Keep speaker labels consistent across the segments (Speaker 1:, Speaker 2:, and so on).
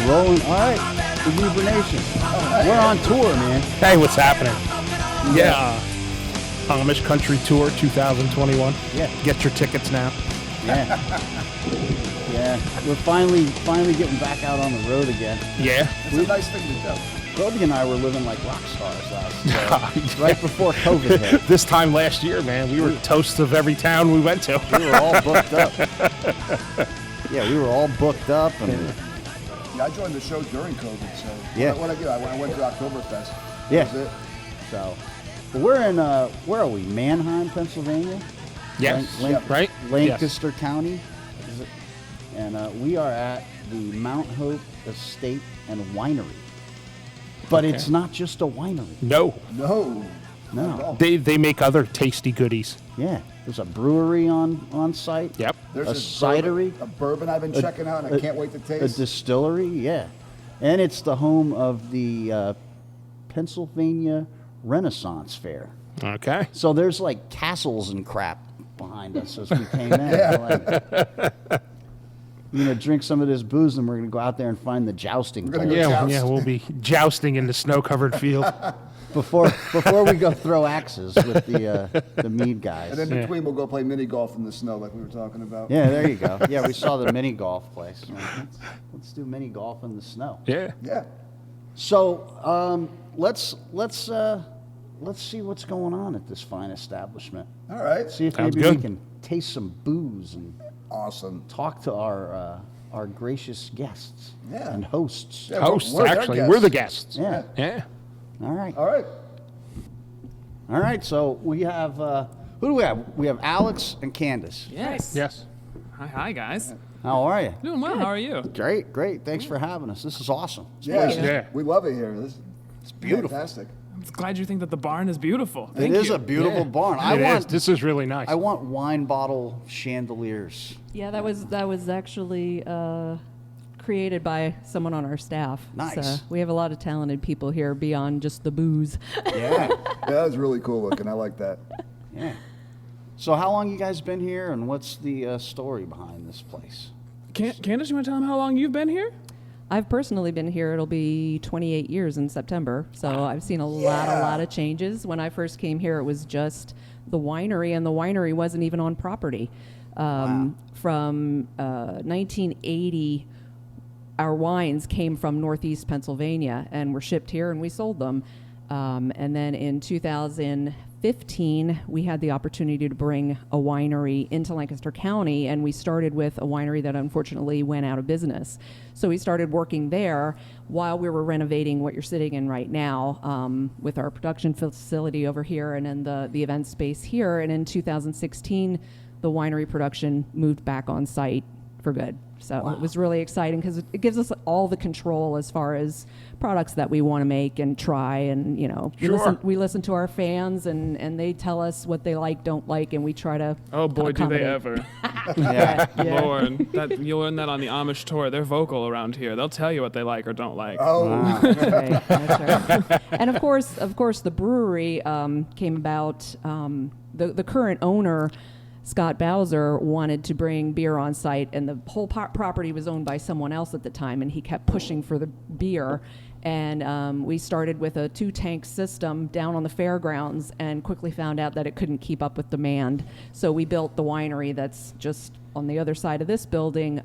Speaker 1: Rolling. All right, Uber Nation. We're on tour, man.
Speaker 2: Hey, what's happening? Yeah. Amish Country Tour 2021.
Speaker 1: Yeah.
Speaker 2: Get your tickets now.
Speaker 1: Yeah. Yeah. We're finally getting back out on the road again.
Speaker 2: Yeah.
Speaker 3: It's a nice thing to do.
Speaker 1: Brody and I were living like rock stars right before COVID hit.
Speaker 2: This time last year, man, we were toasts of every town we went to.
Speaker 1: We were all booked up. Yeah, we were all booked up. And
Speaker 3: yeah, I joined the show during COVID, so
Speaker 1: yeah.
Speaker 3: What I did, I went to Oktoberfest.
Speaker 1: Yeah.
Speaker 3: That was it.
Speaker 1: So, but we're in, where are we? Mannheim, Pennsylvania?
Speaker 2: Yes. Right?
Speaker 1: Lancaster County. Is it? And we are at the Mount Hope Estate and Winery. But it's not just a winery.
Speaker 2: No.
Speaker 3: No.
Speaker 2: They make other tasty goodies.
Speaker 1: Yeah. There's a brewery on site.
Speaker 2: Yep.
Speaker 3: There's
Speaker 1: a cidery.
Speaker 3: A bourbon I've been checking out, and I can't wait to taste.
Speaker 1: A distillery, yeah. And it's the home of the Pennsylvania Renaissance Fair.
Speaker 2: Okay.
Speaker 1: So there's like castles and crap behind us as we came in. We're going to drink some of this booze, and we're going to go out there and find the jousting.
Speaker 2: Yeah, we'll be jousting in the snow-covered field.
Speaker 1: Before we go throw axes with the mead guys.
Speaker 3: And in between, we'll go play mini golf in the snow like we were talking about.
Speaker 1: Yeah, there you go. Yeah, we saw the mini golf place. Let's do mini golf in the snow.
Speaker 2: Yeah.
Speaker 3: Yeah.
Speaker 1: So let's see what's going on at this fine establishment.
Speaker 3: All right.
Speaker 1: See if
Speaker 2: Sounds
Speaker 1: maybe we
Speaker 2: good.
Speaker 1: can taste some booze and
Speaker 3: Awesome.
Speaker 1: talk to our gracious guests and hosts.
Speaker 3: Yeah,
Speaker 2: Hosts,
Speaker 3: we're their
Speaker 2: actually.
Speaker 3: guests.
Speaker 2: We're the guests.
Speaker 1: Yeah.
Speaker 2: Yeah.
Speaker 1: All right.
Speaker 3: All right.
Speaker 1: All right. So we have who do we have? We have Alex and Candace.
Speaker 4: Yes.
Speaker 2: Yes.
Speaker 4: Hi, guys.
Speaker 1: How are you?
Speaker 4: Doing well. How are you?
Speaker 1: Great. Thanks for having us. This is awesome.
Speaker 3: Yeah. We love it here. It's
Speaker 1: beautiful.
Speaker 3: Fantastic.
Speaker 4: I'm glad you think that the barn is beautiful.
Speaker 1: It is a beautiful barn.
Speaker 2: This is really nice.
Speaker 1: I want wine bottle chandeliers.
Speaker 5: Yeah, that was actually created by someone on our staff.
Speaker 1: Nice.
Speaker 5: So we have a lot of talented people here beyond just the booze.
Speaker 1: Yeah.
Speaker 3: That was really cool looking. I like that.
Speaker 1: Yeah. So how long you guys been here, and what's the story behind this place?
Speaker 4: Candace, you want to tell them how long you've been here?
Speaker 5: I've personally been here. It'll be 28 years in September. So I've seen a lot of changes. When I first came here, it was just the winery, and the winery wasn't even on property. From 1980, our wines came from Northeast Pennsylvania and were shipped here, and we sold them. And then in 2015, we had the opportunity to bring a winery into Lancaster County, and we started with a winery that unfortunately went out of business. So we started working there while we were renovating what you're sitting in right now, with our production facility over here and then the event space here. And in 2016, the winery production moved back on site for good. So it was really exciting because it gives us all the control as far as products that we want to make and try. And, we listen to our fans, and they tell us what they like, don't like, and we try to
Speaker 4: Oh, boy, do they ever.
Speaker 1: Yeah.
Speaker 4: Lord, you'll learn that on the Amish tour. They're vocal around here. They'll tell you what they like or don't like.
Speaker 3: Oh.
Speaker 1: Wow.
Speaker 5: Right, that's right. And of course, the brewery came about. The current owner, Scott Bowser, wanted to bring beer on site, and the whole property was owned by someone else at the time, and he kept pushing for the beer. And we started with a 2-tank system down on the fairgrounds and quickly found out that it couldn't keep up with demand. So we built the winery that's just on the other side of this building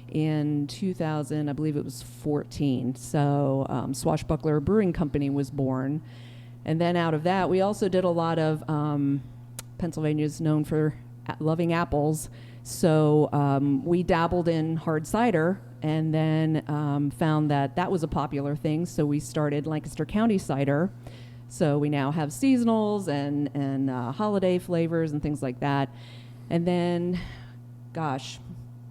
Speaker 5: in 2000, I believe it was 14. So Swashbuckler Brewing Company was born. And then out of that, we also did a lot of Pennsylvania's known for loving apples. So we dabbled in hard cider and then found that was a popular thing. So we started Lancaster County Cider. So we now have seasonals and holiday flavors and things like that. And then,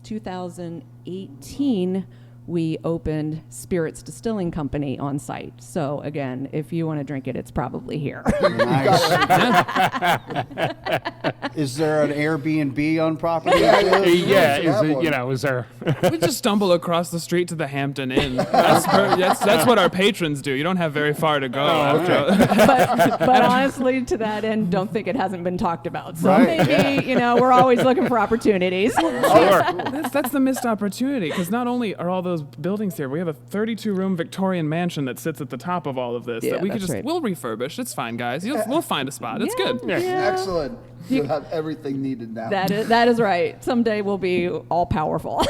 Speaker 5: 2018, we opened Spirits Distilling Company on site. So again, if you want to drink it, it's probably here.
Speaker 1: Nice. Is there an Airbnb on property?
Speaker 2: Yeah,
Speaker 3: have one.
Speaker 2: is there?
Speaker 4: We just stumble across the street to the Hampton Inn. That's what our patrons do. You don't have very far to go.
Speaker 5: but honestly, to that end, don't think it hasn't been talked about. So
Speaker 1: Right.
Speaker 5: maybe, we're always looking for opportunities.
Speaker 4: That's the missed opportunity, because not only are all those buildings here, we have a 32-room Victorian mansion that sits at the top of all of this
Speaker 5: Yeah,
Speaker 4: that we could
Speaker 5: that's
Speaker 4: just
Speaker 5: right.
Speaker 4: we'll refurbish. It's fine, guys. We'll find a spot. It's good.
Speaker 3: Excellent. You'll have everything needed now.
Speaker 5: That is right. Someday we'll be all powerful.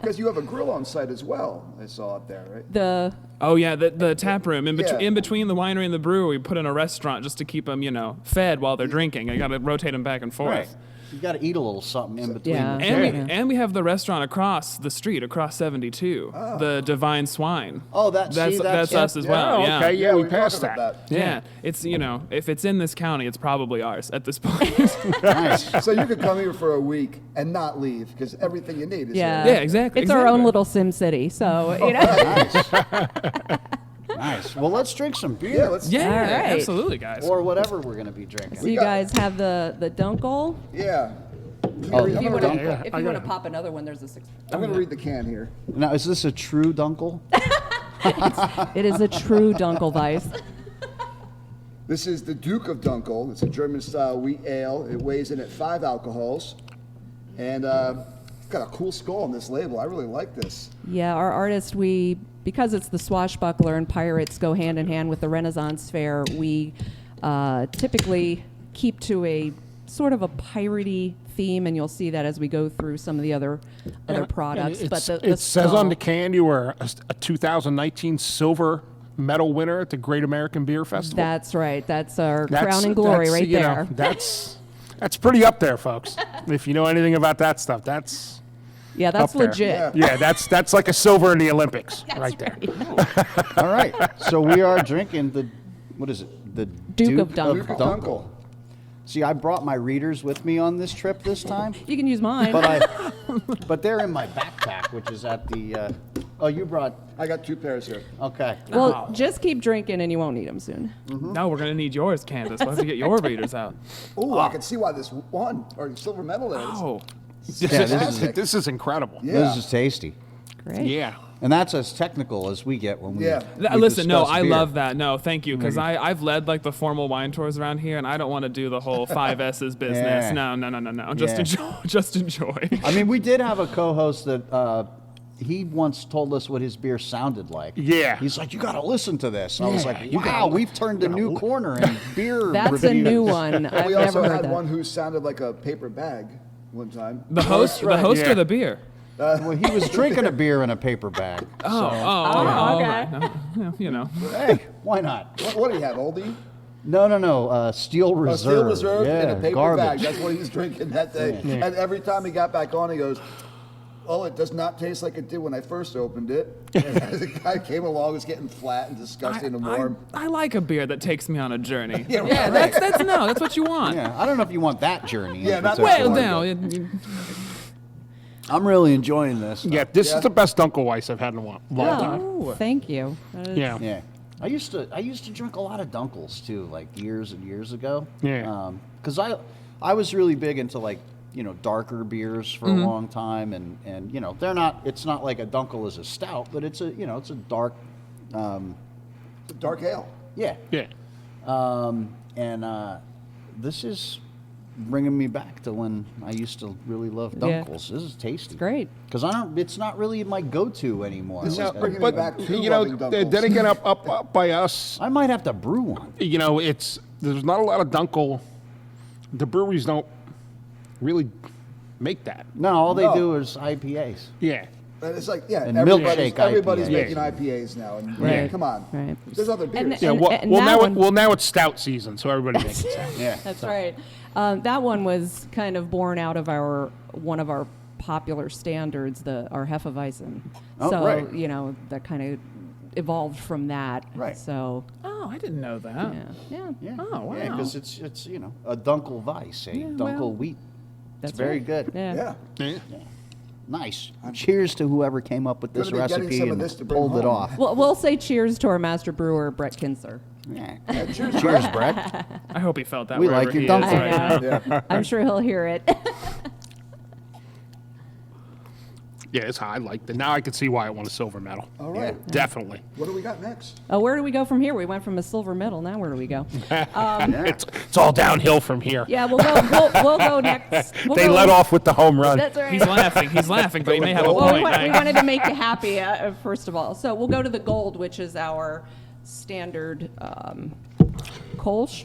Speaker 3: Because you have a grill on site as well. I saw it there, right?
Speaker 4: Oh yeah, the tap room in
Speaker 3: Yeah.
Speaker 4: between the winery and the brewery, we put in a restaurant just to keep them, fed while they're drinking. I got to rotate them back and forth.
Speaker 1: Right. You got to eat a little something in between.
Speaker 5: Yeah.
Speaker 4: And we have the restaurant across the street, across 72, the Divine Swine.
Speaker 1: Oh, that's
Speaker 4: us as well.
Speaker 2: Oh,
Speaker 4: Yeah.
Speaker 2: okay. Yeah, we
Speaker 3: were
Speaker 2: passed
Speaker 3: talking
Speaker 2: that.
Speaker 3: about
Speaker 4: Yeah, it's if it's in this county, it's probably ours at this point.
Speaker 1: Nice.
Speaker 3: So you could come here for a week and not leave because everything you need is
Speaker 5: Yeah.
Speaker 3: here.
Speaker 4: Yeah, exactly.
Speaker 5: It's our own
Speaker 4: exactly.
Speaker 5: little Sim City. So,
Speaker 1: Nice. Nice. Well, let's drink some beer.
Speaker 3: Yeah, let's.
Speaker 4: Yeah,
Speaker 5: All right.
Speaker 4: absolutely, guys.
Speaker 1: Or whatever we're going to be drinking.
Speaker 5: so you guys have the Dunkel.
Speaker 3: Yeah.
Speaker 1: Oh,
Speaker 5: If you want to
Speaker 2: yeah.
Speaker 5: if
Speaker 2: I
Speaker 5: you
Speaker 2: got
Speaker 5: want
Speaker 2: it.
Speaker 5: to pop another one, there's a 6.
Speaker 3: I'm going to read the can here.
Speaker 1: Now, is this a true Dunkel?
Speaker 5: It is a true Dunkelweiss.
Speaker 3: This is the Duke of Dunkel. It's a German-style wheat ale. It weighs in at 5 alcohols. And it's got a cool skull on this label. I really like this.
Speaker 5: Yeah, our artist, because it's the swashbuckler and pirates go hand in hand with the Renaissance fair, we typically keep to a sort of a piratey theme, and you'll see that as we go through some of the other products. But
Speaker 2: It says on the can you were a 2019 silver medal winner at the Great American Beer Festival.
Speaker 5: That's right. That's our crown and glory right
Speaker 2: you
Speaker 5: there.
Speaker 2: know, that's pretty up there, folks. If you know anything about that stuff, that's
Speaker 5: Yeah, that's
Speaker 2: up there.
Speaker 5: legit.
Speaker 3: Yeah.
Speaker 2: yeah, that's like a silver in the Olympics right there.
Speaker 1: All right. So we are drinking the
Speaker 5: Duke of Dunkel.
Speaker 3: Duke of Dunkel.
Speaker 1: See, I brought my readers with me on this trip this time,
Speaker 5: You can use mine.
Speaker 1: but they're in my backpack, which is at the. Oh, you brought.
Speaker 3: I got 2 pairs here.
Speaker 1: Okay.
Speaker 5: well, just keep drinking, and you won't need them soon.
Speaker 4: No, we're gonna need yours, Candace. We'll have to get your readers out.
Speaker 3: Oh, I can see why this won, or silver medal is.
Speaker 4: Oh,
Speaker 2: This is incredible.
Speaker 3: Yeah.
Speaker 1: This is tasty,
Speaker 5: Great.
Speaker 2: Yeah.
Speaker 1: and that's as technical as we get when we.
Speaker 3: Yeah.
Speaker 1: we
Speaker 4: listen, no,
Speaker 1: discuss
Speaker 4: I
Speaker 1: beer.
Speaker 4: love that. No, thank you, because I've led like the formal wine tours around here, and I don't want to do the whole 5S's business.
Speaker 1: Yeah.
Speaker 4: No. Just
Speaker 1: Yeah.
Speaker 4: enjoy. Just enjoy.
Speaker 1: I mean, we did have a co-host that he once told us what his beer sounded like.
Speaker 2: Yeah.
Speaker 1: He's like, you got to listen to this. And I was
Speaker 2: Yeah,
Speaker 1: like,
Speaker 2: you
Speaker 1: wow,
Speaker 2: gotta-
Speaker 1: we've turned a new corner in beer
Speaker 5: That's
Speaker 1: reviews.
Speaker 5: a new one. I've
Speaker 3: We
Speaker 5: never
Speaker 3: also
Speaker 5: heard
Speaker 3: had
Speaker 5: that.
Speaker 3: one who sounded like a paper bag one time.
Speaker 4: The host,
Speaker 1: right.
Speaker 4: the host
Speaker 2: Yeah.
Speaker 4: or the beer?
Speaker 1: Well, he was drinking a beer in a paper bag.
Speaker 4: Oh,
Speaker 5: okay.
Speaker 4: No, you know.
Speaker 1: Hey, why not?
Speaker 3: What do you have, oldie?
Speaker 1: No. Steel Reserve.
Speaker 3: A Steel Reserve
Speaker 1: yeah,
Speaker 3: in a paper
Speaker 1: garbage.
Speaker 3: bag. That's what he was drinking that day.
Speaker 2: Yeah.
Speaker 3: And every time he got back on, he goes, "Oh, it does not taste like it did when I first opened it." And as the guy came along, it was getting flat and disgusting and warm.
Speaker 4: I like a beer that takes me on a journey.
Speaker 3: Yeah,
Speaker 4: yeah,
Speaker 3: right.
Speaker 4: that's what you want.
Speaker 1: Yeah, I don't know if you want that journey.
Speaker 3: Yeah,
Speaker 1: in
Speaker 3: not
Speaker 1: particular.
Speaker 4: Well,
Speaker 3: That's
Speaker 4: no.
Speaker 1: I'm really enjoying this.
Speaker 2: Yeah, this
Speaker 3: Yeah.
Speaker 2: is the best Dunkelweiss I've had in a long time.
Speaker 5: Oh, thank you. That is-
Speaker 2: Yeah.
Speaker 1: Yeah. I used to drink a lot of Dunkels too, like years and years ago.
Speaker 2: Yeah.
Speaker 1: Because I was really big into like, darker beers for a long time, and it's not like a Dunkel is a stout, but it's a dark,
Speaker 3: It's a dark ale.
Speaker 1: yeah.
Speaker 2: Yeah.
Speaker 1: This is bringing me back to when I used to really love
Speaker 5: Yeah.
Speaker 1: Dunkels. This is tasty.
Speaker 5: Great.
Speaker 1: Because it's not really my go-to anymore.
Speaker 3: This is
Speaker 1: Like,
Speaker 3: bringing me
Speaker 2: But
Speaker 3: back to
Speaker 2: you know,
Speaker 3: loving Dunkels.
Speaker 2: then again, up by us,
Speaker 1: I might have to brew one.
Speaker 2: there's not a lot of Dunkel. The breweries don't really make that.
Speaker 1: No, all they
Speaker 3: No.
Speaker 1: do is IPAs.
Speaker 2: Yeah.
Speaker 3: And it's like,
Speaker 1: And
Speaker 3: everybody's
Speaker 1: milkshake
Speaker 3: making
Speaker 2: IPAs.
Speaker 3: IPAs now. And
Speaker 5: Right.
Speaker 3: come on.
Speaker 5: Right.
Speaker 3: There's other beers.
Speaker 5: And-
Speaker 2: Yeah.
Speaker 5: and that one-
Speaker 2: Now it's stout season, so everybody makes it.
Speaker 1: Yeah.
Speaker 5: That's right. That one was kind of born out of one of our popular standards, our Hefeweizen.
Speaker 1: Oh,
Speaker 5: so
Speaker 1: right.
Speaker 5: that kind of evolved from that.
Speaker 1: Right.
Speaker 5: So,
Speaker 4: Oh, I didn't know that.
Speaker 5: yeah.
Speaker 1: Yeah.
Speaker 4: Oh, wow.
Speaker 1: Yeah, because it's a Dunkel Weiss, Dunkel
Speaker 4: well,
Speaker 1: wheat. It's
Speaker 5: That's
Speaker 1: very
Speaker 5: right.
Speaker 1: good.
Speaker 5: Yeah.
Speaker 3: Yeah.
Speaker 1: Nice. Cheers to whoever came up with this
Speaker 3: Gonna be getting
Speaker 1: recipe
Speaker 3: some of
Speaker 1: and
Speaker 3: this to bring
Speaker 1: pulled it
Speaker 3: home.
Speaker 1: off.
Speaker 5: Well, we'll say cheers to our master brewer, Brett Kinser.
Speaker 1: Yeah.
Speaker 3: Cheers.
Speaker 1: Cheers, Brett.
Speaker 4: I hope he felt that
Speaker 1: We
Speaker 4: wherever
Speaker 1: like your
Speaker 4: he
Speaker 1: Dunkel.
Speaker 4: is right
Speaker 5: I
Speaker 4: now.
Speaker 5: know. I'm sure he'll hear it.
Speaker 2: Yeah, it's high. I like that. Now I can see why I want a silver medal.
Speaker 3: All right.
Speaker 2: Definitely.
Speaker 3: What do we got next?
Speaker 5: Where do we go from here? We went from a silver medal. Now where do we go?
Speaker 2: It's all downhill from here.
Speaker 5: Yeah, we'll go next. We'll
Speaker 2: They
Speaker 5: go-
Speaker 2: let off with the home run.
Speaker 5: That's right.
Speaker 4: He's laughing, but he may have a
Speaker 5: Well,
Speaker 4: point.
Speaker 5: we wanted to make you happy, first of all. So we'll go to the gold, which is our standard Kolsch.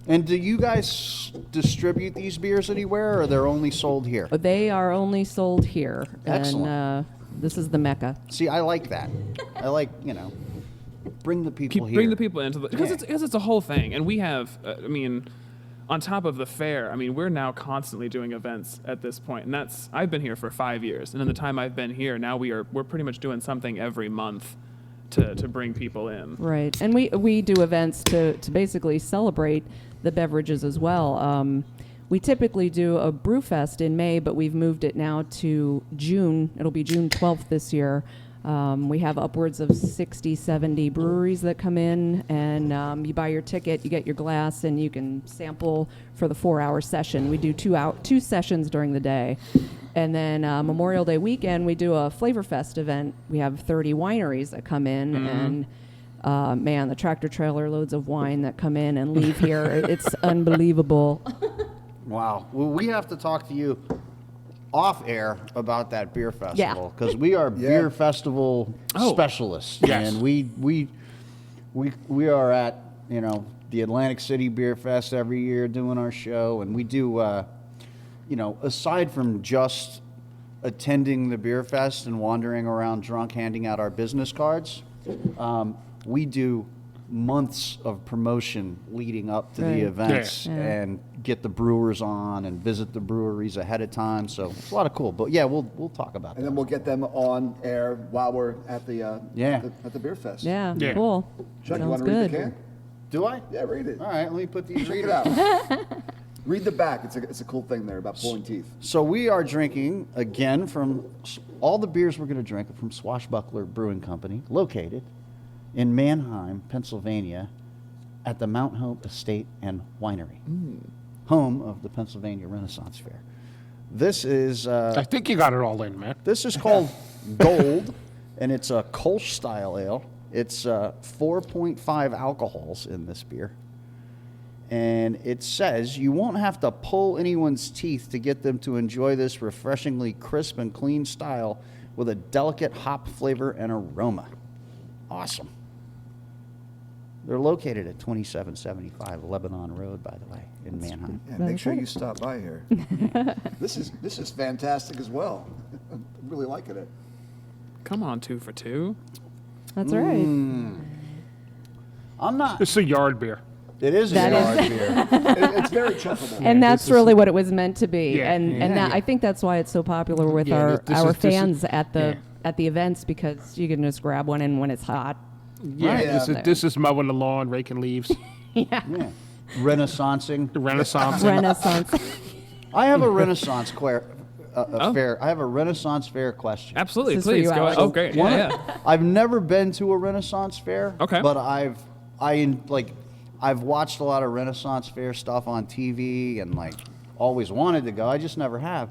Speaker 1: And do you guys distribute these beers anywhere, or they're only sold here?
Speaker 5: They are only sold here.
Speaker 1: Excellent.
Speaker 5: And this is the Mecca.
Speaker 1: See, I like that. I like, bring the people here.
Speaker 4: Bring the people into the because
Speaker 1: Yeah.
Speaker 4: it's a whole thing, and we have. On top of the fair, we're now constantly doing events at this point, and I've been here for 5 years, and in the time I've been here, now we're pretty much doing something every month to bring people in.
Speaker 5: Right. And we do events to basically celebrate the beverages as well. We typically do a brew fest in May, but we've moved it now to June. It'll be June 12th this year. We have upwards of 60, 70 breweries that come in, and you buy your ticket, you get your glass, and you can sample for the 4-hour session. We do two sessions during the day. And then Memorial Day weekend, we do a Flavorfest event. We have 30 wineries that come in, and man, the tractor trailer loads of wine that come in and leave here. It's unbelievable.
Speaker 1: Wow. Well, we have to talk to you off air about that beer festival, because we are beer festival specialists.
Speaker 2: Yes.
Speaker 1: And we are at, the Atlantic City Beer Fest every year doing our show, and we do, aside from just attending the beer fest and wandering around drunk handing out our business cards, we do months of promotion leading up to the
Speaker 5: Right.
Speaker 1: events and get the brewers on and visit the breweries ahead of time. So it's a lot of cool. But yeah, we'll talk about
Speaker 3: And
Speaker 1: that.
Speaker 3: then we'll get them on air while we're at the at the beer fest.
Speaker 5: Yeah,
Speaker 2: Yeah.
Speaker 5: cool.
Speaker 3: Chuck, you
Speaker 5: Sounds
Speaker 3: want to read
Speaker 5: good.
Speaker 3: the can?
Speaker 1: Do I?
Speaker 3: Yeah, read it.
Speaker 1: All right, let me put these
Speaker 3: Check it
Speaker 1: readers.
Speaker 3: out. Read the back. It's a cool thing there about pulling teeth.
Speaker 1: So we are drinking, again, from all the beers we're going to drink are from Swashbuckler Brewing Company, located in Mannheim, Pennsylvania, at the Mount Hope Estate and Winery, home of the Pennsylvania Renaissance Fair. This is
Speaker 2: I think you got it all in, man.
Speaker 1: this is called Gold, and it's a Kolsch style ale. It's 4.5 alcohols in this beer. And it says you won't have to pull anyone's teeth to get them to enjoy this refreshingly crisp and clean style with a delicate hop flavor and aroma. Awesome. They're located at 2775 Lebanon Road, by the way, in Mannheim.
Speaker 3: Yeah, make sure you stop by here. This is fantastic as well. I'm really liking it.
Speaker 4: Come on, 2 for 2.
Speaker 5: That's right.
Speaker 1: I'm not.
Speaker 2: It's a yard beer.
Speaker 1: It is a
Speaker 5: That
Speaker 1: yard
Speaker 5: is-
Speaker 1: beer.
Speaker 3: It's very chuckable.
Speaker 5: And that's really what it was meant to be.
Speaker 2: Yeah.
Speaker 5: And that, I think that's why it's so popular with
Speaker 2: Yeah,
Speaker 5: our
Speaker 2: this is-
Speaker 5: fans at the events, because you can just grab one in when it's hot.
Speaker 2: Yeah,
Speaker 3: Yeah.
Speaker 2: this is mowing the lawn, raking leaves,
Speaker 1: Yeah. Renaissancing.
Speaker 2: the Renaissance.
Speaker 5: Renaissance.
Speaker 1: I have a Renaissance fair. I have a Renaissance fair question.
Speaker 4: Absolutely,
Speaker 5: This is for
Speaker 4: please
Speaker 5: you,
Speaker 4: go
Speaker 5: Alex.
Speaker 4: ahead. Oh, great.
Speaker 1: One-
Speaker 4: Yeah.
Speaker 1: I've never been to a Renaissance fair.
Speaker 4: Okay.
Speaker 1: But I've watched a lot of Renaissance fair stuff on TV and always wanted to go. I just never have.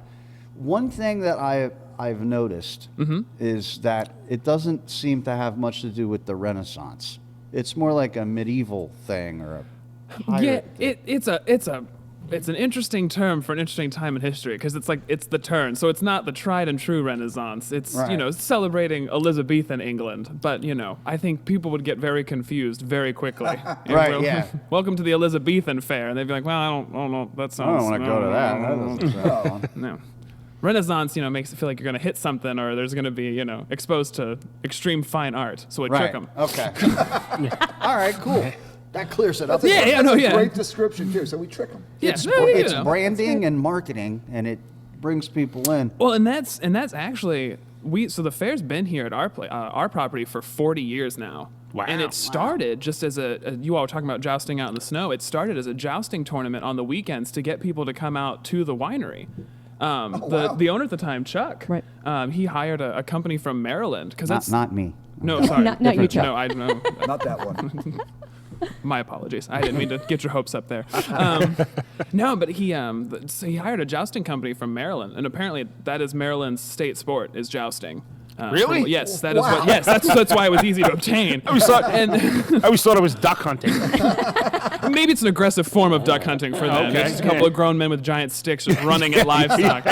Speaker 1: One thing that I've noticed is that it doesn't seem to have much to do with the Renaissance. It's more like a medieval thing or a pirate thing.
Speaker 4: It's an interesting term for an interesting time in history, because it's the turn. So it's not the tried and true Renaissance. It's
Speaker 1: Right.
Speaker 4: celebrating Elizabethan England. But I think people would get very confused very quickly. And
Speaker 1: Right, yeah.
Speaker 4: Welcome to the Elizabethan fair, and they'd be like, well, I don't know. That sounds.
Speaker 1: I don't want to go to that. That doesn't sound fun.
Speaker 4: No. Renaissance, makes it feel like you're going to hit something, or there's going to be, exposed to extreme fine art. So we trick
Speaker 1: Right.
Speaker 4: them.
Speaker 1: Okay. All right. Cool. That clears it up.
Speaker 4: Yeah,
Speaker 3: That's a
Speaker 4: yeah.
Speaker 3: great description too. So we trick them.
Speaker 1: It's,
Speaker 4: Yeah,
Speaker 1: it's
Speaker 4: you know.
Speaker 1: branding and marketing, and it brings people in.
Speaker 4: Well, and that's actually So the fair's been here at our property for 40 years now.
Speaker 2: Wow.
Speaker 4: And it started just as you all were talking about jousting out in the snow. It started as a jousting tournament on the weekends to get people to come out to the winery. The owner at the time, Chuck,
Speaker 5: Right.
Speaker 4: He hired a company from Maryland because that's
Speaker 1: Not me.
Speaker 4: no, sorry,
Speaker 5: Not you, Chuck.
Speaker 4: No, I don't know.
Speaker 3: Not that one.
Speaker 4: My apologies. I didn't mean to get your hopes up there. No, but so he hired a jousting company from Maryland, and apparently that is Maryland's state sport is jousting.
Speaker 2: Really?
Speaker 4: Yes, that is what. Yes, that's why it was easy to obtain.
Speaker 2: I always thought it was duck hunting.
Speaker 4: Maybe it's an aggressive form of duck hunting for them.
Speaker 2: Okay.
Speaker 4: It's just a couple of grown men with giant sticks just running at livestock.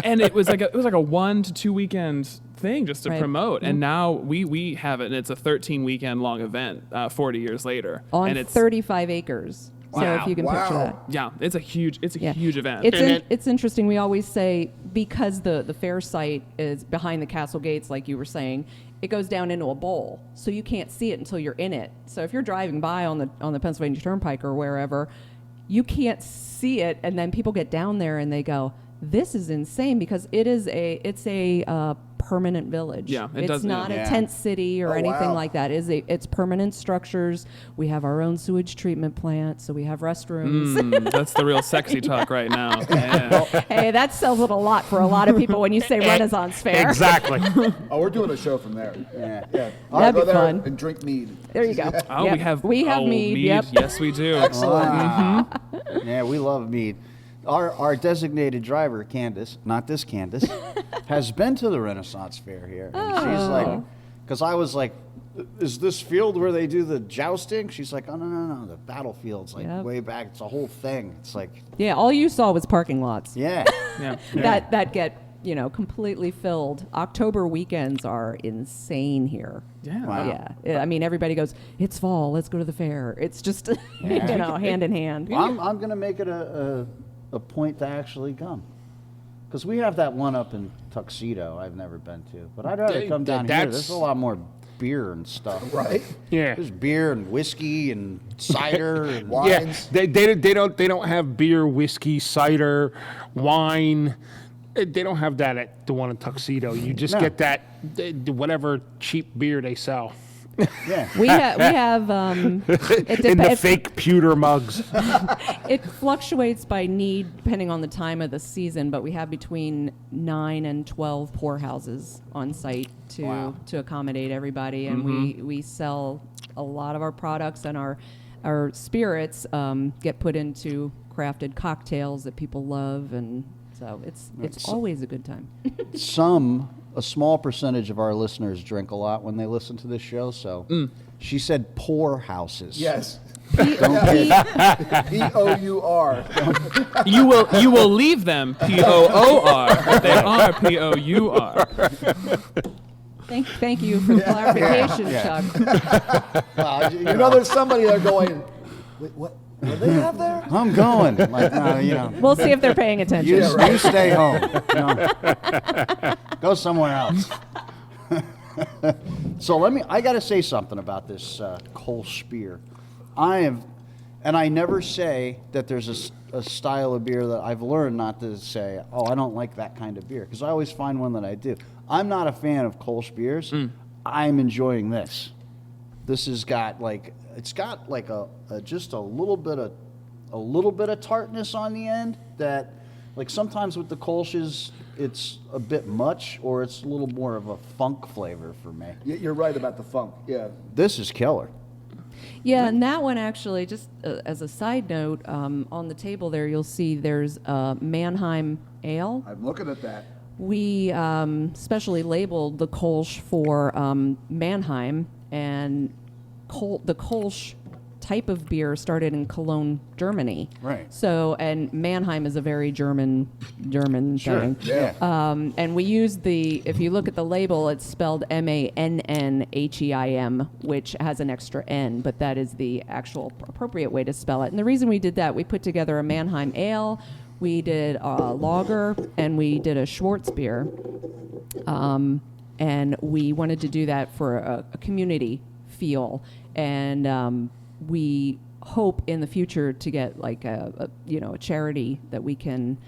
Speaker 4: And it was like a 1 to 2 weekend thing just to
Speaker 5: Right.
Speaker 4: promote. And now we have it, and it's a 13 weekend long event 40 years later.
Speaker 5: On
Speaker 4: and it's
Speaker 5: 35 acres. So
Speaker 2: Wow.
Speaker 5: if you can
Speaker 3: Wow.
Speaker 5: picture that.
Speaker 4: yeah, it's a huge event.
Speaker 5: It's interesting. We always say because the fair site is behind the castle gates, like you were saying, it goes down into a bowl, so you can't see it until you're in it. So if you're driving by on the Pennsylvania Turnpike or wherever, you can't see it, and then people get down there and they go, "This is insane," because it's a permanent village.
Speaker 4: Yeah, it
Speaker 5: it's
Speaker 4: doesn't-
Speaker 5: not
Speaker 1: yeah.
Speaker 5: a tent city or
Speaker 3: Oh,
Speaker 5: anything
Speaker 3: wow.
Speaker 5: like that. It's permanent structures. We have our own sewage treatment plant, so we have restrooms.
Speaker 4: That's the real sexy talk right now. Yeah.
Speaker 5: Hey, that sells it a lot for a lot of people when you say Renaissance Fair.
Speaker 2: Exactly.
Speaker 3: Oh, we're doing a show from there.
Speaker 1: Yeah.
Speaker 3: Yeah.
Speaker 5: That'd
Speaker 3: Go
Speaker 5: be
Speaker 3: there
Speaker 5: fun.
Speaker 3: and drink mead.
Speaker 5: There you go.
Speaker 4: Oh,
Speaker 5: Yep.
Speaker 4: we have
Speaker 5: mead.
Speaker 4: mead.
Speaker 5: Yep.
Speaker 4: Yes, we do.
Speaker 3: Excellent.
Speaker 1: Yeah, we love mead. Our designated driver, Candace, not this Candace, has been to the Renaissance Fair here. And she's like, because I was like, is this field where they do the jousting? She's like, oh, no. The battlefield's like
Speaker 5: Yep.
Speaker 1: way back. It's a whole thing. It's like,
Speaker 5: Yeah, all you saw was parking lots.
Speaker 1: yeah.
Speaker 4: Yeah.
Speaker 5: That get completely filled. October weekends are insane here.
Speaker 4: Yeah.
Speaker 1: Wow.
Speaker 5: Yeah, I mean everybody goes. It's fall. Let's go to the fair. It's just hand in hand.
Speaker 1: Well, I'm going to make it a point to actually come. Because we have that one up in Tuxedo I've never been to. But I'd rather come down here. There's a lot more beer and stuff.
Speaker 3: Right?
Speaker 2: Yeah.
Speaker 1: There's beer and whiskey and cider and
Speaker 3: Wines.
Speaker 2: Yeah, they don't have beer, whiskey, cider, wine. They don't have that at the one in Tuxedo. You just
Speaker 1: No.
Speaker 2: get that whatever cheap beer they sell
Speaker 1: yeah.
Speaker 5: We have. It
Speaker 2: in the
Speaker 5: dep-
Speaker 2: fake pewter mugs.
Speaker 5: It fluctuates by need depending on the time of the season, but we have between 9 and 12 pourhouses on site to accommodate everybody, and we sell a lot of our products, and our spirits get put into crafted cocktails that people love, and so it's always a good time.
Speaker 1: A small percentage of our listeners drink a lot when they listen to this show. So she said poor houses.
Speaker 3: Yes.
Speaker 1: Don't
Speaker 3: P-O-U-R.
Speaker 4: You will leave them P-O-O-R, but they are P-O-U-R.
Speaker 5: Thank you for the clarification,
Speaker 1: Yeah.
Speaker 5: Chuck.
Speaker 3: You know, there's somebody there going, wait, what do they have there?
Speaker 1: I'm going. Like,
Speaker 5: We'll see if they're paying attention.
Speaker 1: you stay home. Go somewhere else. So I got to say something about this Kolsch beer. I never say that there's a style of beer that I've learned not to say, oh, I don't like that kind of beer, because I always find one that I do. I'm not a fan of Kolsch beers. I'm enjoying this. This has got it's got like just a little bit of tartness on the end that, like, sometimes with the Kolsch's it's a bit much, or it's a little more of a funk flavor for me.
Speaker 3: You're right about the funk. Yeah.
Speaker 1: This is killer.
Speaker 5: Yeah, and that one actually, just as a side note, on the table there, you'll see there's Mannheim Ale.
Speaker 3: I'm looking at that.
Speaker 5: We specially labeled the Kolsch for Mannheim, and the Kolsch type of beer started in Cologne, Germany.
Speaker 1: Right.
Speaker 5: So, and Mannheim is a very German thing.
Speaker 3: Yeah.
Speaker 5: And we use if you look at the label, it's spelled Mannheim, which has an extra N, but that is the actual appropriate way to spell it. And the reason we did that, we put together a Mannheim Ale, we did a lager, and we did a Schwarzbier. And we wanted to do that for a community feel. And we hope in the future to get like a charity that we can,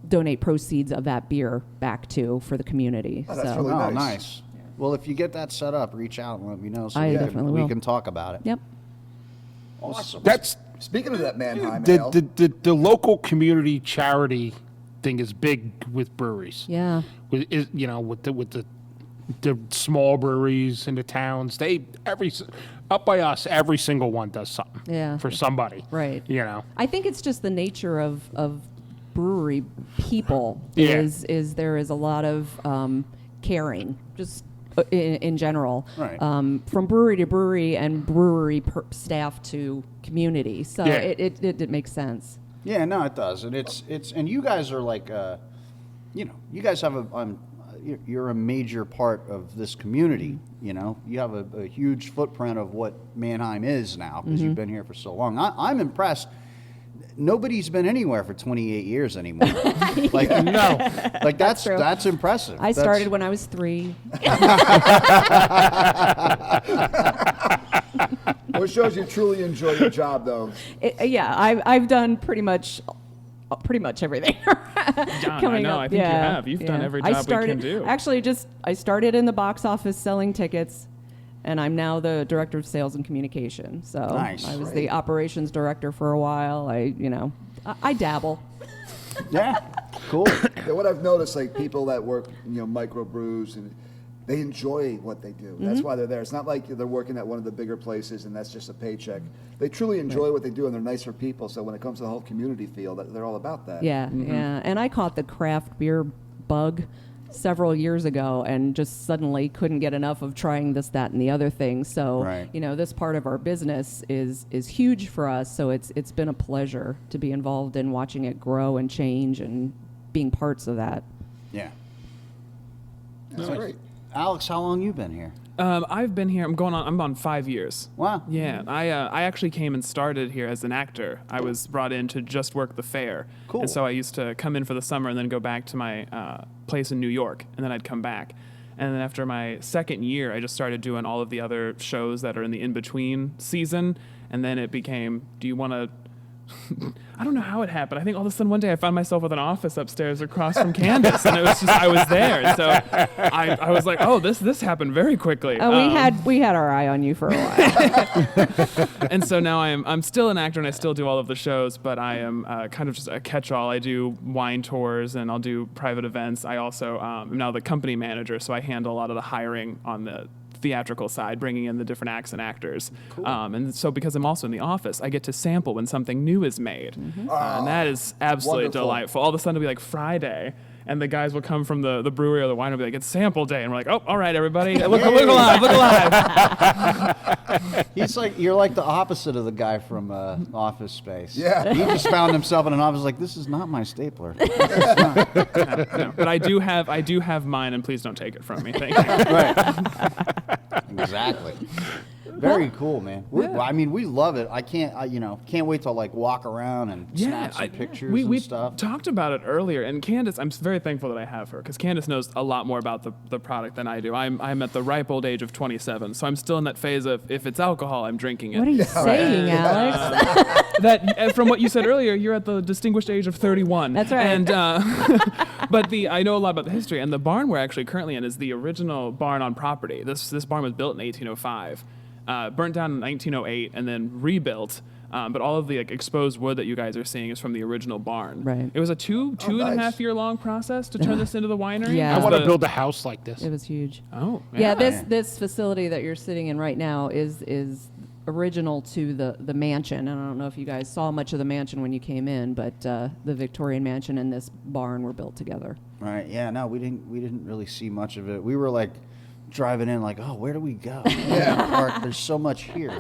Speaker 5: donate proceeds of that beer back to for the community.
Speaker 3: Oh, that's
Speaker 5: so,
Speaker 3: really
Speaker 1: Oh,
Speaker 3: nice.
Speaker 1: nice. Well, if you get that set up, reach out and let me know so
Speaker 5: I
Speaker 1: we
Speaker 5: definitely
Speaker 1: we
Speaker 5: will.
Speaker 1: can talk about it.
Speaker 5: yep.
Speaker 1: Awesome.
Speaker 2: That's
Speaker 3: Speaking of that Mannheim Ale,
Speaker 2: the local community charity thing is big with breweries.
Speaker 5: Yeah.
Speaker 2: With the small breweries in the towns, up by us, every single one does something.
Speaker 5: Yeah.
Speaker 2: For somebody.
Speaker 5: Right.
Speaker 2: You know.
Speaker 5: I think it's just the nature of brewery people
Speaker 2: Yeah.
Speaker 5: is there is a lot of caring, just in general,
Speaker 1: Right.
Speaker 5: From brewery to brewery and brewery staff to community. So
Speaker 2: Yeah.
Speaker 5: it makes sense.
Speaker 1: Yeah, no, it does, and it's and you guys are like, you guys have you're a major part of this community. You know, you have a huge footprint of what Mannheim is now because you've been here for so long. I'm impressed. Nobody's been anywhere for 28 years anymore. Like
Speaker 2: No.
Speaker 1: like that's
Speaker 5: true.
Speaker 1: that's impressive.
Speaker 5: I started when I was 3.
Speaker 3: well, it shows you truly enjoy your job, though.
Speaker 5: I've done pretty much everything.
Speaker 4: John, I know. I think you have. You've done every job we can do.
Speaker 5: Actually, I started in the box office selling tickets, and I'm now the director of sales and communication. So
Speaker 1: Nice.
Speaker 5: I was the operations director for a while. I dabble.
Speaker 1: Yeah, cool.
Speaker 3: Yeah, what I've noticed, like people that work, microbrews, and they enjoy what they do. That's why they're there. It's not like they're working at one of the bigger places and that's just a paycheck. They truly enjoy what they do, and they're nicer people. So when it comes to the whole community feel, they're all about that.
Speaker 5: Yeah, yeah. And I caught the craft beer bug several years ago and just suddenly couldn't get enough of trying this, that, and the other thing. So,
Speaker 1: Right.
Speaker 5: This part of our business is huge for us. So it's been a pleasure to be involved in watching it grow and change and being parts of that.
Speaker 1: Yeah.
Speaker 3: That's great.
Speaker 1: Alex, how long you been here?
Speaker 4: I've been here. I'm on 5 years.
Speaker 1: Wow.
Speaker 4: Yeah, I actually came and started here as an actor. I was brought in to just work the fair.
Speaker 1: Cool.
Speaker 4: And so I used to come in for the summer and then go back to my place in New York, and then I'd come back. And then after my second year, I just started doing all of the other shows that are in the in-between season. And then it became, do you want to... I don't know how it happened. I think all of a sudden one day I found myself with an office upstairs across from Candace, and it was just I was there. And so I was like, oh, this happened very quickly.
Speaker 5: We had our eye on you for a while.
Speaker 4: And so now I'm still an actor and I still do all of the shows, but I am kind of just a catch-all. I do wine tours and I'll do private events. I also am now the company manager, so I handle a lot of the hiring on the theatrical side, bringing in the different acts and actors. Cool. And so because I'm also in the office, I get to sample when something new is made. And that is absolutely
Speaker 3: Wonderful.
Speaker 4: delightful. All of a sudden it'll be like Friday, and the guys will come from the brewery or the winery and be like, it's sample day. And we're like, oh, all right, everybody. Look alive, look alive.
Speaker 1: He's like, you're like the opposite of the guy from Office Space.
Speaker 3: Yeah.
Speaker 1: He just found himself in an office like, this is not my stapler.
Speaker 4: No, but I do have mine, and please don't take it from me. Thank you.
Speaker 1: Right. Exactly. Very cool, man. I mean, we love it. I can't wait to like walk around and snap some pictures
Speaker 4: we
Speaker 1: and stuff.
Speaker 4: talked about it earlier, and Candace, I'm very thankful that I have her, because Candace knows a lot more about the product than I do. I'm at the ripe old age of 27, so I'm still in that phase of if it's alcohol, I'm drinking it.
Speaker 5: What are you saying, Alex?
Speaker 4: From what you said earlier, you're at the distinguished age of 31.
Speaker 5: That's right.
Speaker 4: And but I know a lot about the history, and the barn we're actually currently in is the original barn on property. This barn was built in 1805. Burnt down in 1908 and then rebuilt, but all of the exposed wood that you guys are seeing is from the original barn.
Speaker 5: Right.
Speaker 4: It was a two and a half year long process to turn this into the winery.
Speaker 5: Yeah.
Speaker 2: I
Speaker 5: As
Speaker 2: want to build a house like this.
Speaker 5: It was huge.
Speaker 4: Oh,
Speaker 5: Yeah, this facility that you're sitting in right now is original to the mansion. And I don't know if you guys saw much of the mansion when you came in, but the Victorian mansion and this barn were built together.
Speaker 1: Right. Yeah. No, we didn't really see much of it. We were like driving in like, oh, where do we go? Yeah. There's so much here.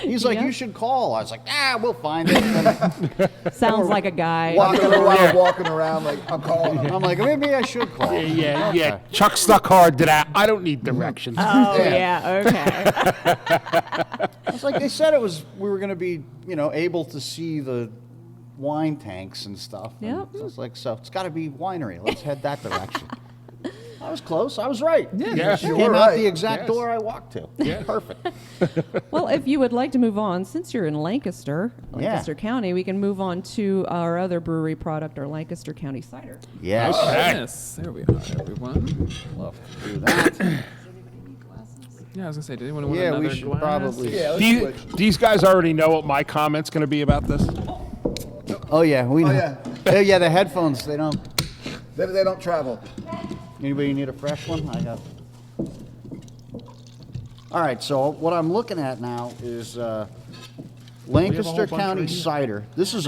Speaker 1: He's like,
Speaker 5: Yeah.
Speaker 1: you should call. I was like, we'll find it.
Speaker 5: Sounds like a guy.
Speaker 3: Walking around like, I'm calling him.
Speaker 1: I'm like, maybe I should call.
Speaker 2: Yeah. Chuck stuck hard to that. I don't need directions.
Speaker 5: Oh, yeah, okay.
Speaker 1: It's like they said we were going to be, able to see the wine tanks and stuff. And
Speaker 5: Yep.
Speaker 1: so it's like, so it's got to be winery. Let's head that direction. I was close. I was right.
Speaker 2: Yeah.
Speaker 1: She
Speaker 3: You
Speaker 1: came
Speaker 3: were
Speaker 1: out
Speaker 3: right.
Speaker 1: the exact
Speaker 2: Yes.
Speaker 1: door I walked to.
Speaker 2: Yeah.
Speaker 1: Perfect.
Speaker 5: Well, if you would like to move on, since you're in Lancaster County, we can move on to our other brewery product, our Lancaster County cider.
Speaker 1: Yes.
Speaker 2: Okay.
Speaker 4: Yes, there we are, everyone.
Speaker 1: Love to do that.
Speaker 4: Yeah, I was gonna say, did anyone want
Speaker 1: Yeah,
Speaker 4: another
Speaker 1: we should
Speaker 4: glass?
Speaker 1: probably.
Speaker 3: Yeah, let's
Speaker 2: These,
Speaker 3: switch.
Speaker 2: these guys already know what my comment's going to be about this.
Speaker 1: Oh yeah, we know.
Speaker 3: yeah.
Speaker 1: Yeah, the headphones. They don't.
Speaker 3: They don't travel.
Speaker 1: Anybody need a fresh one? I have. All right, so what I'm looking at now is Lancaster
Speaker 2: bunch
Speaker 1: County
Speaker 2: right here.
Speaker 1: cider. This is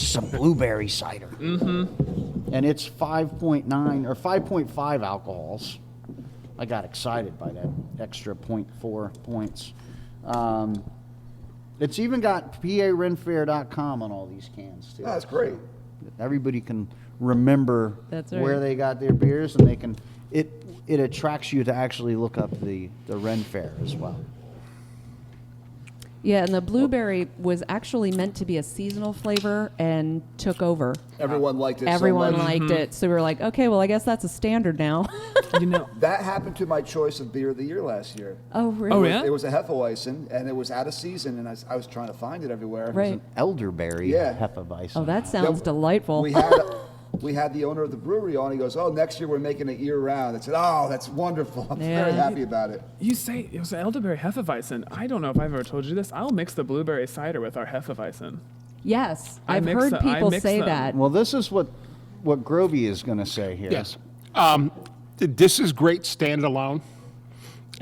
Speaker 1: some blueberry cider. Mm-hmm. And it's 5.9 or 5.5 alcohols. I got excited by that extra 0.4 points. It's even got PARenfair.com on all these cans too.
Speaker 3: Oh, that's great.
Speaker 1: Everybody can remember
Speaker 5: That's
Speaker 1: where
Speaker 5: right.
Speaker 1: they got their beers, and they can. It attracts you to actually look up the Ren Fair as well.
Speaker 5: Yeah, and the blueberry was actually meant to be a seasonal flavor and took over.
Speaker 3: Everyone liked it
Speaker 5: Everyone
Speaker 3: so much.
Speaker 5: liked it, so we were like, okay, well, I guess that's a standard now.
Speaker 4: You know,
Speaker 3: That happened to my choice of beer of the year last year.
Speaker 5: Oh, really?
Speaker 4: Oh, yeah?
Speaker 3: It was a Hefeweizen, and it was out of season, and I was trying to find it everywhere.
Speaker 5: Right.
Speaker 1: An elderberry
Speaker 3: Yeah.
Speaker 1: Hefeweizen.
Speaker 5: Oh, that sounds delightful.
Speaker 3: We had the owner of the brewery on. He goes, "Oh, next year we're making it year round." I said, "Oh, that's wonderful. I'm very
Speaker 5: Yeah.
Speaker 3: happy about it."
Speaker 4: you say it was elderberry Hefeweizen. I don't know if I've ever told you this. I'll mix the blueberry cider with our Hefeweizen.
Speaker 5: Yes,
Speaker 4: I
Speaker 5: I've
Speaker 4: mix
Speaker 5: heard
Speaker 4: them- I
Speaker 5: people
Speaker 4: mix
Speaker 5: say
Speaker 4: them.
Speaker 5: that.
Speaker 1: Well, this is what Grovey is going to say here.
Speaker 2: Yes. This is great standalone.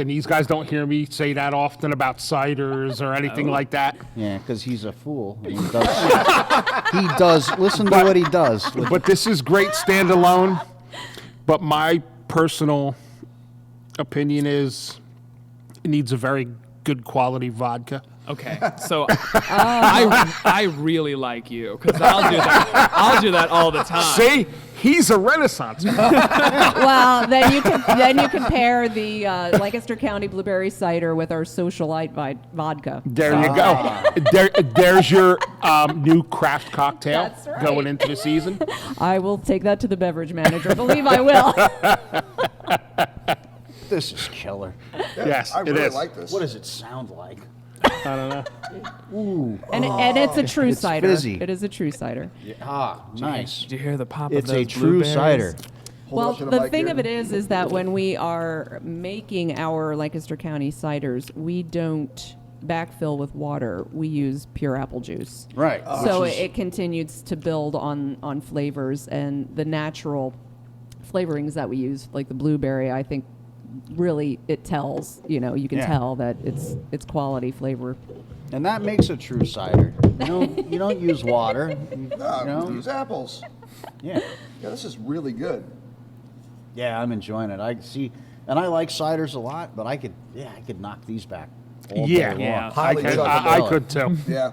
Speaker 2: And these guys don't hear me say that often about ciders or anything like that.
Speaker 1: Yeah, because he's a fool. And he does. He does. Listen to what he does.
Speaker 2: But this is great standalone. But my personal opinion is it needs a very good quality vodka.
Speaker 4: Okay, so I really like you because I'll do that. I'll do that all the time.
Speaker 2: See, he's a Renaissance man.
Speaker 5: Well, then you can pair the Lancaster County Blueberry Cider with our Socialite vodka.
Speaker 2: There you go. There's your new craft cocktail
Speaker 5: That's right.
Speaker 2: going into the season.
Speaker 5: I will take that to the beverage manager. Believe I will.
Speaker 1: This is killer.
Speaker 2: Yes,
Speaker 3: I
Speaker 2: it
Speaker 3: really
Speaker 2: is.
Speaker 3: like this.
Speaker 1: What does it sound like?
Speaker 2: I don't know.
Speaker 5: And it's a true
Speaker 1: It's
Speaker 5: cider.
Speaker 1: fizzy.
Speaker 5: It is a true cider.
Speaker 1: Nice.
Speaker 4: Did you hear the pop
Speaker 1: It's
Speaker 4: of
Speaker 1: a
Speaker 4: those
Speaker 1: true
Speaker 4: blueberries?
Speaker 1: cider.
Speaker 3: Hold
Speaker 5: Well,
Speaker 3: up to
Speaker 5: the
Speaker 3: mic
Speaker 5: thing
Speaker 3: here.
Speaker 5: of it is that when we are making our Lancaster County ciders, we don't backfill with water. We use pure apple juice.
Speaker 1: Right.
Speaker 5: So
Speaker 1: Which is-
Speaker 5: it continues to build on flavors, and the natural flavorings that we use, like the blueberry, I think really it tells. You know, you can
Speaker 1: Yeah.
Speaker 5: tell that it's quality flavor.
Speaker 1: And that makes a true cider. You don't use water.
Speaker 3: No,
Speaker 1: You know?
Speaker 3: use apples.
Speaker 1: Yeah.
Speaker 3: Yeah, this is really good.
Speaker 1: Yeah, I'm enjoying it. I see, and I like ciders a lot, but I could knock these back. All
Speaker 2: Yeah,
Speaker 1: day
Speaker 4: yeah.
Speaker 1: long.
Speaker 3: Highly
Speaker 2: I
Speaker 3: chuggable.
Speaker 2: could too.
Speaker 3: Yeah.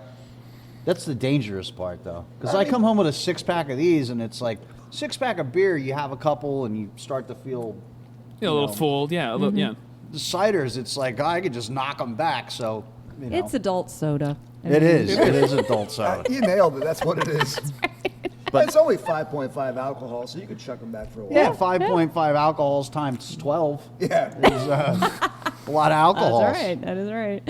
Speaker 1: That's the dangerous part, though, because I come home with a 6-pack of these, and it's like 6-pack of beer. You have a couple, and you start to feel.
Speaker 4: Yeah, a little full. Yeah, a little, yeah.
Speaker 1: The ciders, it's like I could just knock them back. So you know.
Speaker 5: It's adult soda. I
Speaker 1: It
Speaker 5: mean,
Speaker 1: is. It is adult soda.
Speaker 3: You nailed it. That's what it is. But it's only 5.5 alcohol, so you could chuck them back for a while.
Speaker 1: Yeah, 5.5 alcohols times 12
Speaker 3: Yeah.
Speaker 1: is a lot of alcohols.
Speaker 5: That's right. That is right.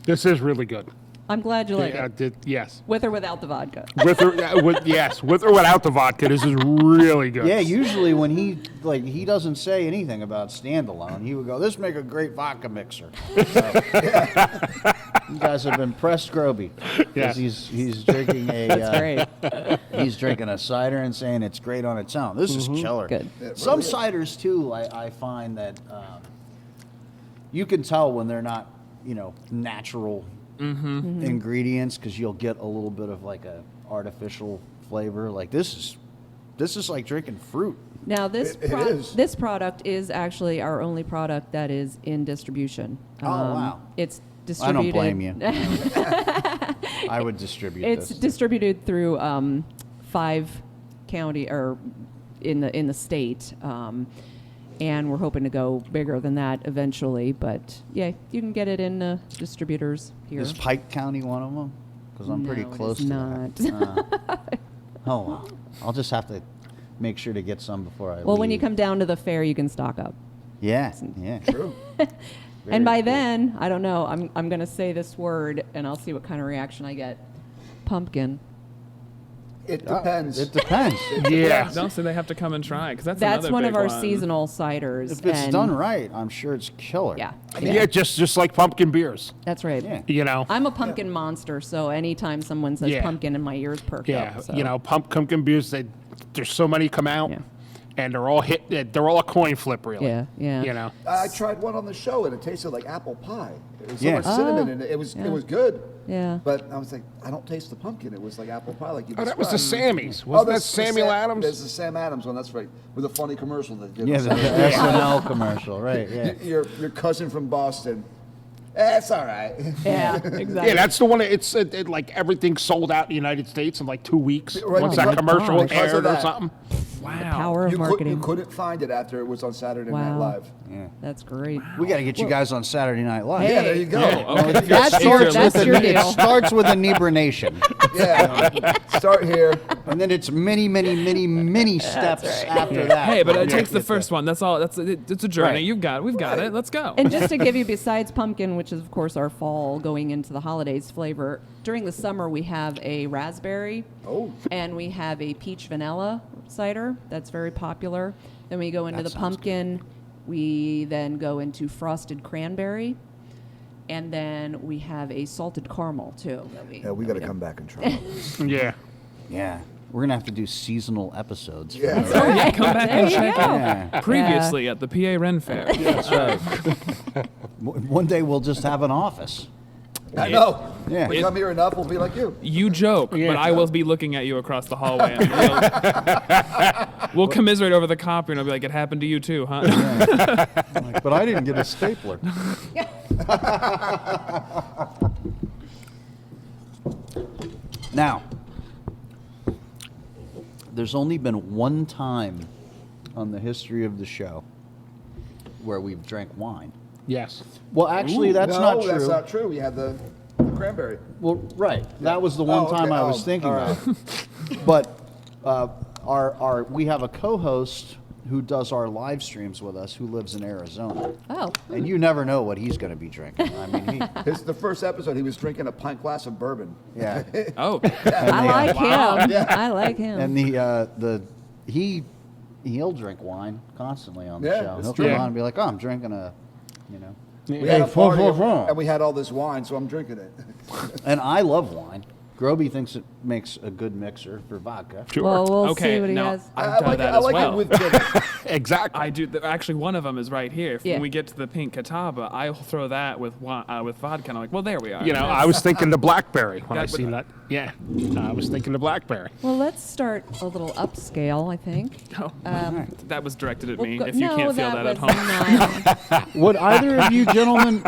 Speaker 2: This is really good.
Speaker 5: I'm glad you like it.
Speaker 2: Yes.
Speaker 5: With or without the vodka.
Speaker 2: With or, with or without the vodka, this is really good.
Speaker 1: Yeah, usually when he doesn't say anything about standalone, he would go, "This make a great vodka mixer." So, you guys have impressed Groby.
Speaker 2: Yeah.
Speaker 1: He's drinking a
Speaker 5: That's great.
Speaker 1: he's drinking a cider and saying it's great on its own. This is killer.
Speaker 5: Good.
Speaker 3: It
Speaker 1: Some
Speaker 3: really is.
Speaker 1: ciders too, I find that you can tell when they're not, natural ingredients, because you'll get a little bit of like a artificial flavor. Like this is like drinking fruit.
Speaker 5: Now this
Speaker 3: It is.
Speaker 5: this product is actually our only product that is in distribution.
Speaker 1: Oh, wow.
Speaker 5: It's
Speaker 1: I
Speaker 5: distributed.
Speaker 1: don't blame you. I would distribute
Speaker 5: It's
Speaker 1: this.
Speaker 5: distributed through 5 county or in the state, and we're hoping to go bigger than that eventually. But yeah, you can get it in distributors here.
Speaker 1: Is Pike County one of them? Because I'm pretty
Speaker 5: No, it
Speaker 1: close
Speaker 5: is
Speaker 1: to
Speaker 5: not.
Speaker 1: that. Oh, well. I'll just have to make sure to get some before I leave.
Speaker 5: Well, when you come down to the fair, you can stock up.
Speaker 1: Yeah.
Speaker 3: True.
Speaker 5: And by then, I don't know, I'm going to say this word, and I'll see what kind of reaction I get. Pumpkin.
Speaker 3: It depends.
Speaker 1: It depends.
Speaker 2: Yeah.
Speaker 4: No, so they have to come and try because that's
Speaker 5: That's
Speaker 4: another
Speaker 5: one
Speaker 4: big
Speaker 5: of our
Speaker 4: one.
Speaker 5: seasonal ciders.
Speaker 1: If it's
Speaker 5: and-
Speaker 1: done right, I'm sure it's killer.
Speaker 5: Yeah.
Speaker 2: Yeah, just like pumpkin beers.
Speaker 5: That's right.
Speaker 1: Yeah.
Speaker 2: You know.
Speaker 5: I'm a pumpkin monster, so anytime someone says
Speaker 2: Yeah.
Speaker 5: pumpkin, and my ears perk
Speaker 2: Yeah,
Speaker 5: up. So.
Speaker 2: you know, pumpkin beers. There's so many come out,
Speaker 5: Yeah.
Speaker 2: and they're all hit. They're all a coin flip, really.
Speaker 5: Yeah, yeah.
Speaker 2: You know.
Speaker 3: I tried one on the show, and it tasted like apple pie. It was so
Speaker 1: Yeah.
Speaker 3: much cinnamon in it. It was good.
Speaker 5: Yeah.
Speaker 3: But I was like, I don't taste the pumpkin. It was like apple pie, like you
Speaker 2: Oh, that was the
Speaker 3: described.
Speaker 2: Sammys. Wasn't that Samuel Adams?
Speaker 3: There's the Sam Adams one. That's right, with a funny commercial that did.
Speaker 1: Yeah, the SNL commercial, right? Yeah.
Speaker 3: Your cousin from Boston. That's all right.
Speaker 5: Yeah, exactly.
Speaker 2: Yeah, that's the one. It's like everything sold out in the United States in like 2 weeks
Speaker 3: Right,
Speaker 2: once
Speaker 3: right.
Speaker 2: that commercial
Speaker 5: Gosh.
Speaker 3: Because of
Speaker 2: aired or
Speaker 3: that.
Speaker 2: something.
Speaker 4: Wow.
Speaker 5: The power of
Speaker 3: You
Speaker 5: marketing.
Speaker 3: couldn't find it after it was on Saturday Night
Speaker 5: Wow.
Speaker 3: Live.
Speaker 1: Yeah.
Speaker 5: That's great.
Speaker 1: We got to get you guys on Saturday Night Live.
Speaker 5: Hey.
Speaker 3: Yeah, there you go.
Speaker 4: Oh, okay.
Speaker 5: That's your
Speaker 1: It
Speaker 5: deal.
Speaker 1: starts with inebriation,
Speaker 3: Yeah. Start here.
Speaker 1: and then it's many steps after that.
Speaker 4: Hey, but it
Speaker 1: Yeah.
Speaker 4: takes the first one. That's all. It's a journey.
Speaker 1: Right.
Speaker 4: You've got it. We've got it. Let's go.
Speaker 5: And just to give you, besides pumpkin, which is of course our fall going into the holidays flavor, during the summer we have a raspberry,
Speaker 3: Oh.
Speaker 5: and we have a peach vanilla cider that's very popular. Then we go into
Speaker 1: That
Speaker 5: the
Speaker 1: sounds
Speaker 5: pumpkin. We then go into frosted cranberry, and then we have a salted caramel too.
Speaker 3: Yeah, we got to come back and try.
Speaker 2: Yeah.
Speaker 1: Yeah, we're gonna have to do seasonal episodes.
Speaker 3: Yeah.
Speaker 4: Oh, yeah, come back and
Speaker 5: There you
Speaker 4: check
Speaker 5: go.
Speaker 4: out.
Speaker 1: Yeah.
Speaker 4: Previously at the PA Ren Fair.
Speaker 1: That's right. One day we'll just have an office.
Speaker 3: I know.
Speaker 1: Yeah.
Speaker 3: We come here enough, we'll be like you.
Speaker 4: You joke,
Speaker 2: Yeah.
Speaker 4: but I will be looking at you across the hallway. And we'll commiserate over the copy, and I'll be like, "It happened to you too, huh?"
Speaker 1: Like, but I didn't get a stapler. Now, there's only been one time on the history of the show where we've drank wine.
Speaker 2: Yes.
Speaker 1: Well, actually, that's
Speaker 3: no,
Speaker 1: not true.
Speaker 3: that's not true. We had the cranberry.
Speaker 1: Well, right. That was the one
Speaker 3: Oh,
Speaker 1: time
Speaker 3: okay.
Speaker 1: I was
Speaker 3: Oh,
Speaker 1: thinking
Speaker 3: all right.
Speaker 1: of. But we have a co-host who does our live streams with us who lives in Arizona.
Speaker 5: Oh,
Speaker 1: And you never know what he's going to be drinking. I mean,
Speaker 3: The first episode, he was drinking a pint glass of bourbon.
Speaker 1: yeah.
Speaker 4: Oh,
Speaker 5: I like him.
Speaker 3: Yeah.
Speaker 5: I like him.
Speaker 1: And he'll drink wine constantly on the
Speaker 3: Yeah,
Speaker 1: show.
Speaker 3: it's
Speaker 1: He'll
Speaker 3: true.
Speaker 1: come on and be like, "Oh, I'm drinking a," you know.
Speaker 3: We had a party, and we had all this wine, so I'm drinking it.
Speaker 1: And I love wine. Groby thinks it makes a good mixer for vodka.
Speaker 2: Sure.
Speaker 5: well, we'll
Speaker 4: okay.
Speaker 5: see what he
Speaker 4: Now,
Speaker 5: has.
Speaker 4: I've done that as well.
Speaker 3: it with dinner.
Speaker 2: Exactly.
Speaker 4: I do. Actually, one of them is right here.
Speaker 5: Yeah.
Speaker 4: When we get to the pink Catawba, I'll throw that with vodka. And I'm like, well, there we are.
Speaker 2: You know, I was thinking the Blackberry when I
Speaker 4: That would-
Speaker 2: seen that. Yeah. I was thinking the Blackberry.
Speaker 5: Well, let's start a little upscale, I think.
Speaker 4: Oh, that was directed at
Speaker 5: We'll
Speaker 4: me.
Speaker 5: go-
Speaker 4: If you
Speaker 5: no,
Speaker 4: can't feel that at
Speaker 5: was
Speaker 4: home.
Speaker 5: not.
Speaker 1: Would either of you gentlemen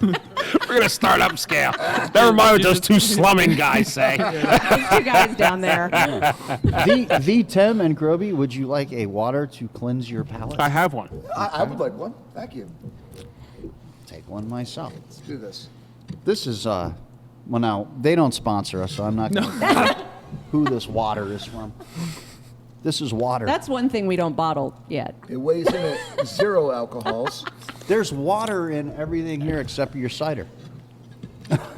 Speaker 2: We're gonna start upscale. Never mind what those two slumming guys say.
Speaker 5: Those two guys down there.
Speaker 1: the Tim and Groby, would you like a water to cleanse your palate?
Speaker 2: I have one.
Speaker 3: I would like one. Thank you.
Speaker 1: Take one myself.
Speaker 3: Let's do this.
Speaker 1: This is well, now they don't sponsor us, so I'm not going to who this water is from. This is water.
Speaker 5: That's one thing we don't bottle yet.
Speaker 3: It weighs in at 0 alcohols.
Speaker 1: There's water in everything here except your cider.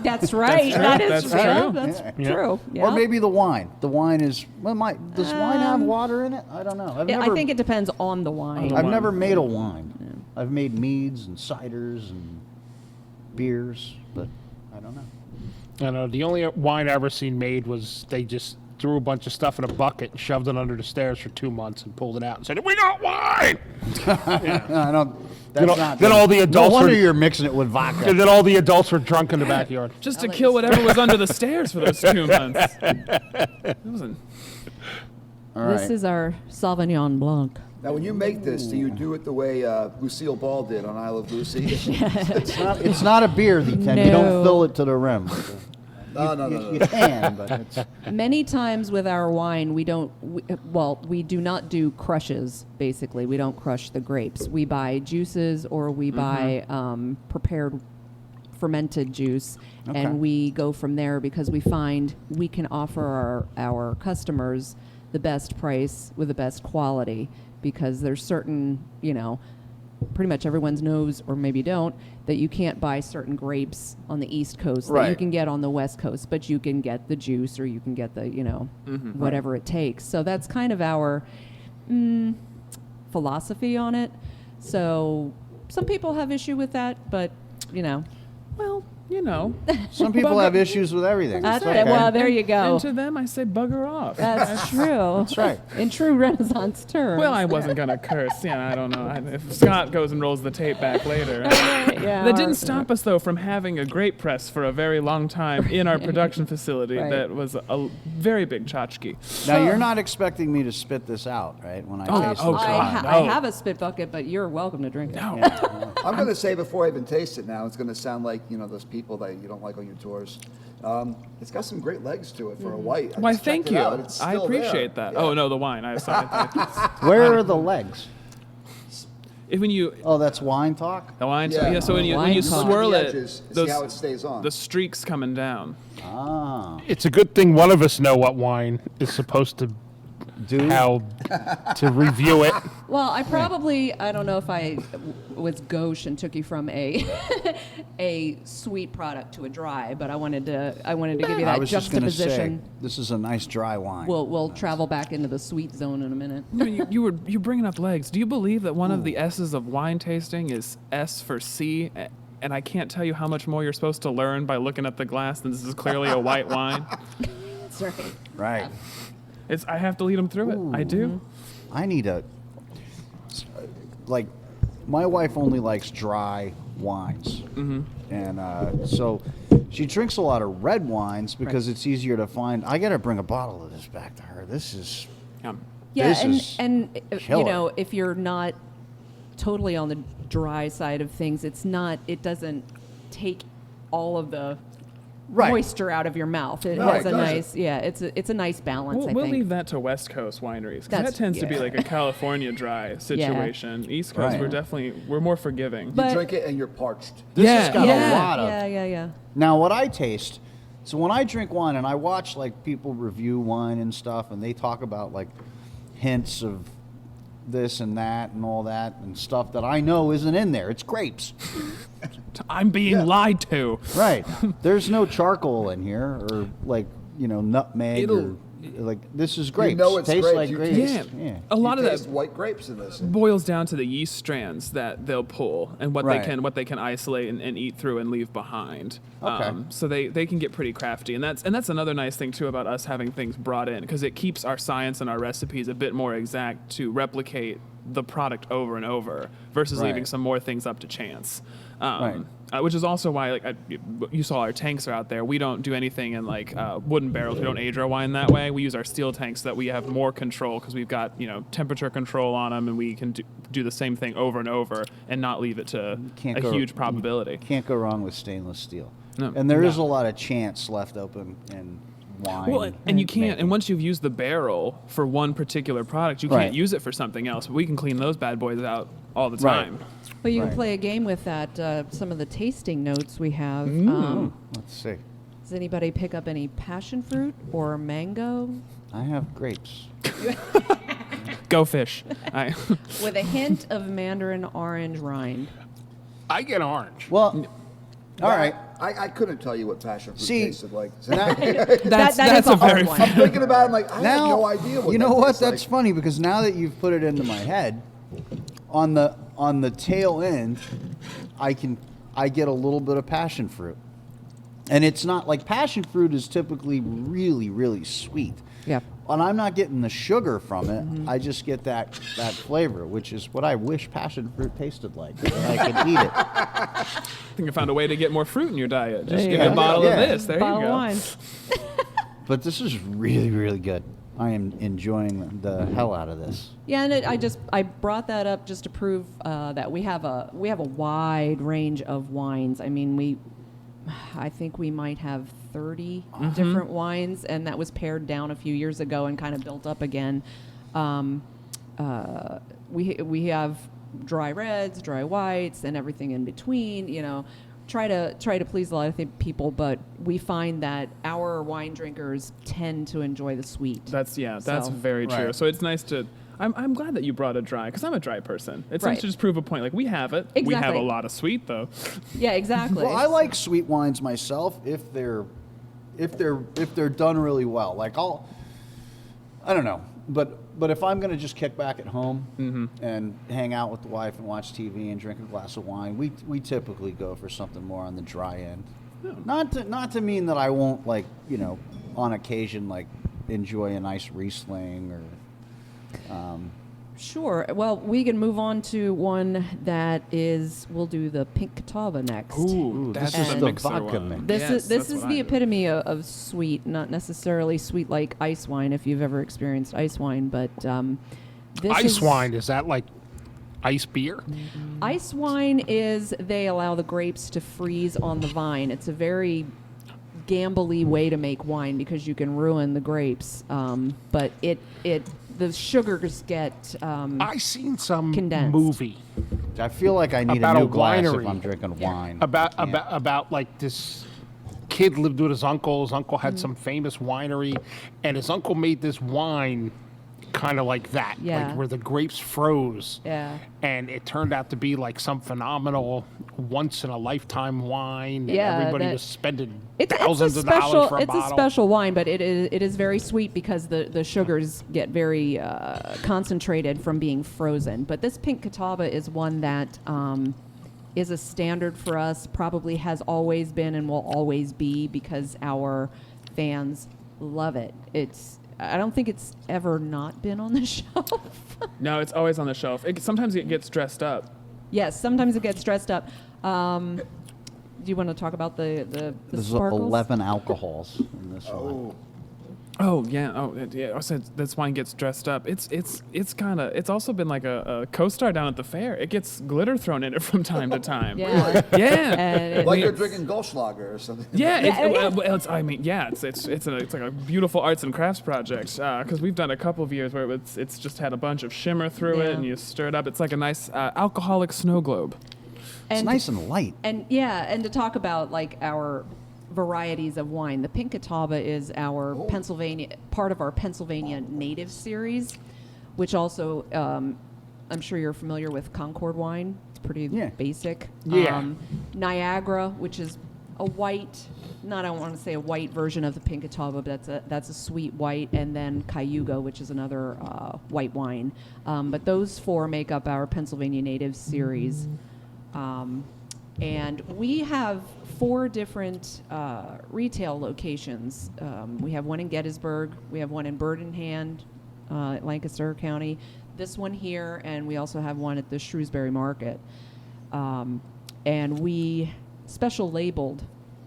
Speaker 5: That's right. That is
Speaker 4: That's
Speaker 5: true.
Speaker 4: true.
Speaker 5: That's
Speaker 2: Yeah.
Speaker 5: true.
Speaker 1: Or
Speaker 5: Yeah.
Speaker 1: maybe the wine. The wine is does wine have water in it? I don't know.
Speaker 5: I think it depends on the wine.
Speaker 1: I've never made a wine. I've made meads and ciders and beers, but I don't know.
Speaker 2: I know the only wine I ever seen made was they just threw a bunch of stuff in a bucket and shoved it under the stairs for 2 months and pulled it out and said, "We got wine."
Speaker 1: I don't. That's
Speaker 2: Then-
Speaker 1: not.
Speaker 2: then all the adults
Speaker 1: No wonder
Speaker 2: were-
Speaker 1: you're mixing it with vodka.
Speaker 2: And then all the adults were drunk in the backyard.
Speaker 4: Just to kill whatever was under the stairs for those 2 months. It wasn't.
Speaker 1: All right.
Speaker 5: This is our Sauvignon Blanc.
Speaker 3: Now, when you make this, do you do it the way Lucille Ball did on I Love Lucy?
Speaker 1: It's not a beer, the Tim. You
Speaker 5: No.
Speaker 1: don't fill it to the rim.
Speaker 3: No.
Speaker 1: You can, but it's.
Speaker 5: Many times with our wine, we do not do crushes, basically. We don't crush the grapes. We buy juices or we buy prepared fermented juice,
Speaker 1: Okay.
Speaker 5: and we go from there because we find we can offer our customers the best price with the best quality, because there's certain, pretty much everyone's knows, or maybe don't, that you can't buy certain grapes on the East Coast that you
Speaker 1: Right.
Speaker 5: can get on the West Coast, but you can get the juice, or you can get the, whatever it takes. So that's kind of our philosophy on it. So some people have issue with that, but,
Speaker 4: Well,
Speaker 1: Some people have issues with everything.
Speaker 5: that's
Speaker 1: It's
Speaker 5: it.
Speaker 1: okay.
Speaker 5: Well, there you go.
Speaker 4: And to them, I say bugger off.
Speaker 5: That's true.
Speaker 1: That's right.
Speaker 5: In true Renaissance terms.
Speaker 4: Well, I wasn't gonna curse. Yeah, I don't know. If Scott goes and rolls the tape back later.
Speaker 5: yeah,
Speaker 4: That didn't stop us, though, from having a grape press for a very long time in our production facility.
Speaker 5: Right.
Speaker 4: That was a very big tchotchke.
Speaker 1: Now, you're not expecting me to spit this out, right? When I taste
Speaker 4: oh,
Speaker 1: this
Speaker 4: God.
Speaker 1: wine.
Speaker 5: I
Speaker 4: No.
Speaker 5: have a spit bucket, but you're welcome to drink it.
Speaker 4: No.
Speaker 3: I'm going to say before I even taste it now, it's going to sound like, those people that you don't like on your tours. It's got some great legs to it for a white. I
Speaker 4: Why,
Speaker 3: just
Speaker 4: thank
Speaker 3: checked it
Speaker 4: you.
Speaker 3: out. It's
Speaker 4: I
Speaker 3: still
Speaker 4: appreciate
Speaker 3: there.
Speaker 4: that.
Speaker 3: Yeah.
Speaker 4: Oh, no, the wine. I'm sorry.
Speaker 1: Where are the legs?
Speaker 4: When you
Speaker 1: Oh, that's wine talk?
Speaker 4: the wine,
Speaker 3: Yeah.
Speaker 4: so when you
Speaker 5: Wine
Speaker 3: Look at
Speaker 4: swirl
Speaker 3: the
Speaker 4: it,
Speaker 3: edges and
Speaker 4: those
Speaker 3: see how it stays on.
Speaker 4: the streaks coming down.
Speaker 1: Ah.
Speaker 2: It's a good thing one of us know what wine is supposed to
Speaker 1: Do
Speaker 2: how to review it.
Speaker 5: Well, I don't know if I was gauche and took you from a a sweet product to a dry, but I wanted to give you
Speaker 1: I
Speaker 5: that
Speaker 1: was just going to say,
Speaker 5: juxtaposition.
Speaker 1: this is a nice dry wine.
Speaker 5: We'll travel back into the sweet zone in a minute.
Speaker 4: You bringing up legs. Do you believe that one of the S's of wine tasting is S for C? And I can't tell you how much more you're supposed to learn by looking at the glass. And this is clearly a white wine.
Speaker 5: That's right.
Speaker 1: Right.
Speaker 4: I have to lead them through it. I do.
Speaker 1: I need my wife only likes dry wines. Mm-hmm. And so she drinks a lot of red wines because it's easier to find. I got to bring a bottle of this back to her. This is,
Speaker 5: Yeah,
Speaker 1: This is
Speaker 5: and
Speaker 1: killer.
Speaker 5: if you're not totally on the dry side of things, it doesn't take all of the
Speaker 1: Right.
Speaker 5: moisture out of your mouth. It
Speaker 3: No,
Speaker 5: has
Speaker 3: it
Speaker 5: a
Speaker 3: doesn't.
Speaker 5: nice, it's a nice balance.
Speaker 4: We'll
Speaker 5: I think.
Speaker 4: leave that to West Coast wineries. 'Cause
Speaker 5: That's-
Speaker 4: that tends to be
Speaker 5: yeah.
Speaker 4: like a California dry situation. East Coast,
Speaker 1: Right.
Speaker 4: we're more forgiving.
Speaker 5: But-
Speaker 3: You drink it and you're parched.
Speaker 1: this
Speaker 4: Yeah,
Speaker 1: has got
Speaker 5: yeah,
Speaker 1: a lot of.
Speaker 5: yeah.
Speaker 1: Now, what I taste, so when I drink wine and I watch like people review wine and stuff, and they talk about like hints of this and that and all that and stuff that I know isn't in there. It's grapes.
Speaker 4: I'm being lied to.
Speaker 1: Right. There's no charcoal in here or like, nutmeg or like this is grapes.
Speaker 3: You know it's
Speaker 1: Tastes
Speaker 3: grapes.
Speaker 1: like
Speaker 3: You
Speaker 1: grapes.
Speaker 3: taste-
Speaker 1: Yeah.
Speaker 4: A lot
Speaker 3: You
Speaker 4: of
Speaker 3: taste
Speaker 4: that
Speaker 3: white grapes in this.
Speaker 4: boils down to the yeast strands that they'll pull and what
Speaker 1: Right.
Speaker 4: they can isolate and eat through and leave behind.
Speaker 1: Okay.
Speaker 4: So they can get pretty crafty, and that's another nice thing too about us having things brought in, because it keeps our science and our recipes a bit more exact to replicate the product over and over versus
Speaker 1: Right.
Speaker 4: leaving some more things up to chance.
Speaker 1: Right.
Speaker 4: Which is also why, you saw our tanks are out there. We don't do anything in wooden barrels. We don't age our wine that way. We use our steel tanks so that we have more control, because we've got temperature control on them, and we can do the same thing over and over and not leave it to
Speaker 1: Can't
Speaker 4: a
Speaker 1: go-
Speaker 4: huge probability.
Speaker 1: Can't go wrong with stainless steel.
Speaker 4: No.
Speaker 1: And there is
Speaker 4: No.
Speaker 1: a lot of chance left open in wine.
Speaker 4: Well, and you can't.
Speaker 1: making.
Speaker 4: And once you've used the barrel for one particular product, you
Speaker 1: Right.
Speaker 4: can't use it for something else. But we can clean those bad boys out all the
Speaker 1: Right.
Speaker 4: time.
Speaker 5: But you can
Speaker 1: Right.
Speaker 5: play a game with that. Some of the tasting notes we have.
Speaker 1: Let's see.
Speaker 5: Does anybody pick up any passion fruit or mango?
Speaker 1: I have grapes.
Speaker 4: Go fish.
Speaker 5: With a hint of mandarin orange rind.
Speaker 2: I get orange.
Speaker 1: Well, all right.
Speaker 3: I couldn't tell you what passion fruit
Speaker 1: See,
Speaker 3: tasted like.
Speaker 1: Now,
Speaker 4: That's
Speaker 5: that is a
Speaker 4: a very
Speaker 5: hard one.
Speaker 3: I'm thinking about it, I'm like, I
Speaker 1: now
Speaker 3: have no idea what
Speaker 1: you know
Speaker 3: that
Speaker 1: what?
Speaker 3: tastes
Speaker 1: That's
Speaker 3: like.
Speaker 1: funny because now that you've put it into my head, on the tail end, I get a little bit of passion fruit, and it's not like passion fruit is typically really really sweet.
Speaker 5: Yeah.
Speaker 1: And I'm not getting the sugar from it. I just get that flavor, which is what I wish passion fruit tasted like. So that I could eat it.
Speaker 4: I think I found a way to get more fruit in your diet. Just
Speaker 5: There
Speaker 4: give
Speaker 5: you
Speaker 4: me a
Speaker 5: go.
Speaker 4: bottle
Speaker 1: Yeah.
Speaker 4: of this. There
Speaker 5: Bottle
Speaker 4: you
Speaker 5: of
Speaker 4: go.
Speaker 5: wine.
Speaker 1: But this is really really good. I am enjoying the hell out of this.
Speaker 5: Yeah, and I brought that up just to prove that we have a wide range of wines. I mean, I think we might have 30 different wines, and that was pared down a few years ago and kind of built up again. We have dry reds, dry whites, and everything in between. try to please a lot of people, but we find that our wine drinkers tend to enjoy the sweet.
Speaker 4: That's
Speaker 5: So-
Speaker 4: very true.
Speaker 1: Right.
Speaker 4: So it's nice to. I'm glad that you brought a dry, because I'm a dry person. It's nice
Speaker 5: Right.
Speaker 4: to just prove a point. Like, we have it. We have a
Speaker 5: Exactly.
Speaker 4: lot of sweet, though.
Speaker 5: Yeah, exactly.
Speaker 1: Well, I like sweet wines myself if they're done really well. Like I don't know, but if I'm gonna just kick back at home and hang out with the wife and watch TV and drink a glass of wine, we typically go for something more on the dry end. Not to mean that I won't, like, on occasion, like, enjoy a nice Riesling or.
Speaker 5: Sure. Well, we can move on to one that is. We'll do the pink Catawba next.
Speaker 4: Ooh,
Speaker 1: this
Speaker 4: that's
Speaker 1: is
Speaker 4: the
Speaker 1: the
Speaker 4: mixer
Speaker 1: vodka
Speaker 4: one.
Speaker 1: mix.
Speaker 5: This
Speaker 4: Yes,
Speaker 5: is
Speaker 4: that's
Speaker 5: the
Speaker 4: what I do.
Speaker 5: epitome of sweet, not necessarily sweet like ice wine. If you've ever experienced ice wine, but this
Speaker 2: Ice wine, is that like ice beer?
Speaker 5: Ice wine is they allow the grapes to freeze on the vine. It's a very gambly way to make wine because you can ruin the grapes. But the sugars get
Speaker 2: I seen some
Speaker 5: Condensed.
Speaker 2: movie
Speaker 1: I feel like I need
Speaker 2: About
Speaker 1: a
Speaker 2: a
Speaker 1: new glass if
Speaker 2: winery.
Speaker 1: I'm drinking wine.
Speaker 2: about like this kid lived with his uncle. His uncle had some famous winery, and his uncle made this wine kind of like that,
Speaker 5: Yeah.
Speaker 2: like where the grapes froze.
Speaker 5: Yeah.
Speaker 2: And it turned out to be like some phenomenal once in a lifetime wine.
Speaker 5: Yeah,
Speaker 2: And everybody
Speaker 5: that-
Speaker 2: was spending
Speaker 5: It's
Speaker 2: thousands
Speaker 5: a
Speaker 2: of dollars
Speaker 5: special
Speaker 2: for a bottle.
Speaker 5: special wine, but it is very sweet because the sugars get very concentrated from being frozen. But this pink Catawba is one that is a standard for us. Probably has always been and will always be because our fans love it. I don't think it's ever not been on the shelf.
Speaker 4: No, it's always on the shelf. Sometimes it gets dressed up.
Speaker 5: Yes, sometimes it gets dressed up. Do you want to talk about the
Speaker 1: There's
Speaker 5: sparkles?
Speaker 1: 11 alcohols in this one.
Speaker 4: Oh yeah. I said this wine gets dressed up. It's also been like a co-star down at the fair. It gets glitter thrown in it from time to time.
Speaker 5: Yeah.
Speaker 4: Yeah.
Speaker 5: And
Speaker 3: Like you're drinking Goldschlager or something.
Speaker 4: Yeah,
Speaker 5: Yeah,
Speaker 4: it's like a beautiful arts and crafts project because we've done a couple of years where it's just had a bunch of shimmer through it
Speaker 5: Yeah.
Speaker 4: and you stir it up. It's like a nice alcoholic snow globe.
Speaker 1: It's nice and light.
Speaker 5: And to talk about like our varieties of wine, the pink Catawba is our part of our Pennsylvania native series, which also I'm sure you're familiar with Concord wine. It's pretty basic.
Speaker 2: Yeah.
Speaker 5: Niagara, which is a white, I don't want to say a white version of the pink Catawba, but that's a sweet white, and then Cayuga, which is another white wine. But those four make up our Pennsylvania native series. And we have 4 different retail locations. We have one in Gettysburg, we have one in Bird in Hand, Lancaster County, this one here, and we also have one at the Shrewsbury Market. And we special labeled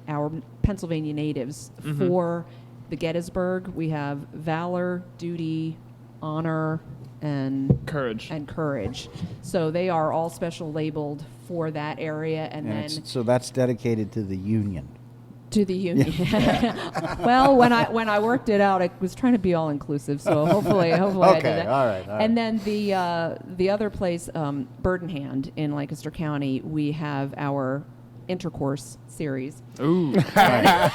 Speaker 5: our Pennsylvania natives for the Gettysburg. We have Valor, Duty, Honor, and
Speaker 4: Courage.
Speaker 5: So they are all special labeled for that area, and then
Speaker 1: So that's dedicated to the Union.
Speaker 5: to the Union. Well, when I worked it out, I was trying to be all inclusive, so hopefully I did
Speaker 1: Okay,
Speaker 5: that.
Speaker 1: all right.
Speaker 5: And then the other place, Bird in Hand in Lancaster County, we have our Intercourse series.
Speaker 4: Ooh.
Speaker 3: That,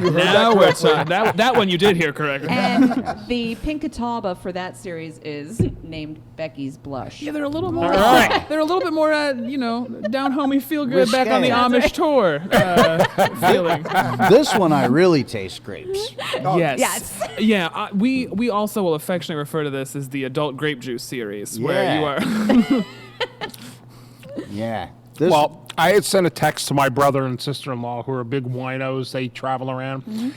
Speaker 3: you heard
Speaker 4: Now
Speaker 3: that
Speaker 4: we're
Speaker 3: correctly.
Speaker 4: talking. That one you did hear correctly.
Speaker 5: And the pink Catawba for that series is named Becky's Blush.
Speaker 4: Yeah, they're a little more.
Speaker 2: All right.
Speaker 4: They're a little bit more, down homey, feel good, back on the
Speaker 1: Risque.
Speaker 4: Amish tour feeling.
Speaker 1: This one I really taste grapes.
Speaker 4: Yes.
Speaker 5: Yes.
Speaker 4: Yeah. We also will affectionately refer to this as the adult grape juice series, where you are.
Speaker 1: Yeah. This,
Speaker 2: Well, I had sent a text to my brother and sister-in-law who are big winos. They travel around.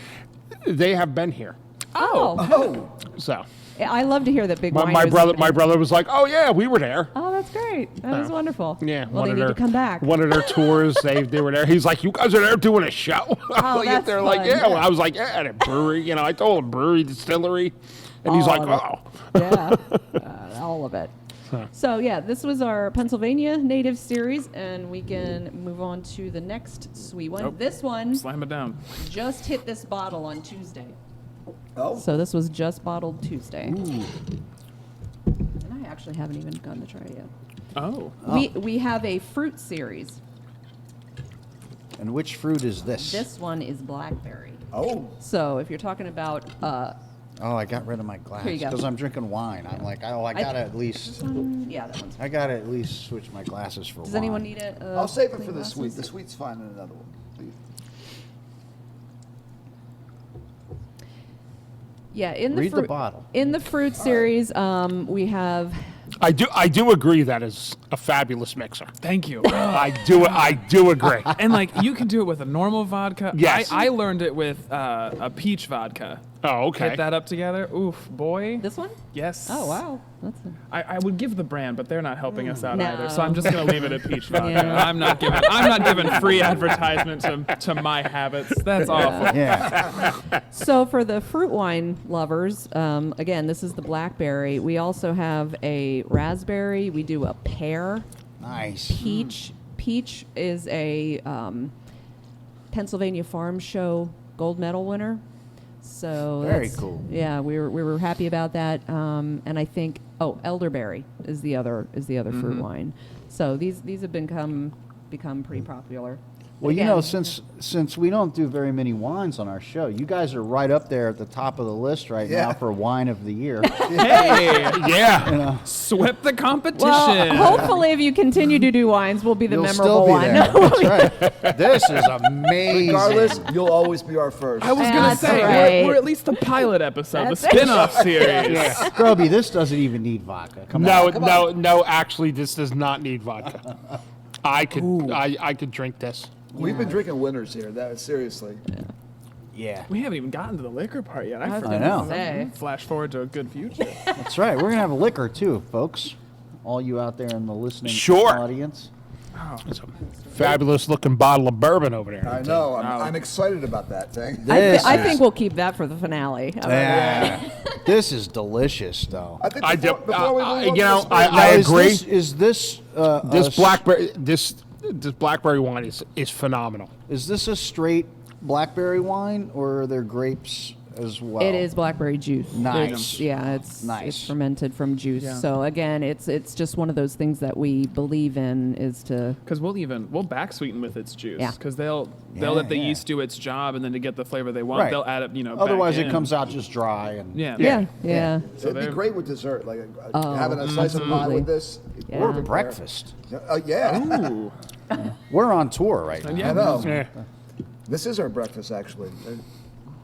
Speaker 2: They have been here.
Speaker 5: Oh,
Speaker 2: So
Speaker 5: I love to hear that big
Speaker 2: my
Speaker 5: wineries-
Speaker 2: brother was like, "Oh yeah, we were there."
Speaker 5: Oh, that's great. That is wonderful.
Speaker 2: Yeah.
Speaker 5: Well,
Speaker 2: one
Speaker 5: they
Speaker 2: of
Speaker 5: need
Speaker 2: their-
Speaker 5: to come back.
Speaker 2: One of their tours, they were there. He's like, "You guys are there doing a show?"
Speaker 5: Oh, that's
Speaker 2: They're like,
Speaker 5: fun.
Speaker 2: "Yeah." Well, I was like, "Yeah, at a brewery." I told him brewery, distillery, and he's
Speaker 5: All
Speaker 2: like,
Speaker 5: of it.
Speaker 2: "Oh."
Speaker 5: Yeah, all of it. So yeah, this was our Pennsylvania native series, and we can move on to the next sweet one.
Speaker 4: Nope.
Speaker 5: This one
Speaker 4: Slam it down.
Speaker 5: just hit this bottle on Tuesday.
Speaker 3: Oh,
Speaker 5: So this was just bottled Tuesday.
Speaker 1: Ooh.
Speaker 5: And I actually haven't even gotten to try it yet.
Speaker 4: Oh.
Speaker 5: We have a fruit series.
Speaker 1: And which fruit is this?
Speaker 5: This one is blackberry.
Speaker 3: Oh,
Speaker 5: So if you're talking about,
Speaker 1: Oh, I got rid of my glass
Speaker 5: Here you go.
Speaker 1: because I'm drinking wine. I'm like, oh, I gotta at least,
Speaker 5: yeah, that one's.
Speaker 1: I gotta at least switch my glasses for
Speaker 5: Does
Speaker 1: wine.
Speaker 5: anyone need it?
Speaker 3: I'll save it for the sweet. The sweet's fine in another one. Please.
Speaker 5: Yeah, in the
Speaker 1: Read the
Speaker 5: fruit,
Speaker 1: bottle.
Speaker 5: In the fruit series, we have.
Speaker 2: I do agree that is a fabulous mixer.
Speaker 4: Thank you.
Speaker 2: I do agree.
Speaker 4: And like you can do it with a normal vodka.
Speaker 2: Yes.
Speaker 4: I learned it with a peach vodka.
Speaker 2: Oh, okay.
Speaker 4: Hit that up together. Oof, boy.
Speaker 5: This one?
Speaker 4: Yes.
Speaker 5: Oh wow, that's.
Speaker 4: I would give the brand, but they're not helping us out
Speaker 5: No.
Speaker 4: either. So I'm just gonna leave it at peach vodka.
Speaker 5: Yeah.
Speaker 4: I'm not giving free advertisement to my habits. That's awful.
Speaker 1: Yeah.
Speaker 5: So for the fruit wine lovers, again, this is the blackberry. We also have a raspberry. We do a pear,
Speaker 1: Nice.
Speaker 5: peach. Peach is a Pennsylvania Farm Show gold medal winner. So
Speaker 1: Very
Speaker 5: that's-
Speaker 1: cool.
Speaker 5: Yeah, we were happy about that. And I think elderberry is the other fruit wine. So these have become pretty popular.
Speaker 1: Well, you know,
Speaker 5: Again,
Speaker 1: since we don't do very many wines on our show, you guys are right up there at the top of the list right now
Speaker 3: Yeah.
Speaker 1: for wine of the year.
Speaker 4: Hey,
Speaker 2: Yeah.
Speaker 4: swept the competition.
Speaker 5: well, hopefully, if you continue to do wines, we'll be the
Speaker 1: You'll
Speaker 5: memorable
Speaker 1: still be
Speaker 5: one.
Speaker 1: there. That's right. This is amazing.
Speaker 3: Regardless, you'll always be our first.
Speaker 4: I was gonna
Speaker 5: That's
Speaker 4: say
Speaker 5: right.
Speaker 4: we're at least the pilot episode,
Speaker 5: That's
Speaker 4: the spin-off series.
Speaker 1: Groby, this doesn't even need vodka. Come on.
Speaker 2: No. Actually, this does not need vodka. I could drink this.
Speaker 3: We've been drinking winners here. That seriously.
Speaker 1: Yeah.
Speaker 4: We haven't even gotten to the liquor part yet. I
Speaker 5: was
Speaker 4: forgot.
Speaker 1: gonna
Speaker 5: say.
Speaker 4: Flash forward to a good future.
Speaker 1: That's right. We're going to have liquor too, folks. All you out there in the listening
Speaker 2: Sure.
Speaker 1: audience.
Speaker 2: It's a fabulous looking bottle of bourbon over there.
Speaker 3: I know. I'm excited about that thing.
Speaker 1: This
Speaker 5: I
Speaker 1: is-
Speaker 5: think we'll keep that for the finale. How about that?
Speaker 1: Yeah. This is delicious, though.
Speaker 3: I think
Speaker 2: I do.
Speaker 3: before we move on to
Speaker 2: You know,
Speaker 3: this
Speaker 2: I
Speaker 1: Now,
Speaker 2: agree.
Speaker 1: Is this
Speaker 2: This blackberry wine is phenomenal.
Speaker 1: Is this a straight blackberry wine, or are there grapes as well?
Speaker 5: It is blackberry juice.
Speaker 1: Nice.
Speaker 5: It's
Speaker 1: Nice.
Speaker 5: fermented from juice.
Speaker 4: Yeah.
Speaker 5: So again, it's just one of those things that we believe in is to
Speaker 4: Because we'll back sweeten with its juice.
Speaker 5: Yeah.
Speaker 4: Because they'll
Speaker 1: Yeah,
Speaker 4: let the
Speaker 1: yeah.
Speaker 4: yeast do its job, and then to get the flavor they want,
Speaker 1: Right.
Speaker 4: they'll add it. Back
Speaker 1: Otherwise, it
Speaker 4: in.
Speaker 1: comes out just dry. And
Speaker 4: Yeah.
Speaker 5: yeah.
Speaker 3: So it'd be
Speaker 4: they're-
Speaker 3: great with dessert, like having a slice of pie
Speaker 5: absolutely.
Speaker 3: with this.
Speaker 5: Yeah.
Speaker 1: Or
Speaker 3: Perfect
Speaker 1: breakfast.
Speaker 3: there. Yeah.
Speaker 4: Ooh.
Speaker 1: We're on tour right now.
Speaker 4: Yeah.
Speaker 3: I know.
Speaker 2: Yeah.
Speaker 3: This is our breakfast, actually.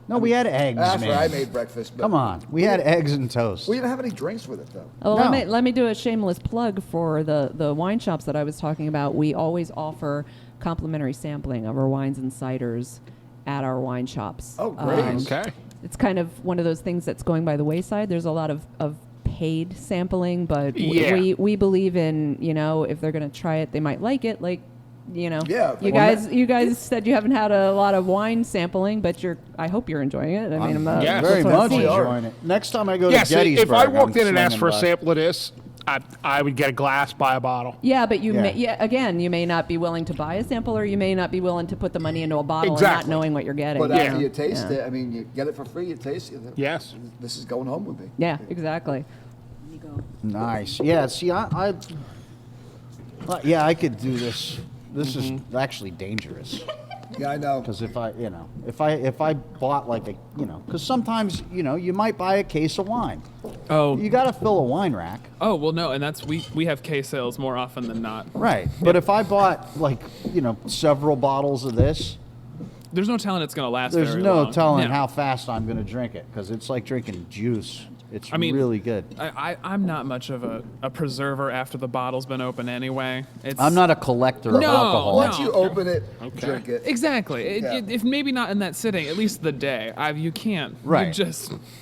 Speaker 1: No, we had eggs,
Speaker 3: After
Speaker 1: man.
Speaker 3: I made breakfast. But
Speaker 1: Come on. We had eggs and toast.
Speaker 3: We didn't have any drinks with it, though.
Speaker 5: Oh,
Speaker 1: No.
Speaker 5: let me do a shameless plug for the wine shops that I was talking about. We always offer complimentary sampling of our wines and ciders at our wine shops.
Speaker 3: Oh, great.
Speaker 2: Okay.
Speaker 5: It's kind of one of those things that's going by the wayside. There's a lot of paid sampling, but
Speaker 2: Yeah.
Speaker 5: we believe in, if they're going to try it, they might like it. Like,
Speaker 3: Yeah,
Speaker 5: you guys said you haven't had a lot of wine sampling, but I hope you're enjoying it. I mean, I'm
Speaker 2: Yes.
Speaker 1: Very
Speaker 5: that's what I'm
Speaker 1: much
Speaker 5: seeing.
Speaker 1: enjoying it. Next time I go
Speaker 2: Yes.
Speaker 1: to Gettysburg,
Speaker 2: If I walked
Speaker 1: I'm
Speaker 2: in and asked
Speaker 1: swinging
Speaker 2: for a
Speaker 1: by.
Speaker 2: sample of this, I would get a glass, buy a bottle.
Speaker 5: Yeah, but you
Speaker 1: Yeah.
Speaker 5: you may not be willing to buy a sample, or you may not be willing to put the money into a bottle and
Speaker 2: Exactly.
Speaker 5: not knowing what you're getting.
Speaker 3: But
Speaker 2: Yeah.
Speaker 3: after you taste
Speaker 5: Yeah.
Speaker 3: it, I mean, you get it for free, you taste it.
Speaker 2: Yes.
Speaker 3: This is going home with me.
Speaker 5: Yeah, exactly.
Speaker 1: Nice. Yeah, see, I could do this. This is actually dangerous.
Speaker 3: Yeah, I know.
Speaker 1: Because if I bought like because sometimes, you might buy a case of wine.
Speaker 4: Oh.
Speaker 1: You got to fill a wine rack.
Speaker 4: Oh well, no, and that's we have case sales more often than not.
Speaker 1: Right. But if I bought several bottles of this,
Speaker 4: There's no telling it's gonna last.
Speaker 1: there's
Speaker 4: very
Speaker 1: no
Speaker 4: long.
Speaker 1: telling
Speaker 4: Yeah.
Speaker 1: how fast I'm going to drink it because it's like drinking juice. It's
Speaker 4: I mean,
Speaker 1: really good.
Speaker 4: I'm not much of a preserver after the bottle's been open anyway. It's
Speaker 1: I'm not a collector of
Speaker 4: No,
Speaker 1: alcohol.
Speaker 3: Once
Speaker 4: no.
Speaker 3: you open it, drink it.
Speaker 4: Exactly.
Speaker 3: Yeah.
Speaker 4: If maybe not in that sitting, at least the day. You can't.
Speaker 1: Right.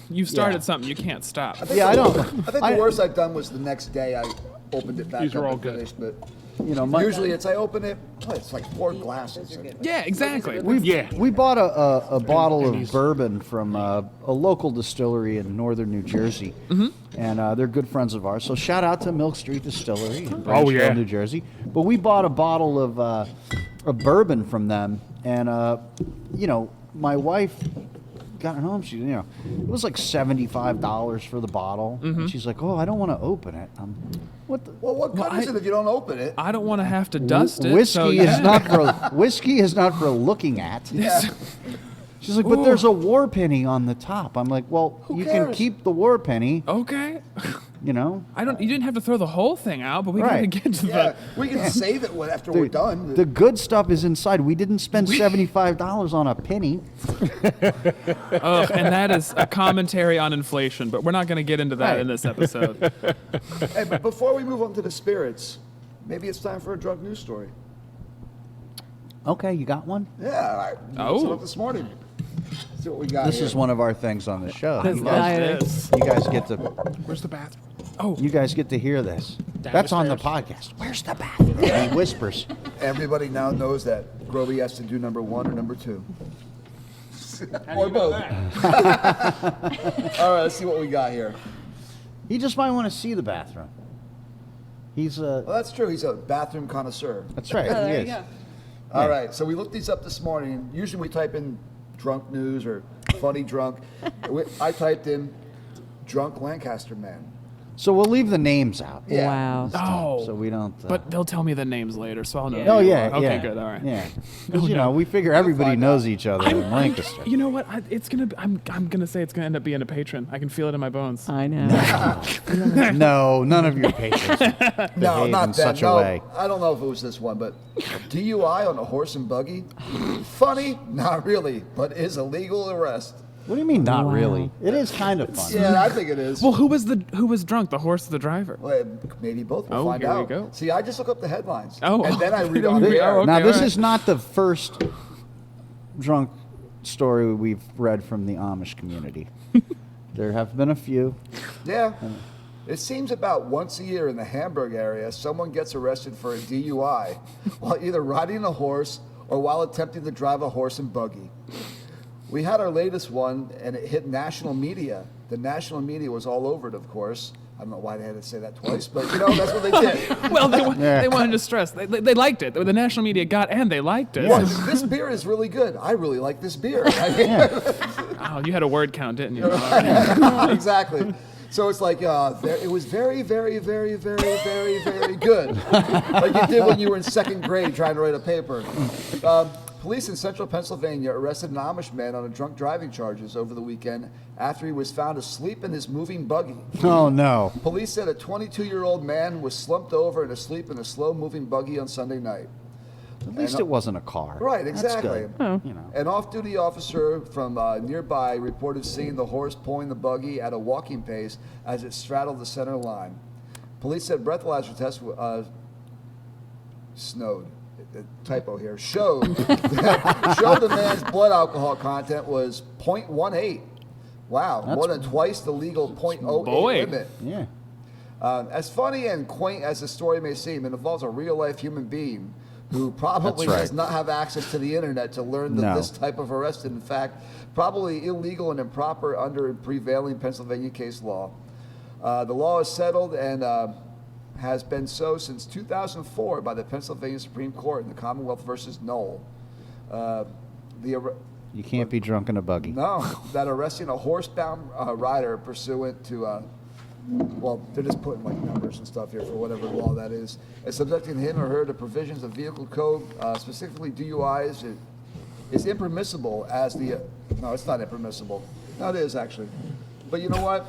Speaker 4: You started
Speaker 1: Yeah.
Speaker 4: something. You can't stop.
Speaker 1: Yeah, I don't.
Speaker 3: I think the worst I've done was the next day I opened it back
Speaker 2: These
Speaker 3: up
Speaker 2: are all
Speaker 3: and
Speaker 2: good.
Speaker 3: finished, but
Speaker 1: My-
Speaker 3: usually I open it, it's like 4 glasses.
Speaker 4: Yeah, exactly.
Speaker 1: We bought a bottle
Speaker 2: and
Speaker 1: of
Speaker 2: he's-
Speaker 1: bourbon from a local distillery in northern New Jersey, and they're good friends of ours. So shout out to Milk Street Distillery in Branchville,
Speaker 2: yeah.
Speaker 1: New Jersey. But we bought a bottle of bourbon from them, and my wife got it home. She, it was like $75 for the bottle, and she's like, "Oh, I don't want to open it." What the?
Speaker 3: Well, what good is it if you don't open it?
Speaker 4: I don't want to have to dust it.
Speaker 1: Whiskey is not for looking at.
Speaker 3: Yeah.
Speaker 1: She's like, but there's a war penny on the top. I'm like, well,
Speaker 3: Who
Speaker 1: you
Speaker 3: cares?
Speaker 1: can keep the war penny.
Speaker 4: Okay.
Speaker 1: You know.
Speaker 4: You didn't have to throw the whole thing out, but we gotta
Speaker 1: Right.
Speaker 4: get to
Speaker 3: Yeah, we can save it after we're done.
Speaker 1: The good stuff is inside. We didn't spend $75 on a penny.
Speaker 4: Ugh, and that is a commentary on inflation, but we're not going to get into that
Speaker 1: Right.
Speaker 4: in this episode.
Speaker 3: Hey, but before we move on to the spirits, maybe it's time for a drunk news story.
Speaker 1: Okay, you got one?
Speaker 3: Yeah, all right.
Speaker 4: Oh.
Speaker 3: Set up this morning. See what we got
Speaker 1: This
Speaker 3: here.
Speaker 1: is one of our things on the show.
Speaker 5: This
Speaker 1: You
Speaker 5: guy-
Speaker 1: guys, you guys get to
Speaker 2: Where's the bathroom?
Speaker 1: you guys get to hear this.
Speaker 2: Down
Speaker 1: That's
Speaker 2: the
Speaker 1: on the
Speaker 2: stairs.
Speaker 1: podcast. Where's the bathroom? And he whispers.
Speaker 3: Everybody now knows that Groby has to do number 1 or number 2. Or both. All right, let's see what we got here.
Speaker 1: He just might want to see the bathroom. He's
Speaker 3: Well, that's true. He's a bathroom connoisseur.
Speaker 1: that's right.
Speaker 5: Oh,
Speaker 1: he
Speaker 5: there
Speaker 1: is.
Speaker 5: you go.
Speaker 3: All right, so we looked these up this morning. Usually we type in drunk news or funny drunk. I typed in drunk Lancaster man.
Speaker 1: So we'll leave the names out.
Speaker 3: Yeah.
Speaker 5: Wow.
Speaker 4: Oh,
Speaker 1: So we don't.
Speaker 4: but they'll tell me the names later, so I'll know.
Speaker 1: Oh
Speaker 4: who you
Speaker 1: yeah.
Speaker 4: are. Okay,
Speaker 1: yeah,
Speaker 4: good. All right.
Speaker 1: Yeah. 'Cause, you know, we figure everybody
Speaker 3: find
Speaker 1: knows
Speaker 3: out.
Speaker 1: each other in Lancaster.
Speaker 4: You know what? It's gonna. I'm gonna say it's gonna end up being a patron. I can feel it in my bones.
Speaker 5: I know.
Speaker 1: No, none of your patrons
Speaker 3: No,
Speaker 1: behave
Speaker 3: not
Speaker 1: in
Speaker 3: that.
Speaker 1: such
Speaker 3: No,
Speaker 1: a way.
Speaker 3: I don't know if it was this one, but DUI on a horse and buggy? Funny? Not really, but is a legal arrest.
Speaker 1: What do you mean? Not
Speaker 5: Wow.
Speaker 1: really. It is kind of fun.
Speaker 3: Yeah, I think it is.
Speaker 4: Well, who was drunk? The horse or the driver?
Speaker 3: Well, maybe both. We'll
Speaker 4: Oh,
Speaker 3: find
Speaker 4: here we
Speaker 3: out.
Speaker 4: go.
Speaker 3: See, I just look up the headlines.
Speaker 4: Oh.
Speaker 3: And then I read on the
Speaker 4: Oh,
Speaker 3: air.
Speaker 4: okay.
Speaker 1: Now, this
Speaker 4: all right.
Speaker 1: is not the first drunk story we've read from the Amish community. There have been a few.
Speaker 3: Yeah. It seems about once a year in the Hamburg area, someone gets arrested for a DUI while either riding a horse or while attempting to drive a horse and buggy. We had our latest one, and it hit national media. The national media was all over it, of course. I don't know why they had to say that twice, but you know, that's what they did.
Speaker 4: Well, they
Speaker 1: Yeah.
Speaker 4: wanted to stress. They liked it. The national media got and they liked it.
Speaker 3: Well, this beer is really good. I really like this beer.
Speaker 4: Oh, you had a word count, didn't you?
Speaker 3: Exactly. So it's like, it was very, very, very, very, very, very good. Like you did when you were in second grade trying to write a paper. Police in central Pennsylvania arrested an Amish man on a drunk driving charges over the weekend after he was found asleep in his moving buggy.
Speaker 1: Oh no.
Speaker 3: Police said a 22-year-old man was slumped over and asleep in a slow-moving buggy on Sunday night.
Speaker 1: At least it wasn't a car.
Speaker 3: Right,
Speaker 1: That's
Speaker 3: exactly.
Speaker 1: good.
Speaker 5: Oh.
Speaker 1: You know.
Speaker 3: An off-duty officer from nearby reported seeing the horse pulling the buggy at a walking pace as it straddled the center line. Police said breathalyzer tests typo here showed the man's blood alcohol content was 0.18. Wow, more than twice the legal 0.08
Speaker 4: Boy.
Speaker 3: limit.
Speaker 1: Yeah.
Speaker 3: As funny and quaint as the story may seem, it involves a real-life human being who probably
Speaker 1: That's right.
Speaker 3: does not have access to the internet to learn that
Speaker 1: No.
Speaker 3: this type of arrest is, in fact, probably illegal and improper under prevailing Pennsylvania case law. The law is settled and has been so since 2004 by the Pennsylvania Supreme Court in the Commonwealth versus Knoll.
Speaker 1: You can't be drunk in a buggy.
Speaker 3: No, that arresting a horsebound rider pursuant to, well, they're just putting like numbers and stuff here for whatever law that is, and subjecting him or her to provisions of vehicle code, specifically DUIs, is impermissible as the, no, it's not impermissible. No, it is actually. But you know what?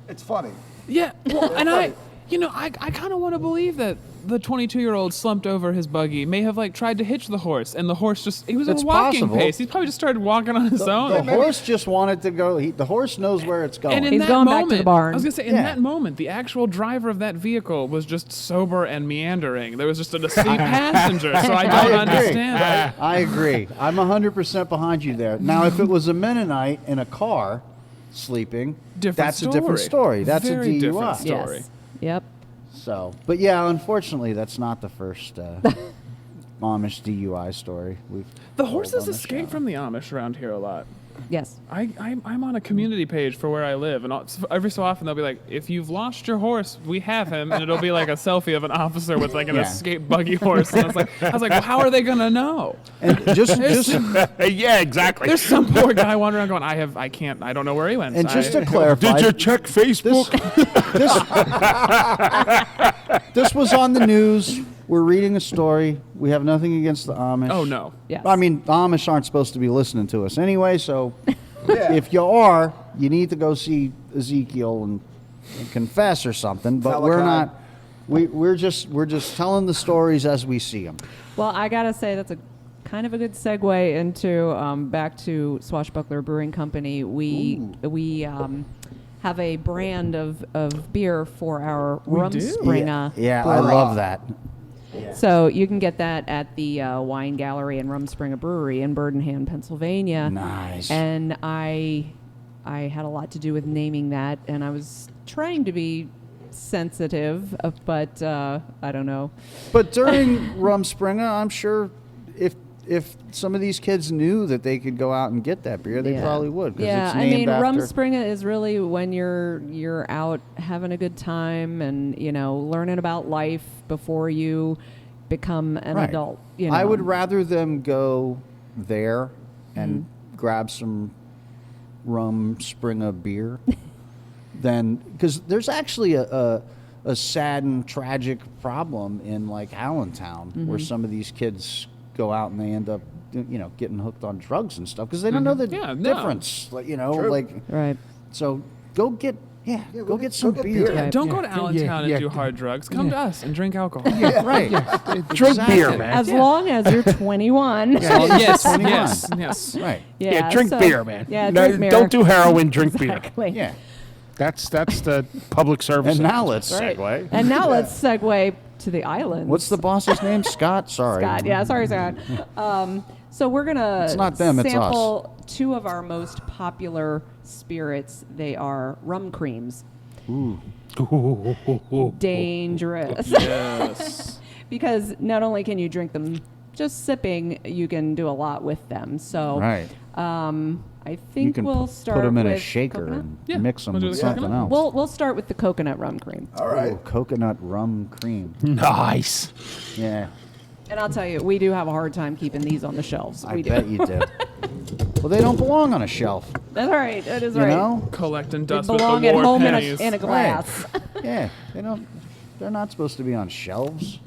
Speaker 3: It's funny.
Speaker 4: Yeah, well, and
Speaker 3: funny.
Speaker 4: I kind of want to believe that the 22-year-old slumped over his buggy may have like tried to hitch the horse, and the horse he was at
Speaker 1: It's
Speaker 4: a walking
Speaker 1: possible.
Speaker 4: pace. He probably just started walking on his
Speaker 1: The
Speaker 4: own.
Speaker 1: horse just wanted to go. The horse knows where it's going.
Speaker 4: And in
Speaker 5: He's
Speaker 4: that
Speaker 5: going back to
Speaker 4: moment,
Speaker 5: the barn.
Speaker 4: I was gonna say, in
Speaker 1: Yeah.
Speaker 4: that moment, the actual driver of that vehicle was just sober and meandering. There was just an asleep passenger, so I don't understand.
Speaker 1: I agree. I'm 100% behind you there. Now, if it was a Mennonite in a car sleeping, that's a different story. That's
Speaker 4: Very
Speaker 1: a
Speaker 4: different
Speaker 1: DUI.
Speaker 4: story.
Speaker 5: Yes. Yep.
Speaker 1: So, but yeah, unfortunately, that's not the first Amish DUI story.
Speaker 4: The
Speaker 1: told
Speaker 4: horses
Speaker 1: on the
Speaker 4: escape
Speaker 1: show.
Speaker 4: from the Amish around here a lot.
Speaker 5: Yes.
Speaker 4: I'm on a community page for where I live, and every so often they'll be like, "If you've lost your horse, we have him," and it'll be like a selfie of an officer with like an escape buggy horse. And I was like, well, how are they gonna know?
Speaker 1: And just
Speaker 2: Yeah, exactly.
Speaker 4: There's some poor guy wandering around going, I don't know where he went.
Speaker 1: and just to clarify,
Speaker 2: Did you check Facebook?
Speaker 1: this was on the news. We're reading a story. We have nothing against the Amish.
Speaker 4: Oh no.
Speaker 5: Yes.
Speaker 1: I mean, the Amish aren't supposed to be listening to us anyway, so
Speaker 3: Yeah.
Speaker 1: if you are, you need to go see Ezekiel and confess or something. But we're
Speaker 3: Malachi.
Speaker 1: not. We're just telling the stories as we see them.
Speaker 5: Well, I gotta say that's a kind of a good segue into back to Swashbuckler Brewing Company. We have a brand of beer for our Rum
Speaker 4: do?
Speaker 5: Springer.
Speaker 1: Yeah, I
Speaker 5: brewery.
Speaker 1: love that.
Speaker 5: So you can get that at the Wine Gallery and Rum Springer Brewery in Birmingham, Pennsylvania.
Speaker 1: Nice.
Speaker 5: And I had a lot to do with naming that, and I was trying to be sensitive, but I don't know.
Speaker 1: But during Rum Springer, I'm sure if some of these kids knew that they could go out and get that beer, they
Speaker 5: Yeah.
Speaker 1: probably would. 'Cause
Speaker 5: Yeah,
Speaker 1: it's
Speaker 5: I
Speaker 1: named
Speaker 5: mean, Rum
Speaker 1: after-
Speaker 5: Springer is really when you're out having a good time and learning about life before you become an
Speaker 1: Right.
Speaker 5: adult.
Speaker 1: I would rather them go there and
Speaker 5: Mm-hmm.
Speaker 1: grab some Rum Springer beer than because there's actually a sad and tragic problem in like Allentown where
Speaker 5: Mm-hmm.
Speaker 1: some of these kids go out and they end up getting hooked on drugs and stuff because they don't know the
Speaker 4: Yeah, no.
Speaker 1: difference. Like
Speaker 3: True.
Speaker 1: like
Speaker 5: Right.
Speaker 1: so go get go get some
Speaker 3: get
Speaker 1: beer.
Speaker 3: beer.
Speaker 5: Right.
Speaker 4: Don't go to Allentown and
Speaker 2: yeah.
Speaker 4: do hard drugs. Come to us and drink alcohol.
Speaker 1: Right.
Speaker 2: Drink beer,
Speaker 1: Exactly.
Speaker 2: man.
Speaker 5: As long as you're 21.
Speaker 4: yes,
Speaker 1: 21.
Speaker 4: yes.
Speaker 1: Right.
Speaker 2: Yeah, drink
Speaker 5: so-
Speaker 2: beer, man.
Speaker 5: Yeah,
Speaker 2: No,
Speaker 5: drink beer.
Speaker 2: Don't do heroin, drink beer.
Speaker 5: Exactly.
Speaker 1: Yeah.
Speaker 2: That's the public service.
Speaker 1: And now let's
Speaker 5: Right.
Speaker 1: segue.
Speaker 5: And now let's segue to the islands.
Speaker 1: What's the boss's name? Scott? Sorry.
Speaker 5: Scott? Yeah, sorry, Scott. So we're gonna
Speaker 1: It's not them, it's us.
Speaker 5: sample two of our most popular spirits. They are Rum Creams. Dangerous.
Speaker 4: Yes.
Speaker 5: Because not only can you drink them just sipping, you can do a lot with them. So
Speaker 1: Right.
Speaker 5: I
Speaker 1: You
Speaker 5: think
Speaker 1: can
Speaker 5: we'll start
Speaker 1: put them in a
Speaker 5: with
Speaker 1: shaker
Speaker 5: coconut.
Speaker 1: and
Speaker 4: Yeah,
Speaker 1: mix them
Speaker 4: we'll do
Speaker 1: with
Speaker 4: the
Speaker 1: something
Speaker 4: coconut.
Speaker 1: else.
Speaker 5: We'll start with the coconut rum cream.
Speaker 3: All right.
Speaker 1: Oh, coconut rum cream.
Speaker 2: Nice.
Speaker 1: Yeah,
Speaker 5: And I'll tell you, we do have a hard time keeping these on the shelves.
Speaker 1: I
Speaker 5: We do.
Speaker 1: bet you do. Well, they don't belong on a shelf,
Speaker 5: That's all right. That is
Speaker 1: you
Speaker 5: right.
Speaker 1: know?
Speaker 4: Collecting
Speaker 5: They
Speaker 4: dust with
Speaker 5: belong
Speaker 4: the
Speaker 5: at
Speaker 4: war
Speaker 5: home
Speaker 4: pennies.
Speaker 5: in a glass.
Speaker 1: Yeah, they don't. They're not supposed to be on shelves.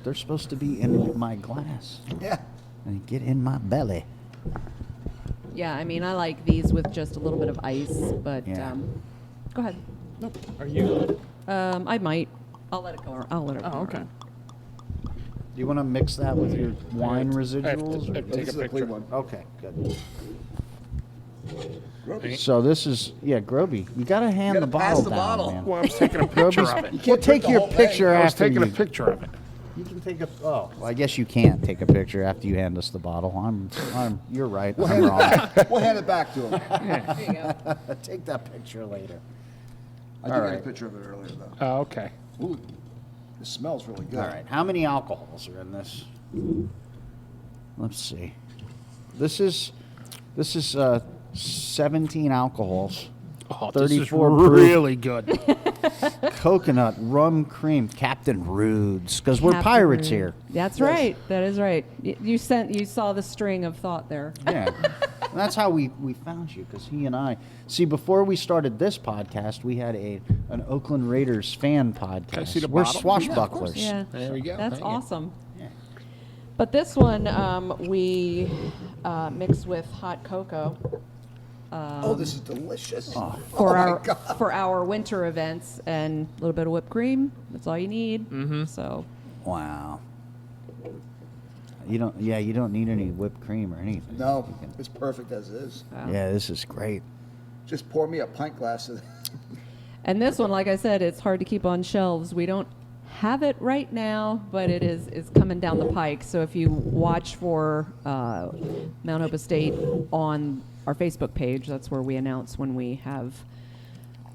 Speaker 1: They're supposed to be in my glass
Speaker 3: Yeah.
Speaker 1: and get in my belly.
Speaker 5: Yeah, I mean, I like these with just a little bit of ice, but
Speaker 1: Yeah.
Speaker 5: go ahead.
Speaker 4: Are you?
Speaker 5: I might. I'll let it go. I'll let it go.
Speaker 4: Oh, okay.
Speaker 1: Do you want to mix that with your wine residuals? or-
Speaker 3: This is a clean one.
Speaker 1: Okay, good.
Speaker 3: Groby.
Speaker 1: So this is Groby. You gotta hand
Speaker 3: You
Speaker 1: the
Speaker 3: gotta pass
Speaker 1: bottle
Speaker 3: the
Speaker 1: down,
Speaker 3: bottle.
Speaker 1: man.
Speaker 2: Well, I was taking a picture of it.
Speaker 3: You can't
Speaker 1: Well,
Speaker 3: drink
Speaker 1: take
Speaker 3: the
Speaker 1: your
Speaker 3: whole thing.
Speaker 1: picture
Speaker 2: I was
Speaker 1: after
Speaker 2: taking a
Speaker 1: you.
Speaker 2: picture of it.
Speaker 1: You can take a. Oh, well, I guess you can't take a picture after you hand us the bottle. You're right. I'm wrong.
Speaker 3: We'll hand it back to him.
Speaker 5: There you go.
Speaker 1: Take that picture later.
Speaker 3: I did
Speaker 1: All
Speaker 3: get a
Speaker 1: right.
Speaker 3: picture of it earlier, though.
Speaker 2: Oh, okay.
Speaker 3: Ooh, it smells really good.
Speaker 1: All right. How many alcohols are in this? Let's see. This is 17 alcohols.
Speaker 2: Oh, this is
Speaker 1: 34 proof.
Speaker 2: really good.
Speaker 1: Coconut, rum cream, Captain Rude's, because we're
Speaker 5: Captain
Speaker 1: pirates
Speaker 5: Rude.
Speaker 1: here.
Speaker 5: That's
Speaker 3: Yes.
Speaker 5: right. That is right. You saw the string of thought there.
Speaker 1: Yeah. And that's how we found you, because he and I. See, before we started this podcast, we had an Oakland Raiders fan podcast.
Speaker 2: Can I see the
Speaker 1: We're
Speaker 2: bottle?
Speaker 1: swashbucklers.
Speaker 5: Yeah.
Speaker 2: There we go.
Speaker 5: That's
Speaker 2: Thank you.
Speaker 5: awesome.
Speaker 1: Yeah.
Speaker 5: But this one we mix with hot cocoa
Speaker 3: Oh, this is delicious.
Speaker 1: Oh.
Speaker 5: for
Speaker 3: my
Speaker 5: our
Speaker 3: God.
Speaker 5: for our winter events, and a little bit of whipped cream. That's all you need.
Speaker 1: Mm-hmm.
Speaker 5: So
Speaker 1: Wow. You don't need any whipped cream or anything.
Speaker 3: No,
Speaker 1: You can-
Speaker 3: it's perfect as is.
Speaker 1: Yeah, this is great.
Speaker 3: Just pour me a pint glass of
Speaker 5: And this one, like I said, it's hard to keep on shelves. We don't have it right now, but it's coming down the pike. So if you watch for Mount Hope Estate on our Facebook page, that's where we announce when we have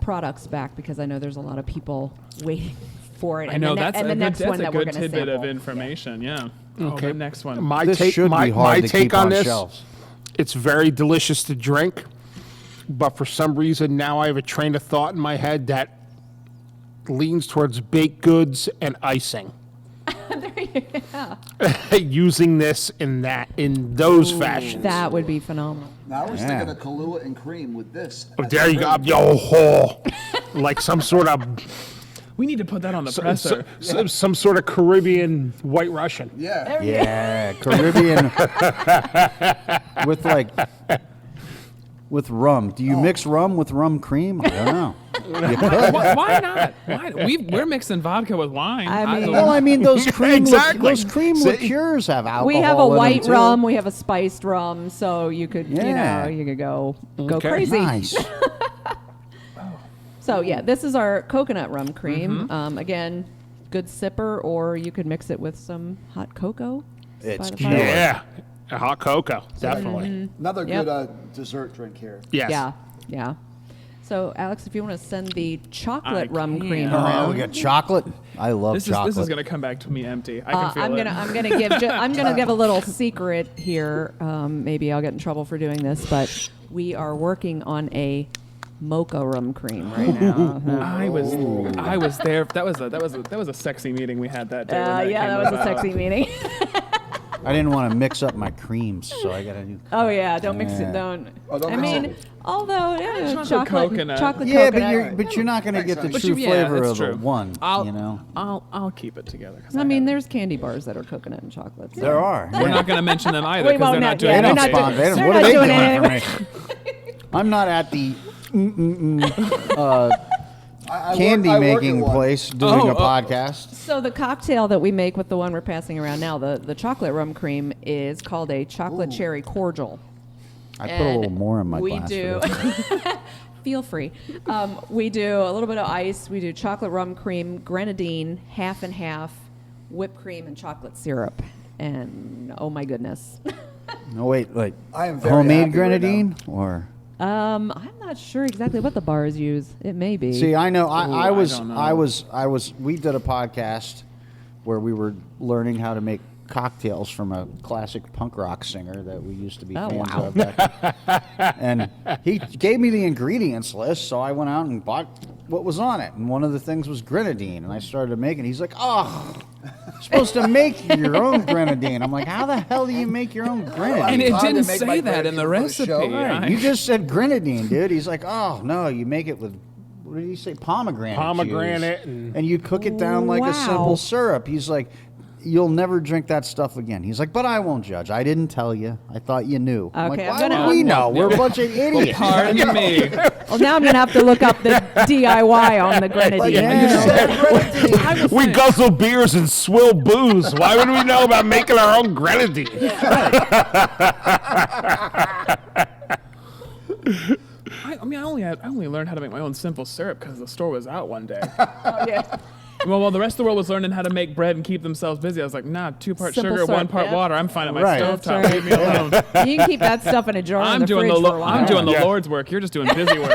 Speaker 5: products back, because I know there's a lot of people waiting for it.
Speaker 4: I know
Speaker 5: and
Speaker 4: that's
Speaker 5: the
Speaker 4: a good,
Speaker 5: next one
Speaker 4: that's a
Speaker 5: that we're
Speaker 4: good
Speaker 5: going to
Speaker 4: tidbit of
Speaker 5: sample.
Speaker 4: information. Yeah.
Speaker 2: Okay.
Speaker 4: The next one.
Speaker 2: My
Speaker 1: This
Speaker 2: take,
Speaker 1: should
Speaker 2: my,
Speaker 1: be hard
Speaker 2: my
Speaker 1: to
Speaker 2: take
Speaker 1: keep
Speaker 2: on
Speaker 1: on
Speaker 2: this,
Speaker 1: shelves.
Speaker 2: it's very delicious to drink, but for some reason now I have a train of thought in my head that leans towards baked goods and icing. Using this in those fashions.
Speaker 5: That would be phenomenal.
Speaker 3: Now I was
Speaker 1: Yeah.
Speaker 3: thinking of Kahlua and cream with this.
Speaker 2: Oh, there you go. Yo, ho. Like some sort of
Speaker 4: We need to put that on the presser.
Speaker 2: some sort of Caribbean White Russian.
Speaker 3: Yeah.
Speaker 1: Yeah, Caribbean with rum. Do you mix rum with rum cream? I don't know. You could.
Speaker 4: Why not? We're mixing vodka with wine.
Speaker 5: I mean-
Speaker 1: Well, I mean, those cream
Speaker 2: Exactly.
Speaker 1: those cream
Speaker 2: See?
Speaker 1: liqueurs have alcohol.
Speaker 5: We have a
Speaker 1: in them,
Speaker 5: white
Speaker 1: too.
Speaker 5: rum, we have a spiced rum, so you could,
Speaker 1: Yeah.
Speaker 5: you could go
Speaker 2: Okay.
Speaker 5: crazy.
Speaker 1: Nice.
Speaker 5: So yeah, this is our coconut rum cream. Again, good sipper, or you could mix it with some hot cocoa.
Speaker 1: It's
Speaker 5: by the
Speaker 1: killer.
Speaker 5: fire.
Speaker 2: Yeah. A hot cocoa, definitely.
Speaker 3: Another
Speaker 5: Yep.
Speaker 3: good dessert drink here.
Speaker 2: Yes.
Speaker 5: Yeah, yeah. So Alex, if you want to send the chocolate
Speaker 4: I
Speaker 5: rum
Speaker 4: can.
Speaker 5: cream
Speaker 1: Oh,
Speaker 5: around.
Speaker 1: we got chocolate. I love chocolate.
Speaker 4: This is gonna come back to me empty. I can feel
Speaker 5: I'm
Speaker 4: it.
Speaker 5: I'm gonna give a little secret here. Maybe I'll get in trouble for doing this, but we are working on a mocha rum cream right now.
Speaker 4: I was there. That was a sexy meeting we had that day. when
Speaker 5: Yeah,
Speaker 4: came
Speaker 5: that was a
Speaker 4: about.
Speaker 5: sexy meeting.
Speaker 1: I didn't want to mix up my creams, so I got to do.
Speaker 5: Oh yeah, don't mix it. Don't.
Speaker 3: Oh, don't
Speaker 5: I
Speaker 3: mix
Speaker 5: mean,
Speaker 3: it.
Speaker 5: although
Speaker 4: chocolate
Speaker 5: chocolate
Speaker 4: coconut.
Speaker 5: chocolate
Speaker 1: Yeah,
Speaker 5: coconut.
Speaker 1: but you're not going to get the
Speaker 3: But
Speaker 1: true
Speaker 4: yeah,
Speaker 1: flavor
Speaker 4: that's
Speaker 1: of
Speaker 4: true.
Speaker 1: the one.
Speaker 4: I'll,
Speaker 1: You know,
Speaker 4: I'll keep it together. 'Cause
Speaker 5: I mean,
Speaker 4: have-
Speaker 5: there's candy bars that are coconut and chocolate. so-
Speaker 1: there are.
Speaker 4: we're
Speaker 1: yeah.
Speaker 4: not going to mention them either
Speaker 5: We
Speaker 4: because
Speaker 5: won't
Speaker 4: they're not
Speaker 5: not-
Speaker 4: doing
Speaker 5: yeah,
Speaker 1: They
Speaker 5: they're
Speaker 1: don't
Speaker 5: not
Speaker 1: spawn.
Speaker 5: doing-
Speaker 1: They don't,
Speaker 5: they're
Speaker 1: what
Speaker 5: not
Speaker 1: are they
Speaker 5: doing
Speaker 1: doing
Speaker 5: anything.
Speaker 1: for me? I'm not at the
Speaker 3: I
Speaker 1: candy
Speaker 3: work at
Speaker 1: making
Speaker 3: one.
Speaker 1: place doing
Speaker 4: Oh,
Speaker 1: a
Speaker 4: oh.
Speaker 1: podcast.
Speaker 5: So the cocktail that we make with the one we're passing around now, the chocolate rum cream, is called a chocolate cherry cordial.
Speaker 1: I put a little
Speaker 5: And
Speaker 1: more in my
Speaker 5: we
Speaker 1: glass.
Speaker 5: do.
Speaker 1: for this.
Speaker 5: Feel free. We do a little bit of ice. We do chocolate rum cream, grenadine, half and half, whipped cream, and chocolate syrup. And oh my goodness.
Speaker 1: No, wait, like
Speaker 3: I am very
Speaker 1: homemade
Speaker 3: happy right
Speaker 1: grenadine or.
Speaker 5: I'm not sure exactly what the bars use. It may be.
Speaker 1: See, I know. I
Speaker 4: Ooh,
Speaker 1: was.
Speaker 4: I don't know.
Speaker 1: I was. We did a podcast where we were learning how to make cocktails from a classic punk rock singer that we used to be
Speaker 5: Oh,
Speaker 1: fans
Speaker 5: wow.
Speaker 1: of. Back. And he gave me the ingredients list, so I went out and bought what was on it. And one of the things was grenadine, and I started making. He's like, "Oh, you're supposed to make your own grenadine." I'm like, "How the hell do you make your own grenadine?"
Speaker 4: And it
Speaker 3: Time to
Speaker 4: didn't
Speaker 3: make
Speaker 4: say
Speaker 3: my
Speaker 4: that in the
Speaker 3: grenadine for the
Speaker 4: recipe.
Speaker 3: show.
Speaker 1: Right. You just said grenadine, dude. He's like, "Oh no, you make it with." What did he say? Pomegranate.
Speaker 2: Pomegranate
Speaker 1: juice.
Speaker 2: and-
Speaker 1: you cook it down like a
Speaker 5: Wow.
Speaker 1: simple syrup. He's like, you'll never drink that stuff again. He's like, but I won't judge. I didn't tell you. I thought you knew. I'm
Speaker 5: Okay,
Speaker 1: like,
Speaker 5: I'm
Speaker 1: why
Speaker 5: gonna-
Speaker 1: would we know? We're a bunch of idiots.
Speaker 4: Pardon me.
Speaker 5: Well, now I'm going to have to look up the DIY on the grenadine.
Speaker 1: Yeah.
Speaker 2: We guzzle beers and swill booze. Why would we know about making our own grenadine?
Speaker 4: I mean, I only learned how to make my own simple syrup because the store was out one day.
Speaker 5: Oh, yeah.
Speaker 4: Well, while the rest of the world was learning how to make bread and keep themselves busy, I was like, nah, 2-part
Speaker 5: Simple
Speaker 4: sugar,
Speaker 5: syrup,
Speaker 4: 1 part
Speaker 5: yeah.
Speaker 4: water. I'm fine at my
Speaker 1: Right.
Speaker 4: stovetop.
Speaker 5: That's
Speaker 4: Leave me alone.
Speaker 5: You can keep that stuff in a jar in
Speaker 4: I'm
Speaker 5: the
Speaker 4: doing
Speaker 5: fridge
Speaker 4: the
Speaker 5: for a while.
Speaker 4: I'm doing the
Speaker 2: Yeah.
Speaker 4: Lord's work. You're just doing busy work.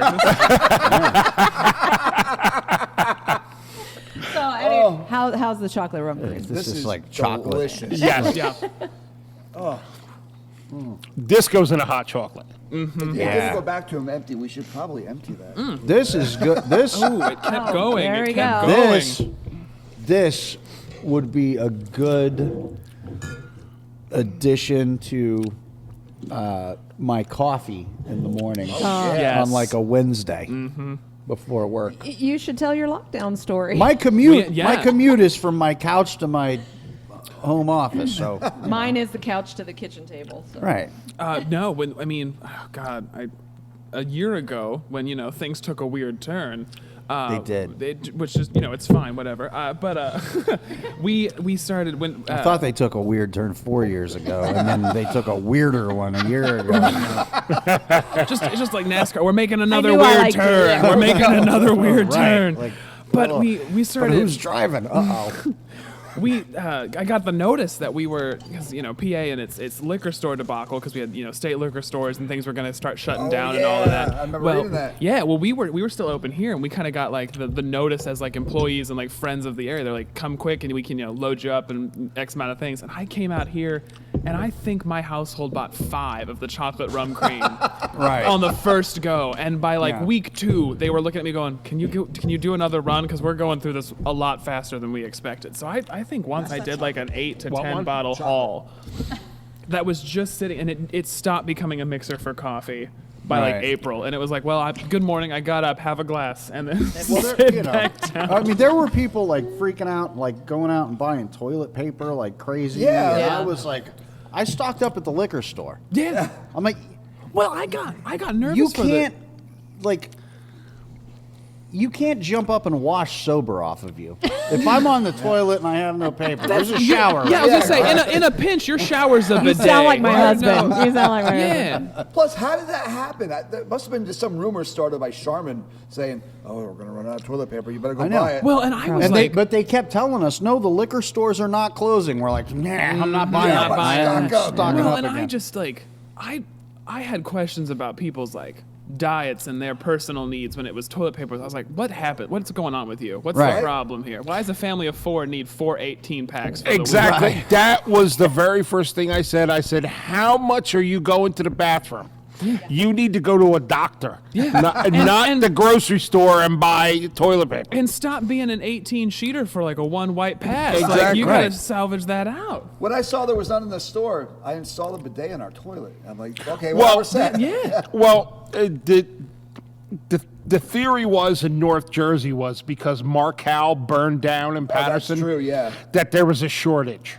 Speaker 5: So, anyway, how's the chocolate rum cream?
Speaker 1: This is like chocolate.
Speaker 3: Delicious.
Speaker 2: Yes.
Speaker 4: yeah.
Speaker 2: This goes in a hot chocolate.
Speaker 3: If you're
Speaker 1: Yeah.
Speaker 3: going to go back to them empty, we should probably empty that.
Speaker 1: This is good. This
Speaker 4: Ooh, it kept going.
Speaker 5: there
Speaker 4: It
Speaker 5: we
Speaker 4: kept
Speaker 5: go.
Speaker 4: going.
Speaker 1: this would be a good addition to my coffee in the morning
Speaker 4: Yes.
Speaker 1: on like a Wednesday before work.
Speaker 5: You should tell your lockdown story.
Speaker 1: My commute,
Speaker 4: Yeah.
Speaker 1: my commute is from my couch to my home office. So
Speaker 5: Mine is the couch to the kitchen table. So.
Speaker 1: right,
Speaker 4: No, oh God, a year ago when things took a weird turn.
Speaker 1: They did.
Speaker 4: Which is it's fine, whatever. But we started when
Speaker 1: I thought they took a weird turn 4 years ago, and then they took a weirder one a year ago.
Speaker 4: it's just like NASCAR. We're making another
Speaker 5: knew I
Speaker 4: weird
Speaker 5: liked it,
Speaker 4: turn.
Speaker 5: yeah.
Speaker 4: We're making another weird
Speaker 1: Right,
Speaker 4: turn.
Speaker 1: like,
Speaker 4: but
Speaker 1: oh,
Speaker 4: we
Speaker 1: But
Speaker 4: started.
Speaker 1: who's driving? Uh oh.
Speaker 4: I got the notice that we were, because PA and its liquor store debacle, because we had state liquor stores and things were going to start shutting down and all of that.
Speaker 3: I remember reading that.
Speaker 4: Yeah, well we were still open here, and we kind of got like the notice as like employees and like friends of the area. They're like, come quick and we can load you up and X amount of things. And I came out here, and I think my household bought 5 of the chocolate rum cream
Speaker 1: Right.
Speaker 4: on the first go, and by like
Speaker 1: Yeah.
Speaker 4: week 2, they were looking at me going, can you do another run, because we're going through this a lot faster than we expected. So I think once I did like an 8 to
Speaker 2: What
Speaker 4: 10
Speaker 2: one?
Speaker 4: bottle haul that was just sitting, and it stopped becoming a mixer for coffee by like
Speaker 1: Right.
Speaker 4: April, and it was like, well, good morning, I got up, have a glass, and then
Speaker 1: Well,
Speaker 4: sit back down.
Speaker 1: I mean, there were people like freaking out, like going out and buying toilet paper like crazy.
Speaker 3: Yeah.
Speaker 1: And
Speaker 5: Yeah.
Speaker 1: I was like, I stocked up at the liquor store.
Speaker 4: Yeah.
Speaker 1: I'm like,
Speaker 4: Well, I got nervous.
Speaker 1: you
Speaker 4: for
Speaker 1: can't, like, you can't jump up and wash sober off of you. If I'm on the toilet and I have no paper, there's a shower.
Speaker 4: Yeah, I was gonna say, in a pinch, your shower's a
Speaker 5: You
Speaker 4: bidet.
Speaker 5: sound like my
Speaker 4: Or
Speaker 5: husband.
Speaker 4: no.
Speaker 5: You sound like my husband.
Speaker 4: Yeah.
Speaker 3: Plus, how did that happen? There must have been just some rumor started by Charmin saying, "Oh, we're going to run out of toilet paper. You better go
Speaker 1: I know.
Speaker 3: buy it."
Speaker 4: Well, and I was
Speaker 1: And
Speaker 4: like,
Speaker 1: but they kept telling us, no, the liquor stores are not closing. We're like, nah, I'm not buying
Speaker 3: Yeah,
Speaker 1: it.
Speaker 3: but
Speaker 1: I'm
Speaker 3: stock up.
Speaker 1: stocking
Speaker 4: well,
Speaker 1: up
Speaker 4: and
Speaker 1: again.
Speaker 4: I just like, I had questions about people's like diets and their personal needs when it was toilet paper. I was like, what happened? What's going on with you? What's
Speaker 1: Right.
Speaker 4: the problem here? Why does a family of 4 need 4 18-packs for
Speaker 2: Exactly.
Speaker 4: the week?
Speaker 2: That was the very first thing I said. I said, how much are you going to the bathroom? You need to go to a doctor, not the grocery store and buy toilet paper.
Speaker 4: And stop being an 18-sheeter for like a 1 white pass. Like,
Speaker 2: Exactly.
Speaker 4: you gotta
Speaker 1: Right.
Speaker 4: salvage that out.
Speaker 3: When I saw there was none in the store, I installed a bidet in our toilet. I'm like, okay, well,
Speaker 2: Well,
Speaker 3: we're set.
Speaker 4: Yeah.
Speaker 2: Well, the theory was in North Jersey was because Marcal burned down in
Speaker 3: That's
Speaker 2: Patterson.
Speaker 3: true, yeah.
Speaker 2: That there was a shortage.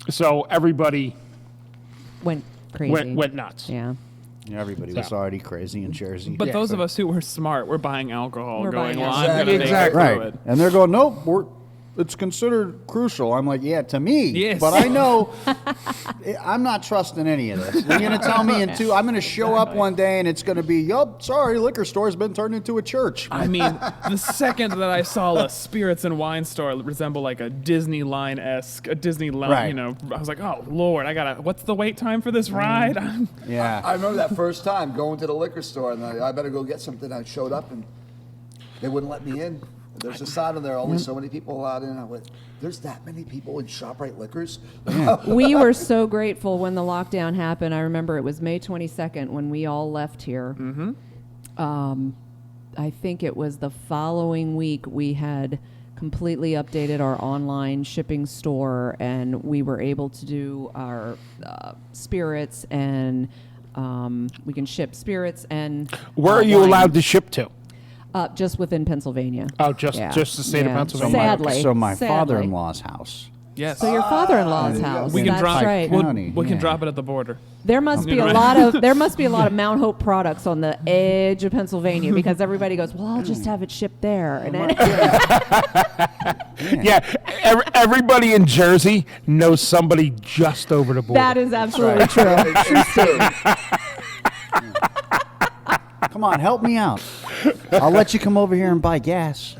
Speaker 2: So everybody
Speaker 5: Went crazy.
Speaker 2: went nuts.
Speaker 5: Yeah.
Speaker 1: Everybody was
Speaker 2: So.
Speaker 1: already crazy in Jersey.
Speaker 4: But
Speaker 2: Yeah,
Speaker 4: those
Speaker 2: so-
Speaker 4: of us who were smart, we're buying alcohol,
Speaker 5: We're
Speaker 4: going,
Speaker 5: buying
Speaker 4: well, I'm
Speaker 3: alcohol.
Speaker 4: gonna make it
Speaker 2: Exactly.
Speaker 4: through
Speaker 1: Right.
Speaker 4: it.
Speaker 1: And they're going, nope, it's considered crucial. I'm like, yeah, to me.
Speaker 4: Yes.
Speaker 1: But I know I'm not trusting any of this. You're going to tell me I'm going to show up one day and it's going to be, yup, sorry, liquor store's been turned into a church.
Speaker 4: I mean, the second that I saw a spirits and wine store resemble like a Disney line-esque, a Disney line,
Speaker 1: Right.
Speaker 4: I was like, oh, Lord, what's the wait time for this ride?
Speaker 1: Yeah.
Speaker 3: I remember that first time going to the liquor store, and I better go get something. I showed up, and they wouldn't let me in. There's a sign on there, only so many people allowed in. I went, there's that many people in ShopRite Liquors?
Speaker 5: We were so grateful when the lockdown happened. I remember it was May 22nd when we all left here. I think it was the following week we had completely updated our online shipping store, and we were able to do our spirits, and we can ship spirits and
Speaker 2: Where are you
Speaker 5: wine,
Speaker 2: allowed to ship to?
Speaker 5: just within Pennsylvania.
Speaker 2: Oh, just the state of Pennsylvania.
Speaker 5: Sadly,
Speaker 1: So my
Speaker 5: sadly.
Speaker 1: father-in-law's house.
Speaker 4: Yes.
Speaker 5: So your father-in-law's house.
Speaker 4: we can
Speaker 5: That's
Speaker 4: drop.
Speaker 5: right.
Speaker 1: County,
Speaker 4: We can
Speaker 1: yeah.
Speaker 4: drop it at the border.
Speaker 5: There must be a lot of Mount Hope products on the edge of Pennsylvania because everybody goes, well, I'll just have it shipped there. And then
Speaker 2: Yeah, everybody in Jersey knows somebody just over the border.
Speaker 5: that is absolutely true.
Speaker 3: It's true.
Speaker 1: Come on, help me out. I'll let you come over here and buy gas.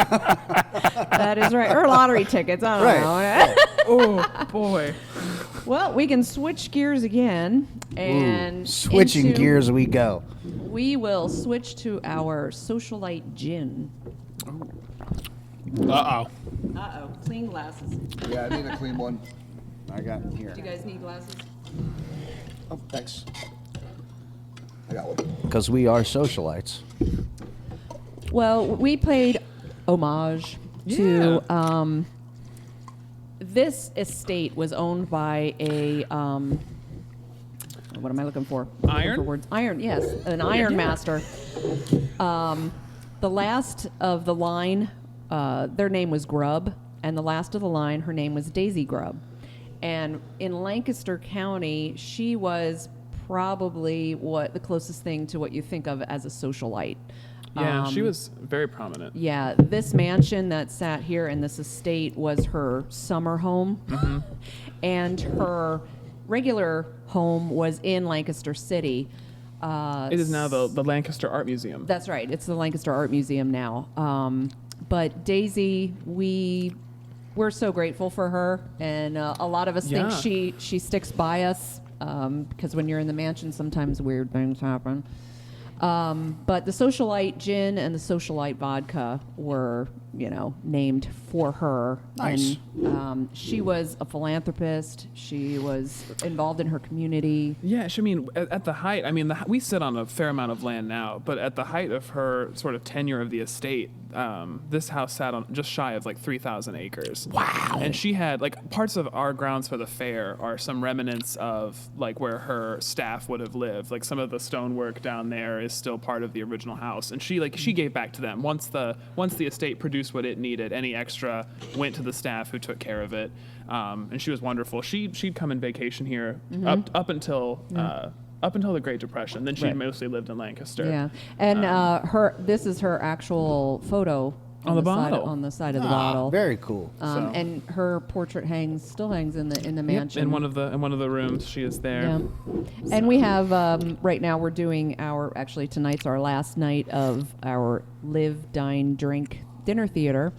Speaker 5: That is right. Or lottery tickets. I don't know.
Speaker 4: Oh, boy.
Speaker 5: Well, we can switch gears again and
Speaker 1: Switching
Speaker 5: into-
Speaker 1: gears we go.
Speaker 5: We will switch to our socialite gin.
Speaker 2: Uh-oh.
Speaker 5: Uh-oh. Clean glasses.
Speaker 3: Yeah, I need a clean one.
Speaker 1: I got it here.
Speaker 5: Do you guys need glasses?
Speaker 3: Oh, thanks. I got one.
Speaker 1: Because we are socialites.
Speaker 5: Well, we paid homage to this estate was owned by a what am I looking for? I'm looking
Speaker 4: Iron?
Speaker 5: for words. Iron, yes, an iron master. The last of the line, their name was Grubb, and the last of the line, her name was Daisy Grubb. And in Lancaster County, she was probably the closest thing to what you think of as a socialite.
Speaker 4: Yeah, she was very prominent.
Speaker 5: Yeah, this mansion that sat here in this estate was her summer home, and her regular home was in Lancaster City.
Speaker 4: It is now the Lancaster Art Museum.
Speaker 5: That's right. It's the Lancaster Art Museum now. But Daisy, we're so grateful for her, and a lot of us think she sticks by us because when you're in the mansion, sometimes weird things happen. But the Socialite gin and the Socialite vodka were, named for her.
Speaker 1: Nice.
Speaker 5: And she was a philanthropist. She was involved in her community.
Speaker 4: Yeah, at the height, we sit on a fair amount of land now, but at the height of her sort of tenure of the estate, this house sat on just shy of 3,000 acres.
Speaker 2: Wow.
Speaker 4: And she had, parts of our grounds for the fair are some remnants of, where her staff would have lived. Some of the stonework down there is still part of the original house. And she gave back to them. Once the estate produced what it needed, any extra went to the staff who took care of it. And she was wonderful. She'd come and vacation here up until the Great Depression. Then she mostly lived in Lancaster.
Speaker 5: Yeah, and this is her actual photo
Speaker 4: on the bottle.
Speaker 5: On the side of the bottle.
Speaker 1: Very cool.
Speaker 5: And her portrait still hangs in the mansion.
Speaker 4: In one of the rooms, she is there.
Speaker 5: Yeah. And we have right now we're doing tonight's our last night of our Live, Dine, Drink dinner theater,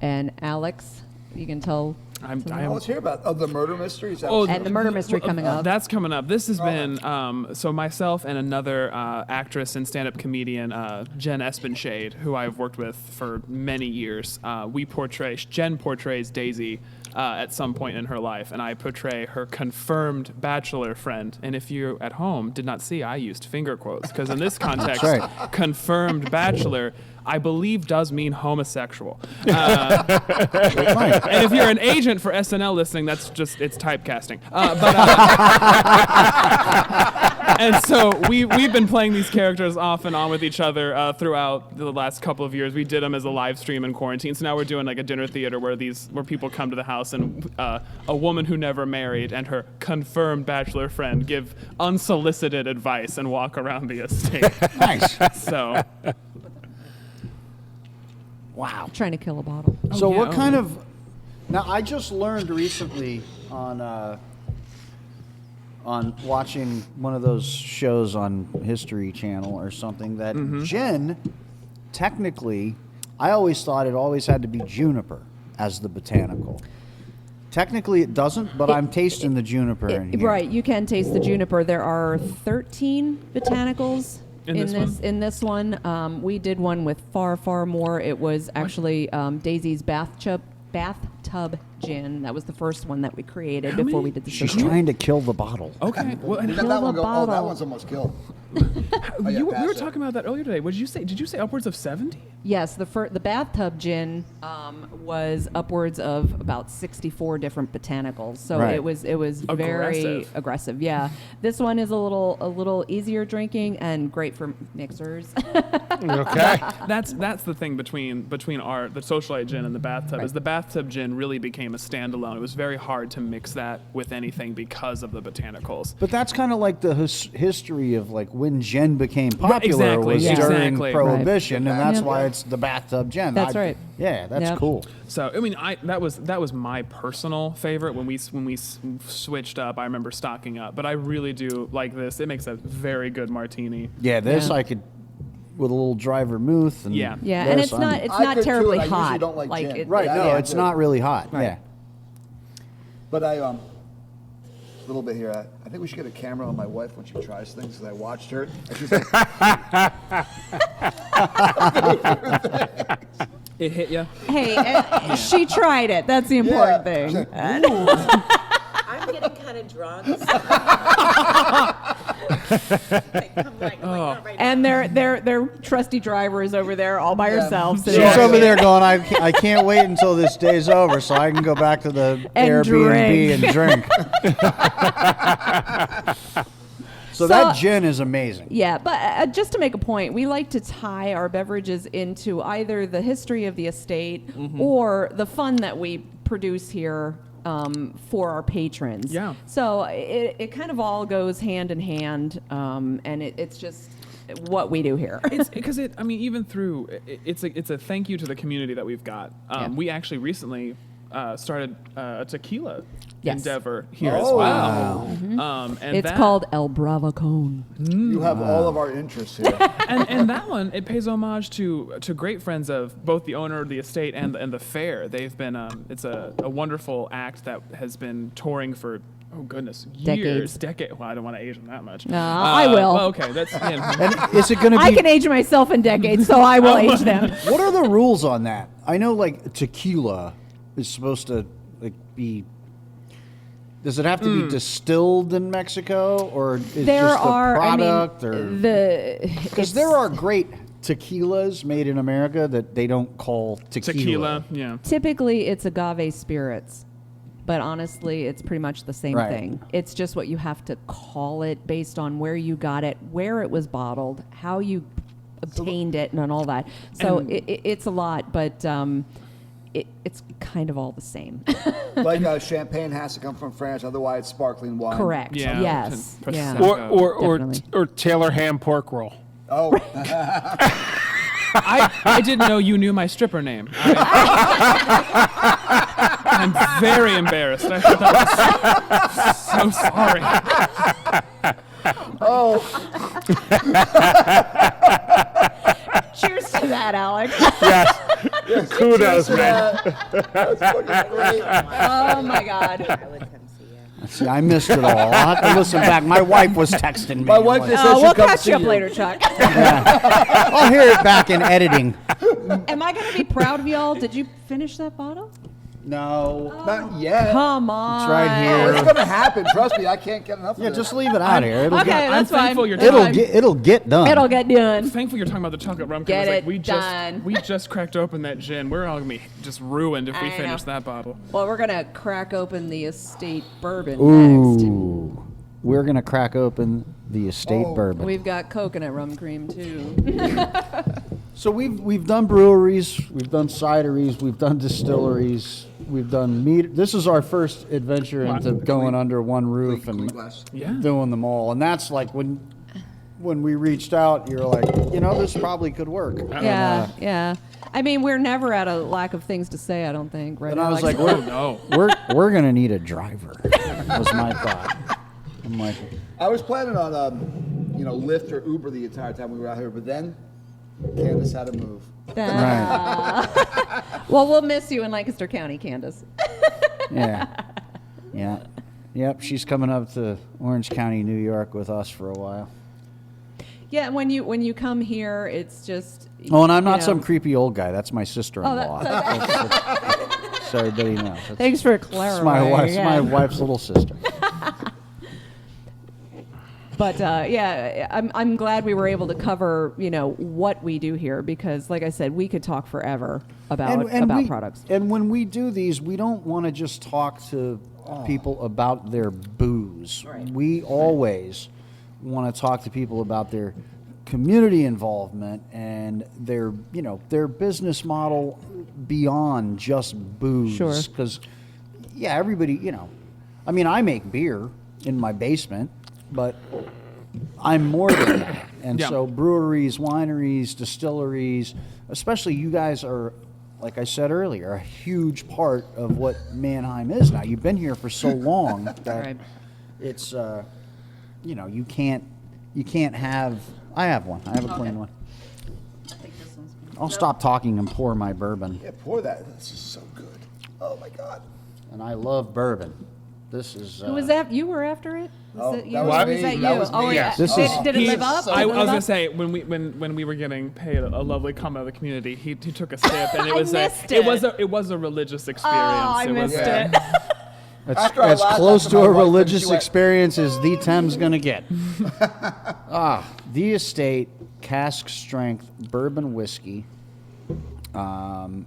Speaker 5: and Alex, you can tell.
Speaker 3: Let's hear about the murder mystery.
Speaker 5: And the murder mystery coming up.
Speaker 4: That's coming up. This has been so myself and another actress and stand-up comedian, Jen Espenshade, who I've worked with for many years. Jen portrays Daisy at some point in her life, and I portray her confirmed bachelor friend. And if you at home did not see, I used finger quotes because in this context, confirmed bachelor, I believe, does mean homosexual. And if you're an agent for SNL listening, it's typecasting. And so we've been playing these characters off and on with each other throughout the last couple of years. We did them as a live stream in quarantine. So now we're doing a dinner theater where people come to the house and a woman who never married and her confirmed bachelor friend give unsolicited advice and walk around the estate.
Speaker 1: Nice.
Speaker 4: So.
Speaker 1: Wow.
Speaker 5: Trying to kill a bottle.
Speaker 1: So what kind of... Now, I just learned recently on watching one of those shows on History Channel or something that gin, technically, I always thought it always had to be juniper as the botanical. Technically, it doesn't, but I'm tasting the juniper in here.
Speaker 5: Right, you can taste the juniper. There are 13 botanicals in this one. We did one with far more. It was actually Daisy's bathtub gin. That was the first one that we created before we did the
Speaker 1: She's
Speaker 5: system.
Speaker 1: trying to kill the bottle.
Speaker 4: Okay. Well,
Speaker 3: Did that one go? Oh, that one's almost killed.
Speaker 4: we were talking about that earlier today. What did you say? Did you say upwards of 70?
Speaker 5: Yes, the bathtub gin was upwards of about 64 different botanicals. So it was very aggressive. Yeah, this one is a little easier drinking and great for mixers.
Speaker 2: Okay.
Speaker 4: That's the thing between the Socialite gin and the bathtub is the bathtub gin really became a standalone. It was very hard to mix that with anything because of the botanicals.
Speaker 1: But that's kind of like the history of when gin became popular was during Prohibition, and that's why it's the bathtub gin.
Speaker 5: That's right.
Speaker 1: Yeah, that's cool.
Speaker 4: So that was my personal favorite when we switched up. I remember stocking up, but I really do like this. It makes a very good martini.
Speaker 1: Yeah, this I could with a little dry vermouth. And
Speaker 5: and it's not terribly hot.
Speaker 3: I usually don't like gin.
Speaker 1: It's not really hot. Right. Yeah.
Speaker 3: But a little bit here. I think we should get a camera on my wife when she tries things, because I watched her. And she's like,
Speaker 4: it hit you.
Speaker 5: Hey, she tried it. That's the important thing.
Speaker 3: Like,
Speaker 6: I'm getting kind of drunk.
Speaker 5: And their trusty driver is over there all by herself.
Speaker 1: She's over there going, I can't wait until this day's over so I can go back to the Airbnb and drink. So that gin is amazing.
Speaker 5: Yeah, but just to make a point, we like to tie our beverages into either the history of the estate or the fun that we produce here for our patrons. Yeah. So it kind of all goes hand in hand, and it's just what we do here.
Speaker 4: It's because even through it's a thank you to the community that we've got. We actually recently started a tequila
Speaker 5: Yes.
Speaker 4: endeavor here
Speaker 3: Oh,
Speaker 4: as well.
Speaker 3: wow.
Speaker 4: And
Speaker 5: It's
Speaker 4: that,
Speaker 5: called El Bravacón.
Speaker 3: You have all of our interests here.
Speaker 4: and that one, it pays homage to great friends of both the owner of the estate and the fair. They've been it's a wonderful act that has been touring for years, decades. Well, I don't want to age them that much.
Speaker 5: I will.
Speaker 4: Well, okay, that's
Speaker 1: And is it going to be?
Speaker 5: I can age myself in decades, so I will age them.
Speaker 1: What are the rules on that? I know like tequila is supposed to like be. Does it have to be distilled in Mexico, or is
Speaker 5: There
Speaker 1: just the
Speaker 5: are,
Speaker 1: product, or
Speaker 5: because
Speaker 1: there are great tequilas made in America that they don't call tequila.
Speaker 4: yeah.
Speaker 5: typically it's agave spirits, but honestly, it's pretty much the same
Speaker 1: Right.
Speaker 5: thing. It's just what you have to call it based on where you got it, where it was bottled, how you obtained it, and all that. So it's a lot, but it's kind of all the same.
Speaker 3: Like champagne has to come from France, otherwise sparkling wine.
Speaker 5: Correct.
Speaker 4: Yeah.
Speaker 5: Yes.
Speaker 4: Prosecco.
Speaker 5: Yeah.
Speaker 2: Or
Speaker 5: Definitely.
Speaker 2: Taylor ham pork roll.
Speaker 3: Oh,
Speaker 4: I didn't know you knew my stripper name. I'm very embarrassed. I thought that was so sorry.
Speaker 5: Cheers to that, Alex.
Speaker 2: Yes. Kudos, man.
Speaker 3: that's fucking great.
Speaker 5: Oh my God.
Speaker 6: I would come see you.
Speaker 1: See, I missed it all. I'll have to listen back. My wife was texting me.
Speaker 3: My wife just said
Speaker 5: We'll
Speaker 3: she'll come
Speaker 5: catch
Speaker 3: see
Speaker 5: you up
Speaker 3: you.
Speaker 5: later, Chuck.
Speaker 1: I'll hear it back in editing.
Speaker 5: Am I going to be proud of y'all? Did you finish that bottle?
Speaker 1: No.
Speaker 3: Not yet.
Speaker 5: Come on.
Speaker 1: It's right
Speaker 3: Oh,
Speaker 1: here.
Speaker 3: it's gonna happen. Trust me, I can't get enough
Speaker 1: Yeah,
Speaker 3: of
Speaker 1: just
Speaker 3: it.
Speaker 1: leave it out here. It'll
Speaker 5: Okay,
Speaker 1: get,
Speaker 5: that's
Speaker 4: I'm thankful
Speaker 5: fine.
Speaker 4: you're
Speaker 5: That's fine.
Speaker 1: it'll get done.
Speaker 5: It'll get done.
Speaker 4: Thankful you're talking about the chocolate rum. 'Cause
Speaker 5: Get
Speaker 4: it's like
Speaker 5: it done.
Speaker 4: we just cracked open that gin. We're all gonna be just ruined if we
Speaker 5: I know.
Speaker 4: finish that bottle.
Speaker 5: Well, we're going to crack open the estate bourbon next.
Speaker 1: Ooh. We're going to crack open the estate bourbon.
Speaker 5: We've got coconut rum cream, too.
Speaker 1: So we've done breweries, we've done cideries, we've done distilleries, we've done meat. This is our first adventure into going under one roof and
Speaker 3: glass.
Speaker 4: Yeah.
Speaker 1: doing them all. And that's like when we reached out, you're like, this probably could work.
Speaker 5: Yeah, yeah. I mean, we're never at a lack of things to say, I don't think. Right?
Speaker 1: And I was
Speaker 5: Alex?
Speaker 1: like,
Speaker 4: No.
Speaker 1: we're gonna need a driver. Was my thought. I'm like,
Speaker 3: I was planning on, Lyft or Uber the entire time we were out here, but then Candace had to move.
Speaker 1: right,
Speaker 5: Well, we'll miss you in Lancaster County, Candace.
Speaker 1: yeah, yep. She's coming up to Orange County, New York, with us for a while.
Speaker 5: Yeah, when you come here, it's just.
Speaker 1: Oh, and I'm not
Speaker 5: you
Speaker 1: some
Speaker 5: know-
Speaker 1: creepy old guy. That's my sister-in-law. So everybody knows. That's,
Speaker 5: Thanks for
Speaker 1: that's
Speaker 5: clarifying.
Speaker 1: my
Speaker 5: yeah.
Speaker 1: wife's little sister.
Speaker 5: But yeah, I'm glad we were able to cover what we do here because, like I said, we could talk forever about products.
Speaker 1: And when we do these, we don't want to just talk to people about their booze.
Speaker 5: Right.
Speaker 1: We always want to talk to people about their community involvement and their business model beyond just booze.
Speaker 5: Sure.
Speaker 1: Because everybody, I mean, I make beer in my basement, but I'm more than that. And
Speaker 4: Yeah.
Speaker 1: so breweries, wineries, distilleries, especially you guys are, like I said earlier, a huge part of what Mannheim is now. You've been here for so long that
Speaker 5: Right.
Speaker 1: it's, you can't have, I have one. I have a clean one. I'll stop talking and pour my bourbon.
Speaker 3: Yeah, pour that. This is so good. Oh my God.
Speaker 1: And I love bourbon. This is.
Speaker 5: Who was that? You were after it?
Speaker 3: Oh,
Speaker 5: it you?
Speaker 3: that
Speaker 5: or
Speaker 3: was
Speaker 5: was
Speaker 3: me.
Speaker 5: that you?
Speaker 3: That was
Speaker 5: Oh
Speaker 3: me.
Speaker 5: yeah.
Speaker 1: This
Speaker 5: did,
Speaker 1: is-
Speaker 5: did it
Speaker 4: He-
Speaker 5: live up?
Speaker 3: so-
Speaker 5: Did
Speaker 4: I
Speaker 5: it
Speaker 4: was
Speaker 5: live
Speaker 4: gonna
Speaker 5: up?
Speaker 4: say when we were getting paid a lovely comment of the community, he took a sip and it
Speaker 5: I
Speaker 4: was
Speaker 5: missed
Speaker 4: it
Speaker 5: it.
Speaker 4: was a religious experience.
Speaker 5: I
Speaker 4: It was-
Speaker 5: missed
Speaker 3: Yeah.
Speaker 5: it.
Speaker 1: It's
Speaker 3: After I
Speaker 1: as
Speaker 3: laughed
Speaker 1: close
Speaker 3: after
Speaker 1: to
Speaker 3: my
Speaker 1: a
Speaker 3: wife, then
Speaker 1: religious
Speaker 3: she went-
Speaker 1: experience as the Thames gonna get. The Estate cask strength bourbon whiskey, and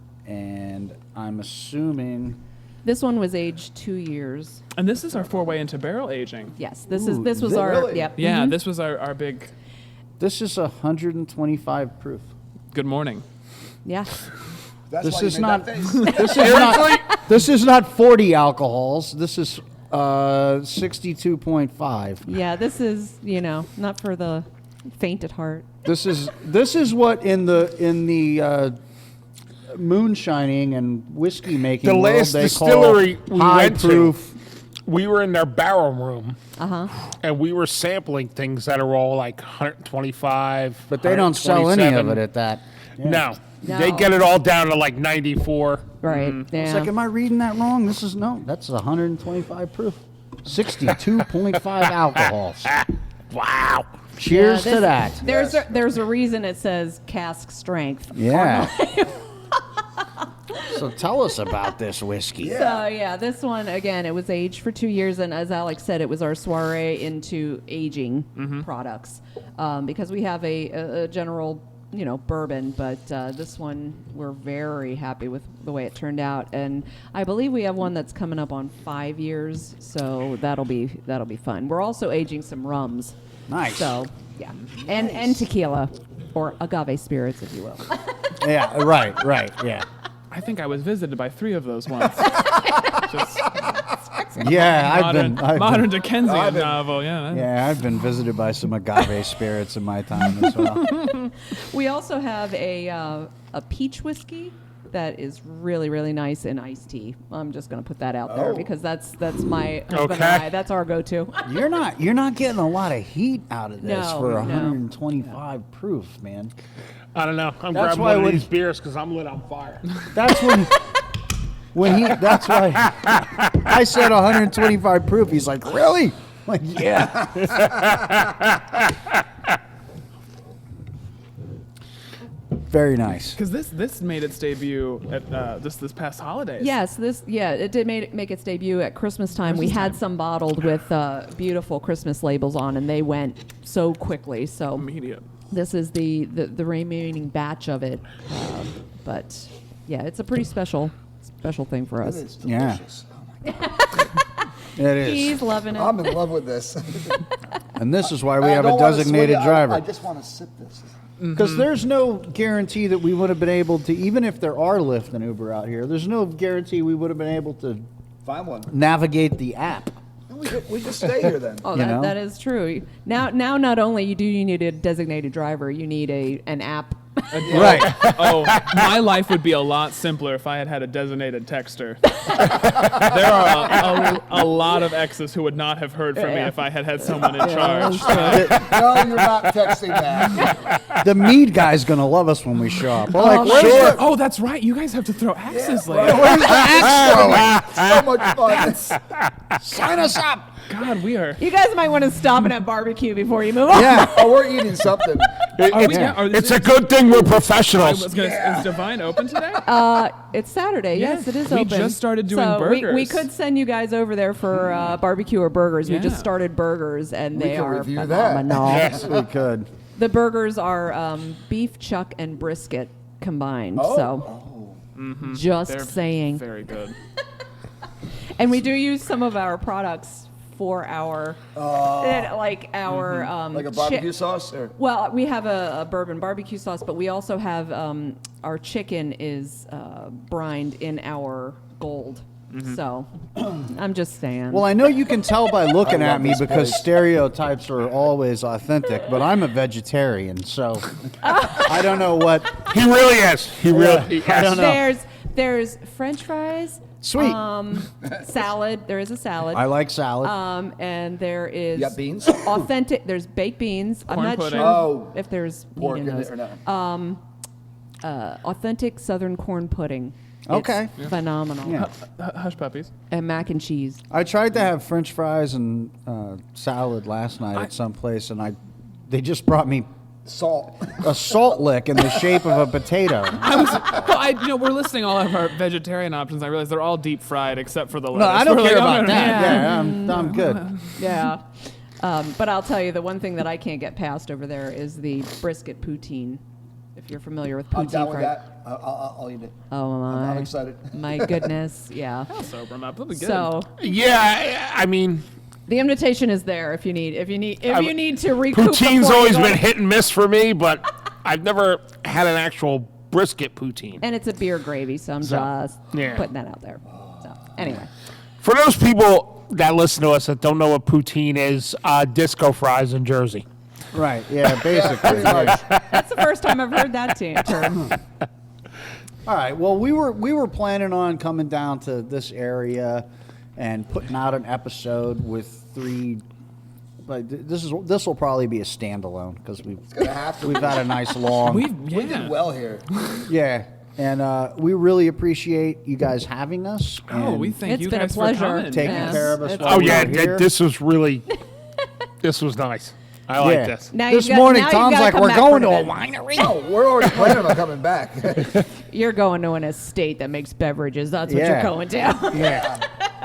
Speaker 1: I'm assuming.
Speaker 5: This one was aged 2 years.
Speaker 4: And this is our foray into barrel aging.
Speaker 5: Yes, this
Speaker 1: Ooh,
Speaker 5: was
Speaker 1: is it
Speaker 5: our
Speaker 3: really?
Speaker 5: yep.
Speaker 4: Yeah,
Speaker 5: mhm.
Speaker 4: this was our big
Speaker 1: This is 125 proof.
Speaker 4: good morning.
Speaker 5: Yeah.
Speaker 3: That's
Speaker 1: This
Speaker 3: why you
Speaker 1: is
Speaker 3: made
Speaker 1: not.
Speaker 3: that face.
Speaker 1: This is not. This is not 40 alcohols. This is 62.5.
Speaker 5: Yeah, this is, not for the faint at heart.
Speaker 1: This is what in the moonshining and whiskey making
Speaker 2: The
Speaker 1: world,
Speaker 2: last
Speaker 1: they
Speaker 2: distillery
Speaker 1: call
Speaker 2: we
Speaker 1: high
Speaker 2: went to,
Speaker 1: proof.
Speaker 2: we were in their barrel room, and we were sampling things that are all like 125.
Speaker 1: But they don't sell any of it at that. Yeah.
Speaker 2: No.
Speaker 5: No.
Speaker 2: They get it all down to like 94.
Speaker 5: Right. Yeah.
Speaker 1: It's like, am I reading that wrong? That's 125 proof. 62.5 alcohols.
Speaker 2: Wow.
Speaker 1: Cheers
Speaker 5: Yeah,
Speaker 1: to that.
Speaker 5: There's a reason it says cask strength.
Speaker 1: Yeah. So tell us about this whiskey.
Speaker 5: So yeah, this one again, it was aged for 2 years, and as Alex said, it was our soiree into aging products, because we have a general, bourbon, but this one we're very happy with the way it turned out, and I believe we have one that's coming up on 5 years, so that'll be fun. We're also aging some rums.
Speaker 1: Nice.
Speaker 5: So yeah, and tequila, or agave spirits, if you will.
Speaker 1: Yeah, right, yeah.
Speaker 4: I think I was visited by 3 of those once. Just
Speaker 1: Yeah,
Speaker 4: modern Dickensian novel. Yeah.
Speaker 1: I've been visited by some agave spirits in my time as well.
Speaker 5: We also have a peach whiskey that is really, really nice in iced tea. I'm just going to put that out there because that's my husband and I. That's our go-to.
Speaker 1: You're not getting a lot of heat out of this
Speaker 5: No,
Speaker 1: for
Speaker 5: no.
Speaker 1: 125 proof, man.
Speaker 2: I don't know. I'm
Speaker 1: That's
Speaker 2: grabbing
Speaker 1: why
Speaker 2: one of
Speaker 1: when-
Speaker 2: these beers because I'm lit on fire.
Speaker 1: That's that's why I said 125 proof. He's like, really? I'm like, yeah. Very nice.
Speaker 4: Because this made its debut at just this past holidays.
Speaker 5: Yes, it did make its debut at Christmas time. We had some bottled with beautiful Christmas labels on, and they went so quickly. So
Speaker 4: Immediate.
Speaker 5: this is the remaining batch of it, but yeah, it's a pretty special thing for
Speaker 3: It
Speaker 5: us.
Speaker 3: is
Speaker 1: Yeah.
Speaker 3: delicious. Oh my
Speaker 1: It is.
Speaker 5: He's loving it.
Speaker 3: I'm in love with this.
Speaker 1: And this is why we
Speaker 3: I
Speaker 1: have a
Speaker 3: don't wanna swing
Speaker 1: designated
Speaker 3: it.
Speaker 1: driver.
Speaker 3: I just want to sip this.
Speaker 1: Because there's no guarantee that we would have been able to, even if there are Lyft and Uber out here, there's no guarantee we would have been able to
Speaker 3: Find one.
Speaker 1: navigate the app.
Speaker 3: We just stay here then.
Speaker 5: Oh,
Speaker 1: You know?
Speaker 5: that is true. Now, not only do you need a designated driver, you need an app.
Speaker 1: Right.
Speaker 4: Oh, my life would be a lot simpler if I had a designated texter. There are a lot of exes who would not have heard from me if I had someone in charge.
Speaker 3: No, you're not texting that.
Speaker 1: The mead guy's going to love us when we show up. We're like, where's the,
Speaker 4: Oh, that's right. You guys have to throw axes later.
Speaker 1: where's the axe
Speaker 3: So much fun.
Speaker 1: going? Sign us up.
Speaker 4: God, we are.
Speaker 5: You guys might want to stop at a barbecue before you move on.
Speaker 1: Yeah.
Speaker 3: Oh, we're eating something.
Speaker 2: It's a good thing we're
Speaker 4: I was
Speaker 2: professionals.
Speaker 4: gonna, Is Divine open today?
Speaker 5: It's Saturday. Yes, it is
Speaker 4: We
Speaker 5: open.
Speaker 4: just started doing
Speaker 5: so We
Speaker 4: burgers.
Speaker 5: could send you guys over there for barbecue or burgers. We just
Speaker 4: Yeah.
Speaker 5: started burgers, and they
Speaker 3: can
Speaker 5: are
Speaker 3: review that.
Speaker 5: phenomenal.
Speaker 1: Yes, we could.
Speaker 5: The burgers are beef, chuck, and brisket combined. So, just
Speaker 4: They're
Speaker 5: saying.
Speaker 4: Very good.
Speaker 5: And we do use some of our products for our, like our
Speaker 3: Like a barbecue sauce? Or?
Speaker 5: Well, we have a bourbon barbecue sauce, but we also have our chicken is brined in our gold. So I'm just saying.
Speaker 1: Well, I know you can tell by looking
Speaker 3: I love
Speaker 1: at me
Speaker 3: this
Speaker 1: because
Speaker 3: place.
Speaker 1: stereotypes are always authentic, but I'm a vegetarian, so I don't know what.
Speaker 2: He really is. He really.
Speaker 1: I don't know.
Speaker 5: There's French fries.
Speaker 1: Sweet.
Speaker 5: Salad. There is a salad.
Speaker 1: I like salad.
Speaker 5: And there is
Speaker 3: You got beans?
Speaker 5: authentic. There's baked beans. I'm
Speaker 4: Corn
Speaker 5: not
Speaker 4: pudding.
Speaker 5: sure
Speaker 3: Oh.
Speaker 5: if there's
Speaker 3: Pork
Speaker 5: meat
Speaker 3: in
Speaker 5: in
Speaker 3: it
Speaker 5: those.
Speaker 3: or not?
Speaker 5: Authentic Southern corn pudding.
Speaker 1: Okay.
Speaker 5: It's phenomenal.
Speaker 1: Yeah.
Speaker 4: Hush puppies.
Speaker 5: And mac and cheese.
Speaker 1: I tried to have French fries and salad last night at some place, and they just brought me
Speaker 3: Salt.
Speaker 1: a salt lick in the shape of a potato.
Speaker 4: We're listing all of our vegetarian options. I realize they're all deep fried except for the lettuce.
Speaker 1: No, I don't
Speaker 4: We're
Speaker 1: care
Speaker 4: like,
Speaker 1: about
Speaker 4: no.
Speaker 1: that. Yeah, I'm good.
Speaker 5: Yeah. But I'll tell you, the one thing that I can't get past over there is the brisket poutine. If you're familiar with poutine.
Speaker 3: I'm down with
Speaker 5: fried-
Speaker 3: that. I'll eat it.
Speaker 5: Oh my.
Speaker 3: I'm excited.
Speaker 5: My goodness. Yeah.
Speaker 4: I'll sober them up. They'll be good.
Speaker 5: So
Speaker 2: Yeah, I mean,
Speaker 5: the invitation is there if you need to recoup.
Speaker 2: poutine's
Speaker 5: before you
Speaker 2: always
Speaker 5: go
Speaker 2: been
Speaker 5: to-
Speaker 2: hit and miss for me, but I've never had an actual brisket poutine.
Speaker 5: And it's a beer gravy, so I'm just
Speaker 2: yeah.
Speaker 5: putting that out there. So anyway.
Speaker 2: For those people that listen to us that don't know what poutine is, disco fries in Jersey.
Speaker 1: Right. Yeah. Basically.
Speaker 3: Pretty much.
Speaker 5: That's the first time I've heard that term.
Speaker 1: All right. Well, we were planning on coming down to this area and putting out an episode with 3. But this will probably be a standalone because we've had a nice long.
Speaker 3: We did well here.
Speaker 1: Yeah. And we really appreciate you guys having us.
Speaker 4: Oh, we thank
Speaker 5: It's
Speaker 4: you
Speaker 5: been a
Speaker 4: guys
Speaker 5: pleasure.
Speaker 4: for coming.
Speaker 1: taking
Speaker 5: Yes.
Speaker 1: care of us.
Speaker 5: It's
Speaker 1: while
Speaker 2: Oh
Speaker 1: we
Speaker 2: yeah,
Speaker 1: were here.
Speaker 2: this was really, this was nice. I like
Speaker 1: Yeah.
Speaker 2: this.
Speaker 5: Now
Speaker 1: This
Speaker 5: you've got-
Speaker 1: morning,
Speaker 5: now you've
Speaker 1: Tom's
Speaker 5: gotta
Speaker 1: like,
Speaker 5: come
Speaker 1: "We're
Speaker 5: back
Speaker 1: going
Speaker 5: for
Speaker 1: to a
Speaker 5: an event."
Speaker 1: winery."
Speaker 3: Oh, we're already planning on coming back.
Speaker 5: You're going to an estate that makes beverages. That's what
Speaker 1: Yeah.
Speaker 5: you're going to.
Speaker 1: Yeah.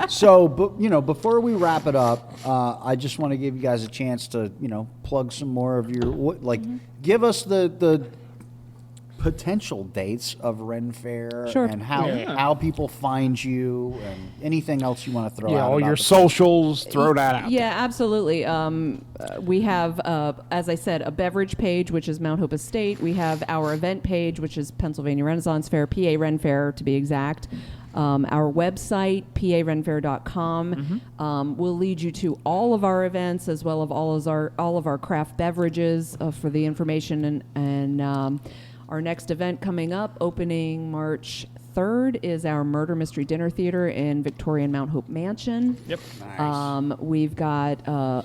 Speaker 1: So, but before we wrap it up, I just want to give you guys a chance to, plug some more of your give us the potential dates of Ren Fair
Speaker 5: Sure.
Speaker 1: and how people find you and anything else you want to throw
Speaker 2: Yeah,
Speaker 1: out.
Speaker 2: all
Speaker 1: about
Speaker 2: your
Speaker 1: the-
Speaker 2: socials, throw that out.
Speaker 5: Yeah, absolutely. We have, as I said, a beverage page, which is Mount Hope Estate. We have our event page, which is Pennsylvania Renaissance Fair, PA Ren Fair to be exact. Our website, parenfair.com, will lead you to all of our events as well as all of our craft beverages for the information. And our next event coming up, opening March 3rd, is our Murder Mystery Dinner Theater in Victorian Mount Hope Mansion.
Speaker 4: Yep.
Speaker 5: We've got a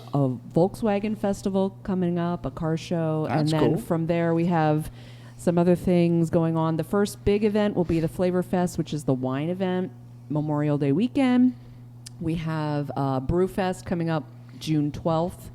Speaker 5: Volkswagen festival coming up, a car show,
Speaker 1: That's
Speaker 5: and then
Speaker 1: cool.
Speaker 5: from there we have some other things going on. The first big event will be the Flavorfest, which is the wine event, Memorial Day weekend. We have Brewfest coming up June 12th.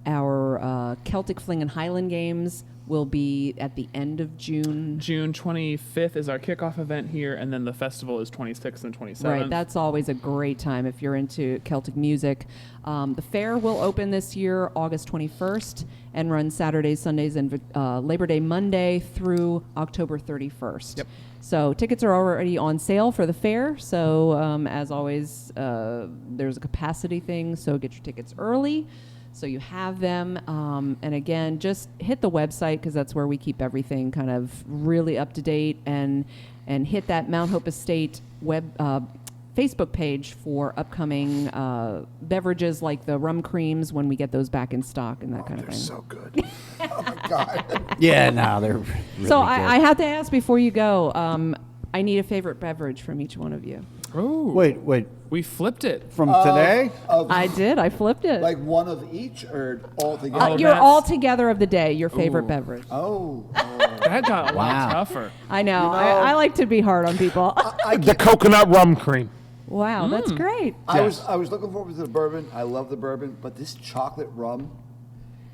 Speaker 5: Our Celtic Fling and Highland Games will be at the end of June.
Speaker 4: June 25th is our kickoff event here, and then the festival is 26th and 27th.
Speaker 5: Right, that's always a great time if you're into Celtic music. The fair will open this year August 21st and run Saturdays, Sundays, and Labor Day Monday through October 31st.
Speaker 4: Yep.
Speaker 5: So tickets are already on sale for the fair. So as always, there's a capacity thing, so get your tickets early so you have them. And again, just hit the website because that's where we keep everything kind of really up to date, and hit that Mount Hope Estate Facebook page for upcoming beverages like the Rum Creams when we get those back in stock and that kind of
Speaker 3: They're
Speaker 5: thing.
Speaker 3: so good. Oh my God.
Speaker 1: Yeah, no, they're really
Speaker 5: So
Speaker 1: good.
Speaker 5: I have to ask before you go, I need a favorite beverage from each one of you.
Speaker 4: Oh,
Speaker 1: Wait,
Speaker 4: we flipped it.
Speaker 1: from today?
Speaker 5: I did. I flipped it.
Speaker 3: Like one of each or all together?
Speaker 4: Oh,
Speaker 5: you're
Speaker 4: that's-
Speaker 5: all together of the day, your favorite
Speaker 4: Ooh.
Speaker 5: beverage.
Speaker 3: Oh.
Speaker 4: That got a
Speaker 1: Wow.
Speaker 4: lot tougher.
Speaker 5: I know.
Speaker 3: You know-
Speaker 5: I like to be hard on people.
Speaker 2: The coconut rum cream.
Speaker 5: Wow, that's great.
Speaker 3: I was looking forward to the bourbon. I love the bourbon, but this chocolate rum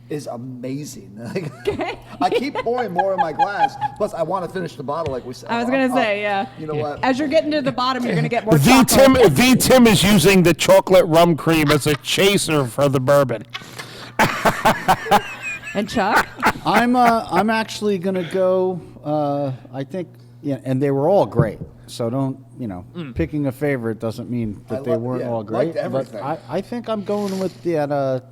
Speaker 3: is amazing. Like, I keep pouring more in my glass. Plus, I want to finish the bottle, like we said.
Speaker 5: I was going to say, yeah.
Speaker 3: You know what?
Speaker 5: As you're getting to the bottom, you're going to get more
Speaker 2: V
Speaker 5: chocolate.
Speaker 2: Tim is using the chocolate rum cream as a chaser for the bourbon.
Speaker 5: And Chuck?
Speaker 1: I'm actually gonna go. I think, and they were all great. So don't picking a favorite doesn't mean that they weren't all great.
Speaker 3: liked everything.
Speaker 1: But I think I'm going with that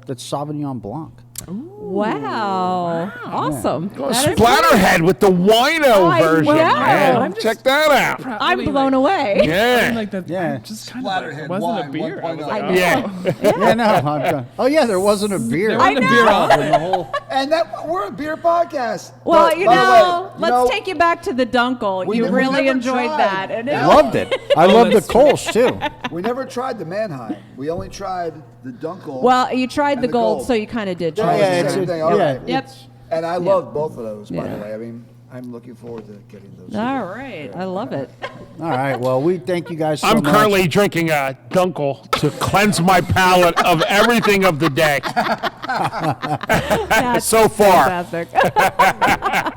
Speaker 1: Sauvignon Blanc.
Speaker 5: Wow. Awesome. That is-
Speaker 2: Splatterhead with the wino
Speaker 5: I
Speaker 2: version,
Speaker 5: know.
Speaker 2: man.
Speaker 5: I'm
Speaker 2: Check that out.
Speaker 5: I'm blown away.
Speaker 2: Yeah.
Speaker 4: Like that,
Speaker 1: Yeah.
Speaker 4: just kind of like,
Speaker 3: Splatterhead
Speaker 4: it wasn't
Speaker 3: wine,
Speaker 4: a beer. I was
Speaker 3: 1.0.
Speaker 4: like,
Speaker 5: I
Speaker 4: oh.
Speaker 2: Yeah.
Speaker 1: Yeah, no, I'm done. Oh yeah, there wasn't a beer.
Speaker 4: There
Speaker 5: I
Speaker 4: wasn't a beer
Speaker 5: know.
Speaker 4: on.
Speaker 1: in the whole.
Speaker 3: And that we're a beer podcast.
Speaker 5: Well,
Speaker 3: But,
Speaker 5: you
Speaker 3: by the
Speaker 5: know,
Speaker 3: way,
Speaker 5: let's take you back to the Dunkel.
Speaker 3: we
Speaker 5: You
Speaker 3: never-
Speaker 5: really
Speaker 3: never
Speaker 5: enjoyed
Speaker 3: tried.
Speaker 5: that. And
Speaker 3: Yeah.
Speaker 1: Loved it. I loved the
Speaker 4: that's
Speaker 1: Kolsch too.
Speaker 3: We never tried the Mannheim. We only tried the Dunkel.
Speaker 5: Well, you tried
Speaker 3: And
Speaker 5: the
Speaker 3: the
Speaker 5: gold,
Speaker 3: gold.
Speaker 5: so you kind of did
Speaker 3: Yeah,
Speaker 5: try
Speaker 3: yeah,
Speaker 5: it.
Speaker 3: it's a- thing, all right.
Speaker 5: Yep.
Speaker 3: and I love both of those, by the
Speaker 5: Yeah.
Speaker 3: way. I mean, I'm looking forward to getting those.
Speaker 5: All right. I love it.
Speaker 1: All right. Well, we thank you guys so
Speaker 2: I'm
Speaker 1: much.
Speaker 2: currently drinking a Dunkel to cleanse my palate of everything of the day.
Speaker 5: That's
Speaker 2: So far.
Speaker 5: fantastic.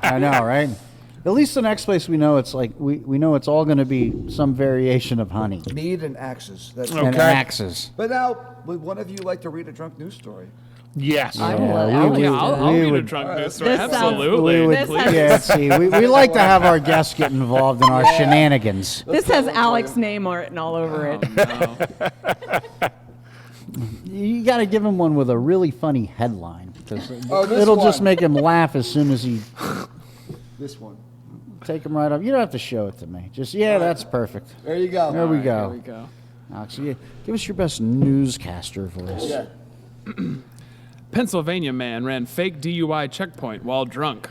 Speaker 1: I know, right? At least the next place we know it's like we know it's all going to be some variation of honey
Speaker 3: Mead and axes. That's
Speaker 1: and
Speaker 2: Okay.
Speaker 1: axes.
Speaker 3: But now, would one of you like to read a drunk news story?
Speaker 2: Yes.
Speaker 5: I
Speaker 1: Yeah,
Speaker 5: will-
Speaker 1: we
Speaker 5: I'll
Speaker 1: would-
Speaker 5: do
Speaker 4: I'll
Speaker 5: that.
Speaker 1: we
Speaker 4: read a
Speaker 1: would-
Speaker 4: drunk news story.
Speaker 5: This sounds-
Speaker 4: Absolutely.
Speaker 1: We would,
Speaker 5: This has-
Speaker 1: yeah, see, we like to have our guests get involved in our shenanigans.
Speaker 5: This has Alex's name written all over it.
Speaker 1: You got to give him one with a really funny headline because
Speaker 3: Oh, this
Speaker 1: it'll just
Speaker 3: one.
Speaker 1: make him laugh as soon as he
Speaker 3: This one.
Speaker 1: take him right up. You don't have to show it to me. Just that's perfect.
Speaker 3: There you go.
Speaker 1: There we
Speaker 4: Here
Speaker 1: go.
Speaker 4: we go.
Speaker 1: Alex, give us your best newscaster voice.
Speaker 3: Yeah.
Speaker 4: Pennsylvania man ran fake DUI checkpoint while drunk.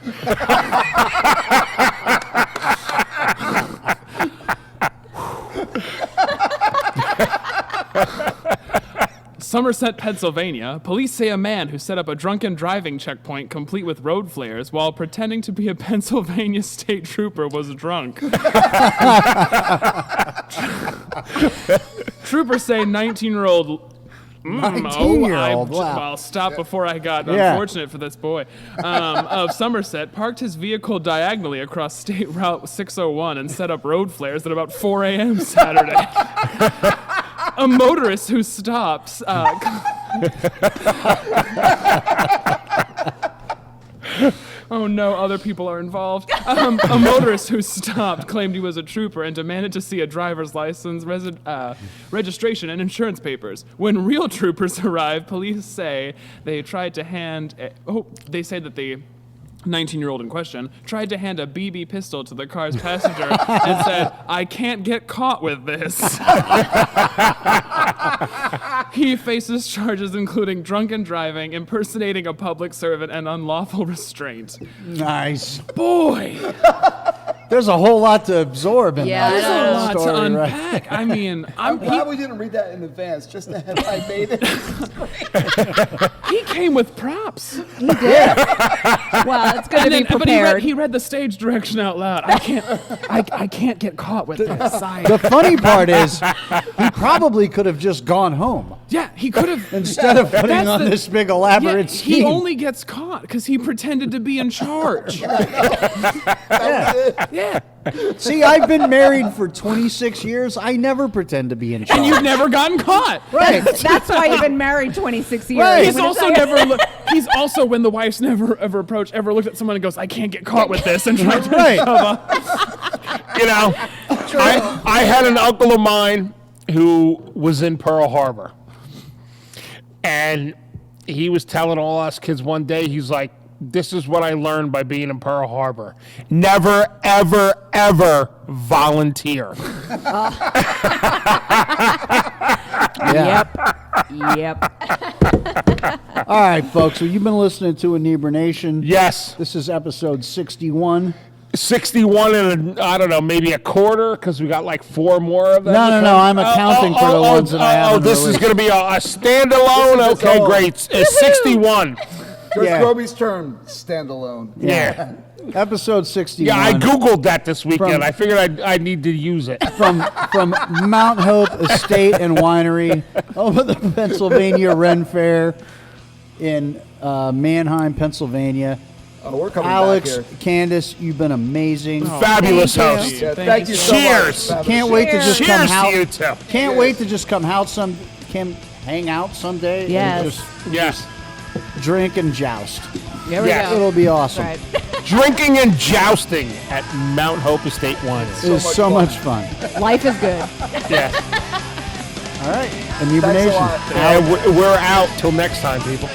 Speaker 4: Somerset, Pennsylvania, police say a man who set up a drunken driving checkpoint complete with road flares while pretending to be a Pennsylvania state trooper was drunk. Troopers say 19-year-old.
Speaker 1: 19-year-old, wow.
Speaker 4: I'll stop before I got
Speaker 1: Yeah.
Speaker 4: unfortunate for this boy. Of Somerset parked his vehicle diagonally across State Route 601 and set up road flares at about 4 a.m. Saturday. A motorist who stops. Oh no, other people are involved. A motorist who stopped claimed he was a trooper and demanded to see a driver's license, registration, and insurance papers. When real troopers arrived, police say they tried to hand. They say that the 19-year-old in question tried to hand a BB pistol to the car's passenger and said, "I can't get caught with this." He faces charges including drunken driving, impersonating a public servant, and unlawful restraint.
Speaker 1: Nice.
Speaker 4: Boy,
Speaker 1: There's a whole lot to absorb in
Speaker 5: Yeah,
Speaker 4: there's
Speaker 1: that
Speaker 4: a lot to
Speaker 1: story, right?
Speaker 4: unpack. I mean,
Speaker 3: I'm glad we didn't read that in advance, just to have I made it.
Speaker 4: he came with props.
Speaker 5: Well, it's going to be
Speaker 4: But
Speaker 5: prepared.
Speaker 4: he read the stage direction out loud. I can't get caught with this.
Speaker 1: The funny part is, he probably could have just gone home
Speaker 4: Yeah, he could have.
Speaker 1: instead of putting
Speaker 4: That's
Speaker 1: on
Speaker 4: the-
Speaker 1: this big elaborate
Speaker 4: He
Speaker 1: scheme.
Speaker 4: only gets caught because he pretended to be in charge. Yeah.
Speaker 1: See, I've been married for 26 years. I never pretend to be in charge.
Speaker 4: And you've never gotten caught.
Speaker 1: Right.
Speaker 5: That's why you've been married 26 years.
Speaker 1: Right.
Speaker 4: He's
Speaker 5: When it's
Speaker 4: also
Speaker 5: like-
Speaker 4: never. He's also when the wife's never ever approached, ever looked at someone and goes, "I can't get caught with this," and tried to
Speaker 1: Right.
Speaker 4: shove up.
Speaker 2: You know, I had an uncle of mine who was in Pearl Harbor. And he was telling all us kids one day, he's like, "This is what I learned by being in Pearl Harbor. Never, ever, ever volunteer."
Speaker 1: Yeah.
Speaker 5: Yep.
Speaker 1: All right, folks. Well, you've been listening to Inebriation.
Speaker 2: Yes.
Speaker 1: This is episode 61.
Speaker 2: 61 and I don't know, maybe a quarter, because we got like 4 more of them.
Speaker 1: No. I'm accounting for the ones that I haven't
Speaker 2: this is
Speaker 1: released.
Speaker 2: going to be a standalone?
Speaker 3: This is
Speaker 2: Okay,
Speaker 3: all.
Speaker 2: great. 61.
Speaker 3: George
Speaker 1: Yeah.
Speaker 3: Groby's turn, standalone.
Speaker 2: Yeah.
Speaker 1: Episode 61.
Speaker 2: Yeah, I Googled that this weekend.
Speaker 1: From-
Speaker 2: I figured I need to use it.
Speaker 1: from Mount Hope Estate and Winery over the Pennsylvania Ren Fair in Mannheim, Pennsylvania.
Speaker 3: Oh, we're coming
Speaker 1: Alex,
Speaker 3: back here.
Speaker 1: Candace, you've been amazing.
Speaker 2: Fabulous
Speaker 5: Thank
Speaker 2: host.
Speaker 5: you.
Speaker 3: Yeah,
Speaker 4: Thank
Speaker 3: thank
Speaker 4: you
Speaker 3: you
Speaker 4: so
Speaker 3: so much.
Speaker 2: Cheers.
Speaker 3: Fabulous.
Speaker 1: Can't wait to just come
Speaker 2: Cheers to
Speaker 1: out.
Speaker 2: you two.
Speaker 1: Can't wait to just come out hang out someday. and
Speaker 5: Yes.
Speaker 1: just
Speaker 2: Yes.
Speaker 1: drink and joust.
Speaker 5: Here we
Speaker 2: Yeah.
Speaker 5: go.
Speaker 1: It'll be awesome.
Speaker 5: Right.
Speaker 2: Drinking and jousting at Mount Hope Estate Winery.
Speaker 1: It was so much fun.
Speaker 5: Life is good.
Speaker 2: Yeah.
Speaker 1: All right.
Speaker 3: Thanks a
Speaker 1: Inebriation.
Speaker 3: lot.
Speaker 2: We're out till next time, people.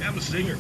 Speaker 7: I'm a singer.